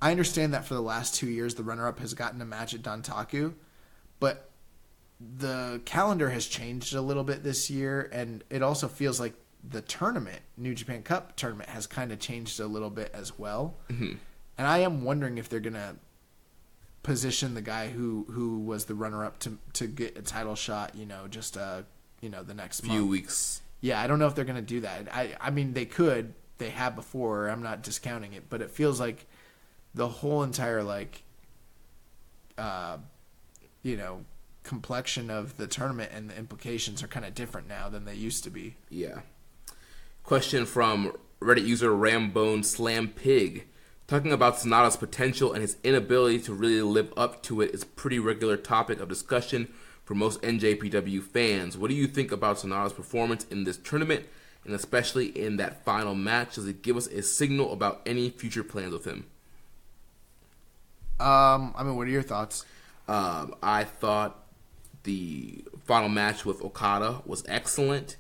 I understand that for the last 2 years, the runner-up has gotten a match at Dontaku, but the calendar has changed a little bit this year, and it also feels like the tournament, New Japan Cup tournament, has kind of changed a little bit as well. Mm-hmm. And I am wondering if they're going to position the guy who was the runner-up to get a title shot, just the next few weeks. Yeah, I don't know if they're going to do that. I mean, they could. They have before. I'm not discounting it, but it feels like the whole entire complexion of the tournament and the implications are kind of different now than they used to be. Yeah. Question from Reddit user Rambone Slam Pig. Talking about Sonata's potential and his inability to really live up to it is a pretty regular topic of discussion for most NJPW fans. What do you think about Sonata's performance in this tournament, and especially in that final match? Does it give us a signal about any future plans with him? What are your thoughts? I thought the final match with Okada was excellent.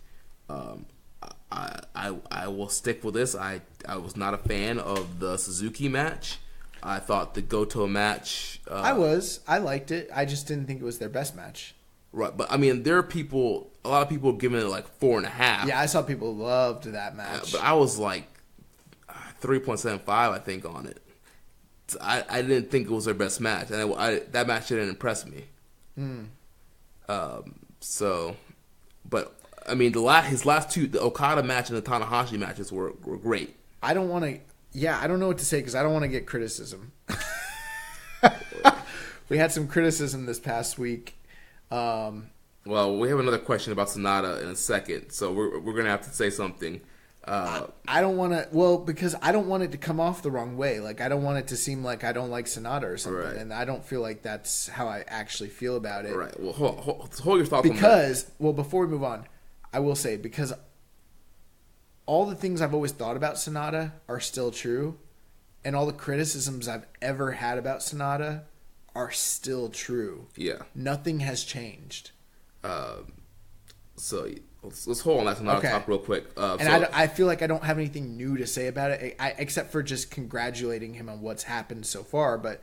I will stick with this. I was not a fan of the Suzuki match. I thought the Goto match... I liked it. I just didn't think it was their best match. Right, but I mean, there are people... A lot of people giving it 4.5. Yeah, I saw people loved that match. But I was 3.75, I think, on it. I didn't think it was their best match, and that match didn't impress me. But I mean, his last two, the Okada match and the Tanahashi matches were great. I don't know what to say because I don't want to get criticism. We had some criticism this past week. Well, we have another question about Sonata in a second, so we're gonna have to say something. I don't want to, because I don't want it to come off the wrong way. I don't want it to seem like I don't like Sonata or something, right. And I don't feel like that's how I actually feel about it. Right. Well, hold your thoughts on that. Before we move on, I will say, because all the things I've always thought about Sonata are still true, and all the criticisms I've ever had about Sonata are still true. Yeah. Nothing has changed. So let's hold on that Sonata talk real quick. I feel like I don't have anything new to say about it, except for just congratulating him on what's happened so far. But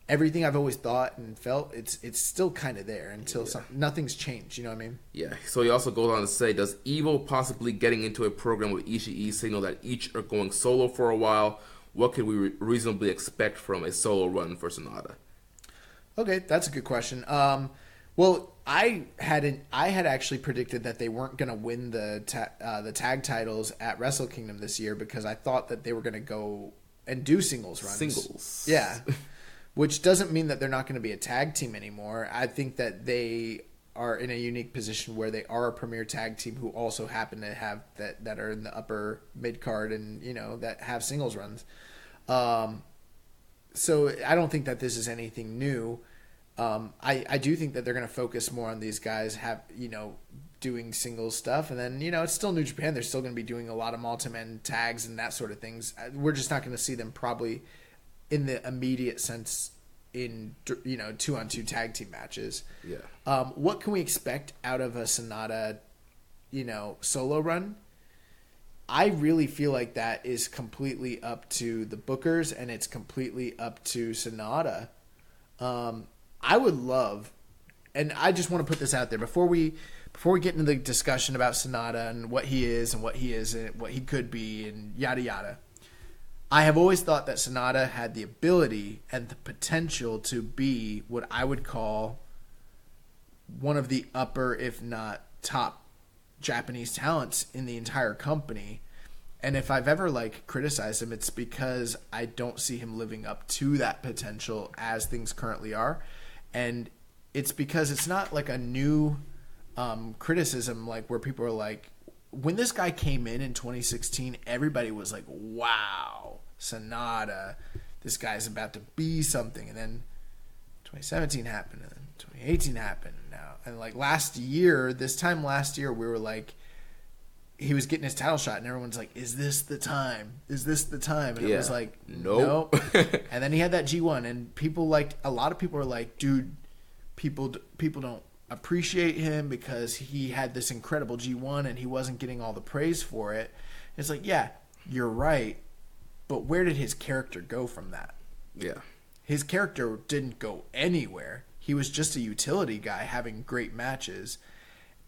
everything I've always thought and felt, it's still kind of there until nothing's changed. You know what I mean? Yeah. So he also goes on to say, does Evil possibly getting into a program with Ishii signal that each are going solo for a while? What could we reasonably expect from a solo run for Sonata? Okay, that's a good question. Well, I had actually predicted that they weren't going to win the tag titles at Wrestle Kingdom this year because I thought that they were going to go and do singles runs. Singles. Yeah. Which doesn't mean that they're not going to be a tag team anymore. I think that they are in a unique position where they are a premier tag team who also happen to have that are in the upper mid card and that have singles runs. So I don't think that this is anything new. I do think that they're going to focus more on these guys doing singles stuff, and then it's still New Japan. They're still going to be doing a lot of multi-man tags and that sort of things. We're just not going to see them probably in the immediate sense in 2-on-2 tag team matches. Yeah. What can we expect out of a Sonata, solo run? I really feel like that is completely up to the bookers, and it's completely up to Sonata. I would love, and I just want to put this out there before we get into the discussion about Sonata and what he is and what he isn't, what he could be, and yada yada. I have always thought that Sonata had the ability and the potential to be what I would call one of the upper, if not top, Japanese talents in the entire company. And if I've ever criticized him, it's because I don't see him living up to that potential as things currently are. And it's because it's not a new criticism where people are like, when this guy came in 2016, everybody was like, wow, Sonata, this guy's about to be something. And then 2017 happened, and then 2018 happened now. And this time last year, we were like, he was getting his title shot, and everyone's like, is this the time? Is this the time? And it was like, nope. And then he had that G1, and a lot of people are like, dude, people don't appreciate him because he had this incredible G1 and he wasn't getting all the praise for it. And it's like, yeah, you're right, but where did his character go from that? Yeah. His character didn't go anywhere. He was just a utility guy having great matches.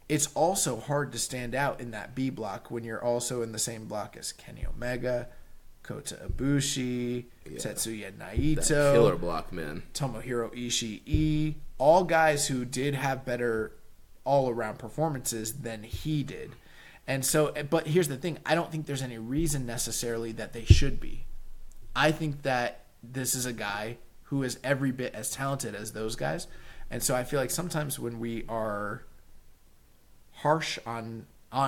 It's also hard to stand out in that B block when you're also in the same block as Kenny Omega, Kota Ibushi, Tetsuya Naito. That killer block, man. Tomohiro Ishii. All guys who did have better all-around performances than he did. And so, but here's the thing. I don't think there's any reason necessarily that they should be. I think that this is a guy who is every bit as talented as those guys. And so I feel like sometimes when we are harsh on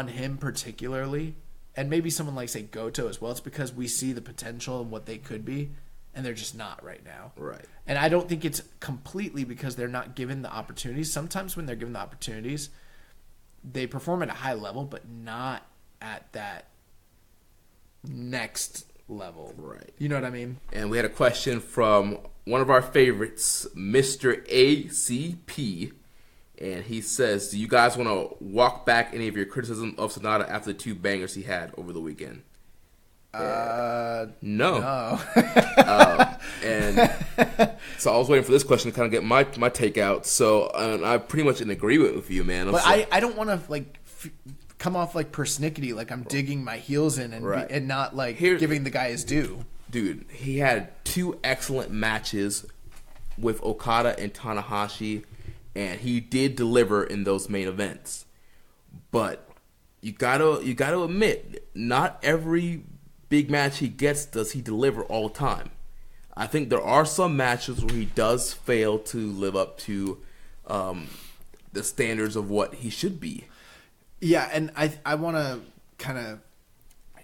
him particularly, and maybe someone like, say, Goto as well, it's because we see the potential and what they could be, and they're just not right now. Right. And I don't think it's completely because they're not given the opportunities. Sometimes when they're given the opportunities, they perform at a high level, but not at that next level. Right. You know what I mean? And we had a question from one of our favorites, Mr. ACP. And he says, do you guys want to walk back any of your criticism of Sonata after the two bangers he had over the weekend? No. And so I was waiting for this question to kind of get my take out. So I'm pretty much in agreement with you, man. But I don't want to come off persnickety, like I'm digging my heels in and not giving the guy his due. Dude, he had two excellent matches with Okada and Tanahashi. And he did deliver in those main events. But you gotta admit, not every big match he gets does he deliver all the time. I think there are some matches where he does fail to live up to the standards of what he should be. Yeah, and I want to kind of...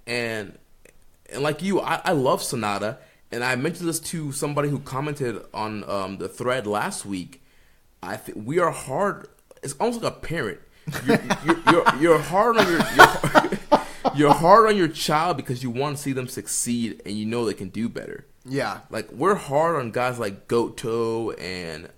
And like you, I love Sonata. And I mentioned this to somebody who commented on the thread last week. I think we are hard. It's almost like a parent. You're hard on you're hard on your child because you want to see them succeed and you know they can do better. Yeah. Like, we're hard on guys like Goto and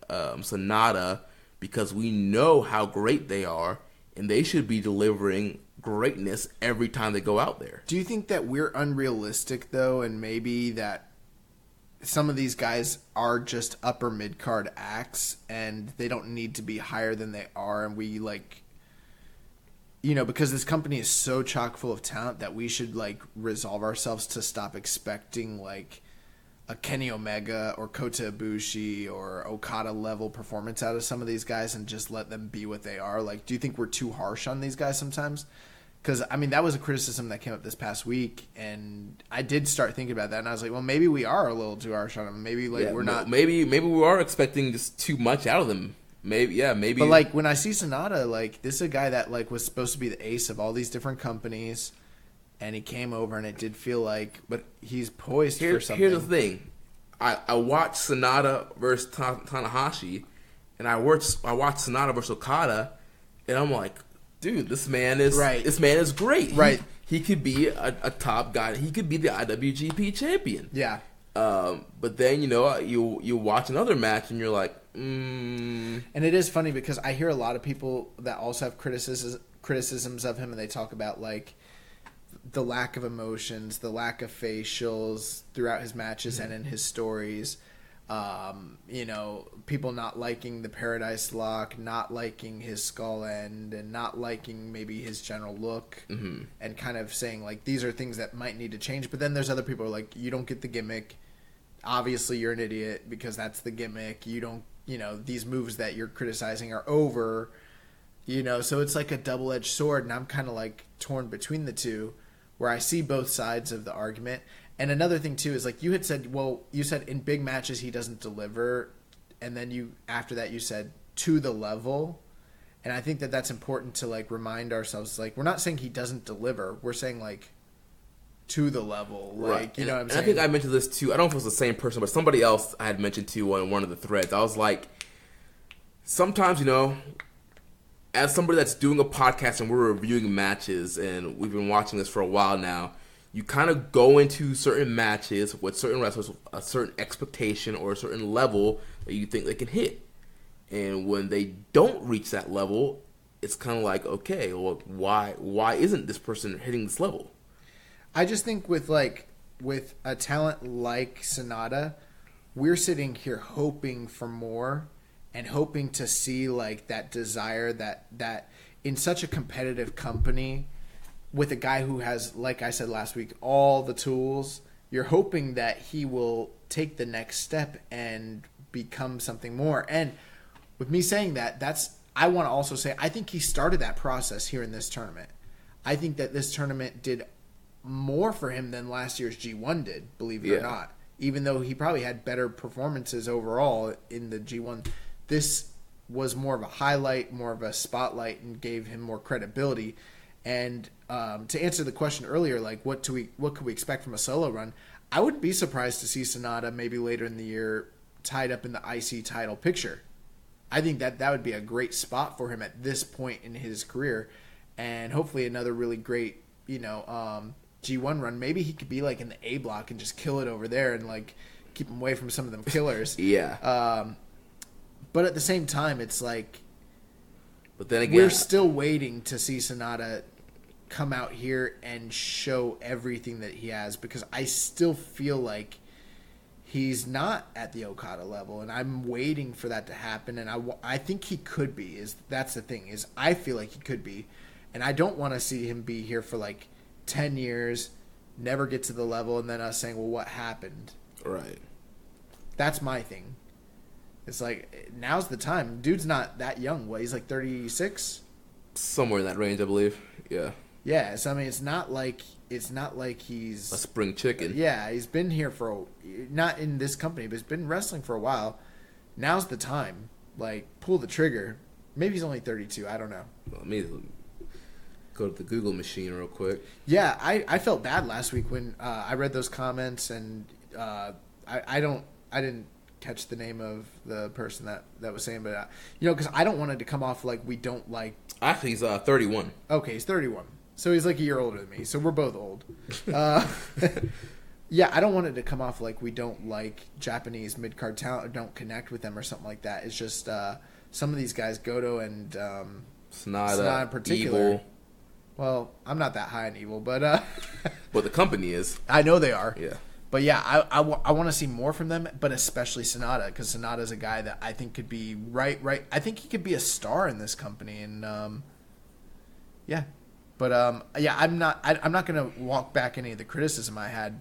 Sonata because we know how great they are, and they should be delivering greatness every time they go out there. Do you think that we're unrealistic, though, and maybe that some of these guys are just upper mid-card acts, and they don't need to be higher than they are, and we, like, you know, because this company is so chock full of talent that we should, like, resolve ourselves to stop expecting, like, a Kenny Omega or Kota Ibushi or Okada level performance out of some of these guys and just let them be what they are? Like, do you think we're too harsh on these guys sometimes? Because, I mean, that was a criticism that came up this past week, and I did start thinking about that, and I was like, well, maybe we are a little too harsh on them. Maybe, like, we're not. Maybe we are expecting just too much out of them. Maybe. But, like, when I see Sonata, like, this is a guy that, like, was supposed to be the ace of all these different companies, and he came over, and it did feel like, but he's poised for something. Here's the thing. I watched Sonata versus Tanahashi, and I watched Sonata versus Okada, and I'm like, dude, this man is great. Right. He could be a top guy. He could be the IWGP champion. Yeah. But then, you know, you watch another match, and you're like, And it is funny because I hear a lot of people that also have criticisms of him, and they talk about, like, the lack of emotions, the lack of facials throughout his matches and in his stories. You know, people not liking the Paradise Lock, not liking his skull end, and not liking maybe his general look, and kind of saying, like, these are things that might need to change. But then there's other people who are like, you don't get the gimmick. Obviously, you're an idiot because that's the gimmick. You don't, you know, these moves that you're criticizing are over. You know, so it's like a double-edged sword, and I'm kind of like torn between the two, where I see both sides of the argument. And another thing, too, is like you had said, well, you said in big matches he doesn't deliver. And then after that you said to the level. And I think that that's important to, like, remind ourselves. Like, we're not saying he doesn't deliver. We're saying, like, to the level. Like, right. You know what I'm saying? I think I mentioned this, too. I don't know if it was the same person, but somebody else I had mentioned, too, on one of the threads. I was like, sometimes, you know, as somebody that's doing a podcast and we're reviewing matches, and we've been watching this for a while now, you kind of go into certain matches with certain wrestlers with a certain expectation or a certain level that you think they can hit. And when they don't reach that level, it's kind of like, okay, well, why isn't this person hitting this level? I just think with a talent like Sonata, we're sitting here hoping for more and hoping to see, like, that desire that in such a competitive company with a guy who has, like I said last week, all the tools, you're hoping that he will take the next step and become something more. And with me saying that, I want to also say, I think he started that process here in this tournament. I think that this tournament did more for him than last year's G1 did, believe it or not. Even though he probably had better performances overall in the G1, this was more of a highlight, more of a spotlight, and gave him more credibility. And to answer the question earlier, like, what could we expect from a solo run? I wouldn't be surprised to see Sonata maybe later in the year tied up in the IC title picture. I think that would be a great spot for him at this point in his career, and hopefully another really great, you know, G1 run. Maybe he could be, like, in the A block and just kill it over there and, like, keep him away from some of them killers. Yeah. But at the same time, it's like, but then again, we're still waiting to see Sonata come out here and show everything that he has, because I still feel like he's not at the Okada level, and I'm waiting for that to happen. And I think he could be. That's the thing, is I feel like he could be, and I don't want to see him be here for like 10 years, never get to the level, and then us saying, well, what happened? Right. That's my thing. It's like, now's the time. Dude's not that young. What, he's like 36? Somewhere in that range, I believe. Yeah. Yeah, so I mean, it's not like he's a spring chicken. Yeah, he's been here not in this company, but he's been wrestling for a while. Now's the time. Like, pull the trigger. Maybe he's only 32. I don't know. Well, let me go to the Google machine real quick. Yeah, I felt bad last week when I read those comments, and I didn't catch the name of the person that was saying, but you know, because I don't want it to come off like we don't like. Actually, he's 31. Okay, he's 31. So he's like a year older than me. So we're both old. Yeah, I don't want it to come off like we don't like Japanese mid-card talent or don't connect with them or something like that. It's just some of these guys, Goto and Sonata in particular. Evil. Well, I'm not that high on Evil, but But the company is. I know they are. Yeah. But yeah, I want to see more from them, but especially Sonata, because Sonata is a guy that I think could be right. I think he could be a star in this company, and yeah. But yeah, I'm not gonna walk back any of the criticism I had.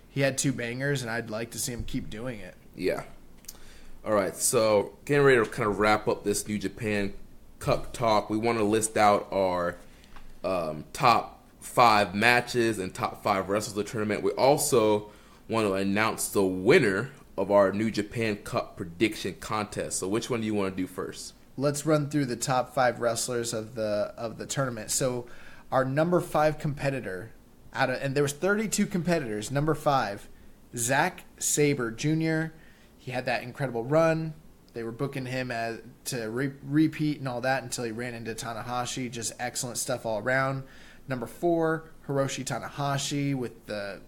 He had 2 bangers, and I'd like to see him keep doing it. Yeah. All right, so getting ready to kind of wrap up this New Japan Cup talk. We want to list out our top 5 matches and top 5 wrestlers of the tournament. We also want to announce the winner of our New Japan Cup prediction contest. So which one do you want to do first? Let's run through the top 5 wrestlers of the tournament. So our number 5 competitor, and there was 32 competitors. Number 5, Zack Sabre Jr. He had that incredible run. They were booking him to repeat and all that until he ran into Tanahashi. Just excellent stuff all around. Number 4, Hiroshi Tanahashi with the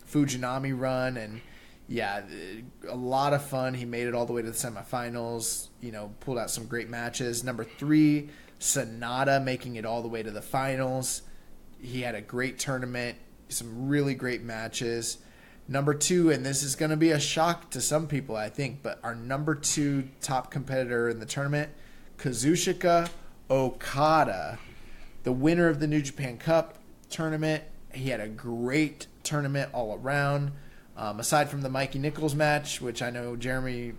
Fujinami run, and yeah, a lot of fun. He made it all the way to the semifinals, pulled out some great matches. Number 3, Sonata making it all the way to the finals. He had a great tournament, some really great matches. Number 2, and this is going to be a shock to some people, I think, but our number 2 top competitor in the tournament, Kazuchika Okada, the winner of the New Japan Cup tournament. He had a great tournament all around. Aside from the Mikey Nichols match, which I know Jeremy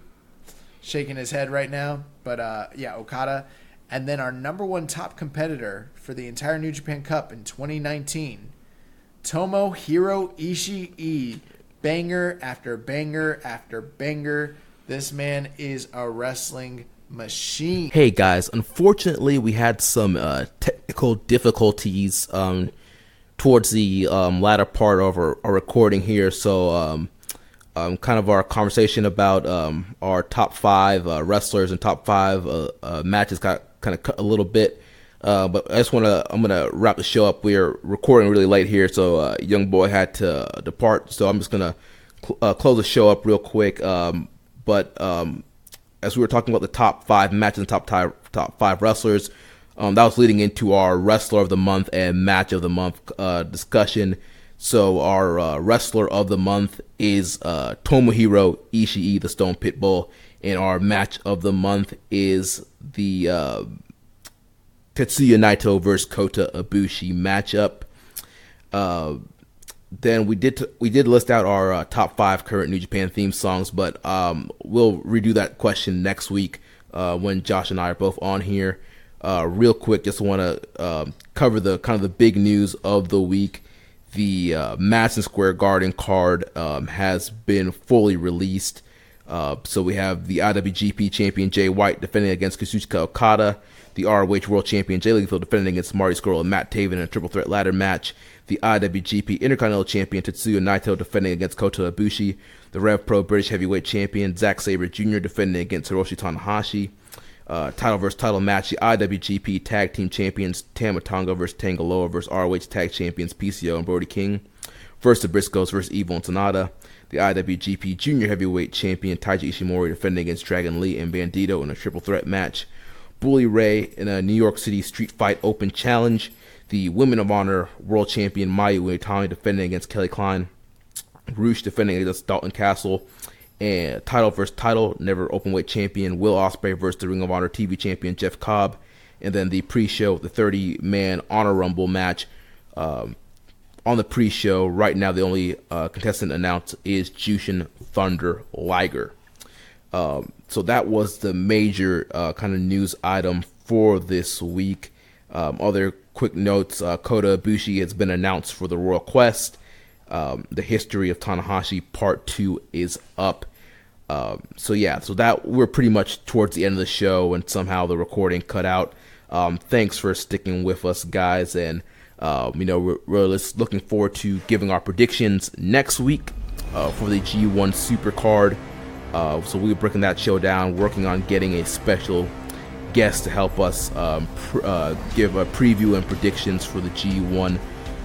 shaking his head right now, but yeah, Okada. And then our number 1 top competitor for the entire New Japan Cup in 2019, Tomohiro Ishii. Banger after banger after banger. This man is a wrestling machine. Hey guys, unfortunately we had some technical difficulties towards the latter part of our recording here, so kind of our conversation about our top 5 wrestlers and top 5 matches got kind of cut a little bit, but I'm gonna wrap the show up. We're recording really late here, so young boy had to depart, so I'm just gonna close the show up real quick. But as we were talking about the top 5 matches and top 5 wrestlers, that was leading into our wrestler of the month and match of the month discussion. So our wrestler of the month is Tomohiro Ishii, the Stone Pitbull, and our match of the month is the Tetsuya Naito versus Kota Ibushi matchup. Then we did list out our top 5 current New Japan theme songs, but we'll redo that question next week when Josh and I are both on here. Real quick, just want to cover the kind of the big news of the week. The Madison Square Garden card has been fully released. So we have the IWGP champion Jay White defending against Kazuchika Okada, the ROH World Champion Jay Lethal defending against Marty Scurll and Matt Taven in a triple threat ladder match, the IWGP Intercontinental Champion Tetsuya Naito defending against Kota Ibushi, the Rev Pro British Heavyweight Champion Zack Sabre Jr. defending against Hiroshi Tanahashi, title versus title match, the IWGP Tag Team Champions Tama Tonga versus Tangaloa versus ROH Tag Champions PCO and Brody King, versus the Briscoes versus Evil and Sonata, the IWGP Junior Heavyweight Champion Taiji Ishimori defending against Dragon Lee and Bandito in a triple threat match, Bully Ray in a New York City Street Fight Open Challenge, the Women of Honor World Champion Mayu Iwatani defending against Kelly Klein, Roosh defending against Dalton Castle, and title versus title, Never Openweight Champion Will Ospreay versus the Ring of Honor TV Champion Jeff Cobb, and then the pre-show, the 30-man Honor Rumble match. On the pre-show, right now the only contestant announced is Jushin Thunder Liger. So that was the major kind of news item for this week. Other quick notes, Kota Ibushi has been announced for the Royal Quest. The History of Tanahashi Part 2 is up. So that we're pretty much towards the end of the show, and somehow the recording cut out. Thanks for sticking with us, guys, and we're just looking forward to giving our predictions next week for the G1 Supercard. So we're breaking that show down, working on getting a special guest to help us give a preview and predictions for the G1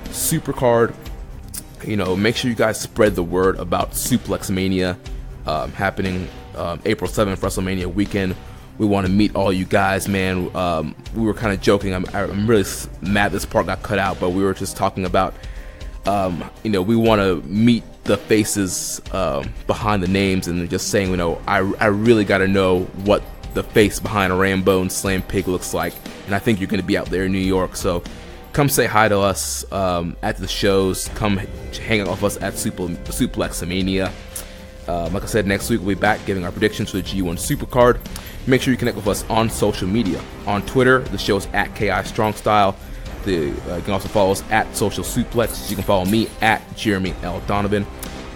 Supercard. make sure you guys spread the word about Suplex Mania happening April 7th, WrestleMania weekend. We want to meet all you guys, man. We were kind of joking. I'm really mad this part got cut out, but we were just talking about, we want to meet the faces behind the names, and just saying, I really got to know what the face behind a Rambo and Slam Pig looks like, and I think you're going to be out there in New York, so come say hi to us at the shows. Come hang out with us at Suplex Mania. Like I said, next week we'll be back giving our predictions for the G1 Supercard. Make sure you connect with us on social media. On Twitter, the show is at KI Strong Style. You can also follow us at Social Suplex. You can follow me at Jeremy L. Donovan.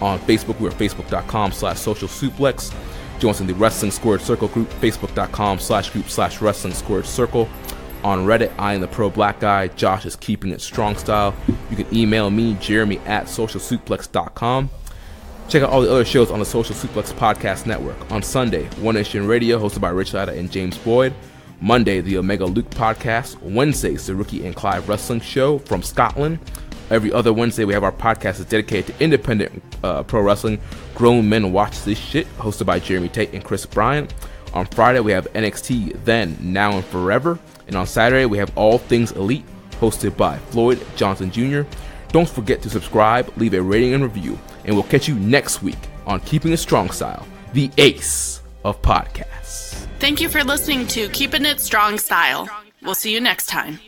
On Facebook, we're facebook.com/Social Suplex. Join us in the Wrestling Squared Circle group, facebook.com/group/Wrestling Squared Circle. On Reddit, I am the Pro Black Guy. Josh is Keeping It Strong Style. You can email me, Jeremy, at socialsuplex.com. Check out all the other shows on the Social Suplex Podcast Network. On Sunday, One Nation Radio, hosted by Rich Latta and James Boyd. Monday, the Omega Luke Podcast. Wednesdays, the Rookie and Clive Wrestling Show from Scotland. Every other Wednesday, we have our podcast that's dedicated to independent pro wrestling. Grown Men Watch This Shit, hosted by Jeremy Tate and Chris Bryant. On Friday, we have NXT Then, Now, and Forever. And on Saturday, we have All Things Elite, hosted by Floyd Johnson Jr. Don't forget to subscribe, leave a rating and review, and we'll catch you next week on Keeping It Strong Style, the ace of podcasts. Thank you for listening to Keepin' It Strong Style. We'll see you next time.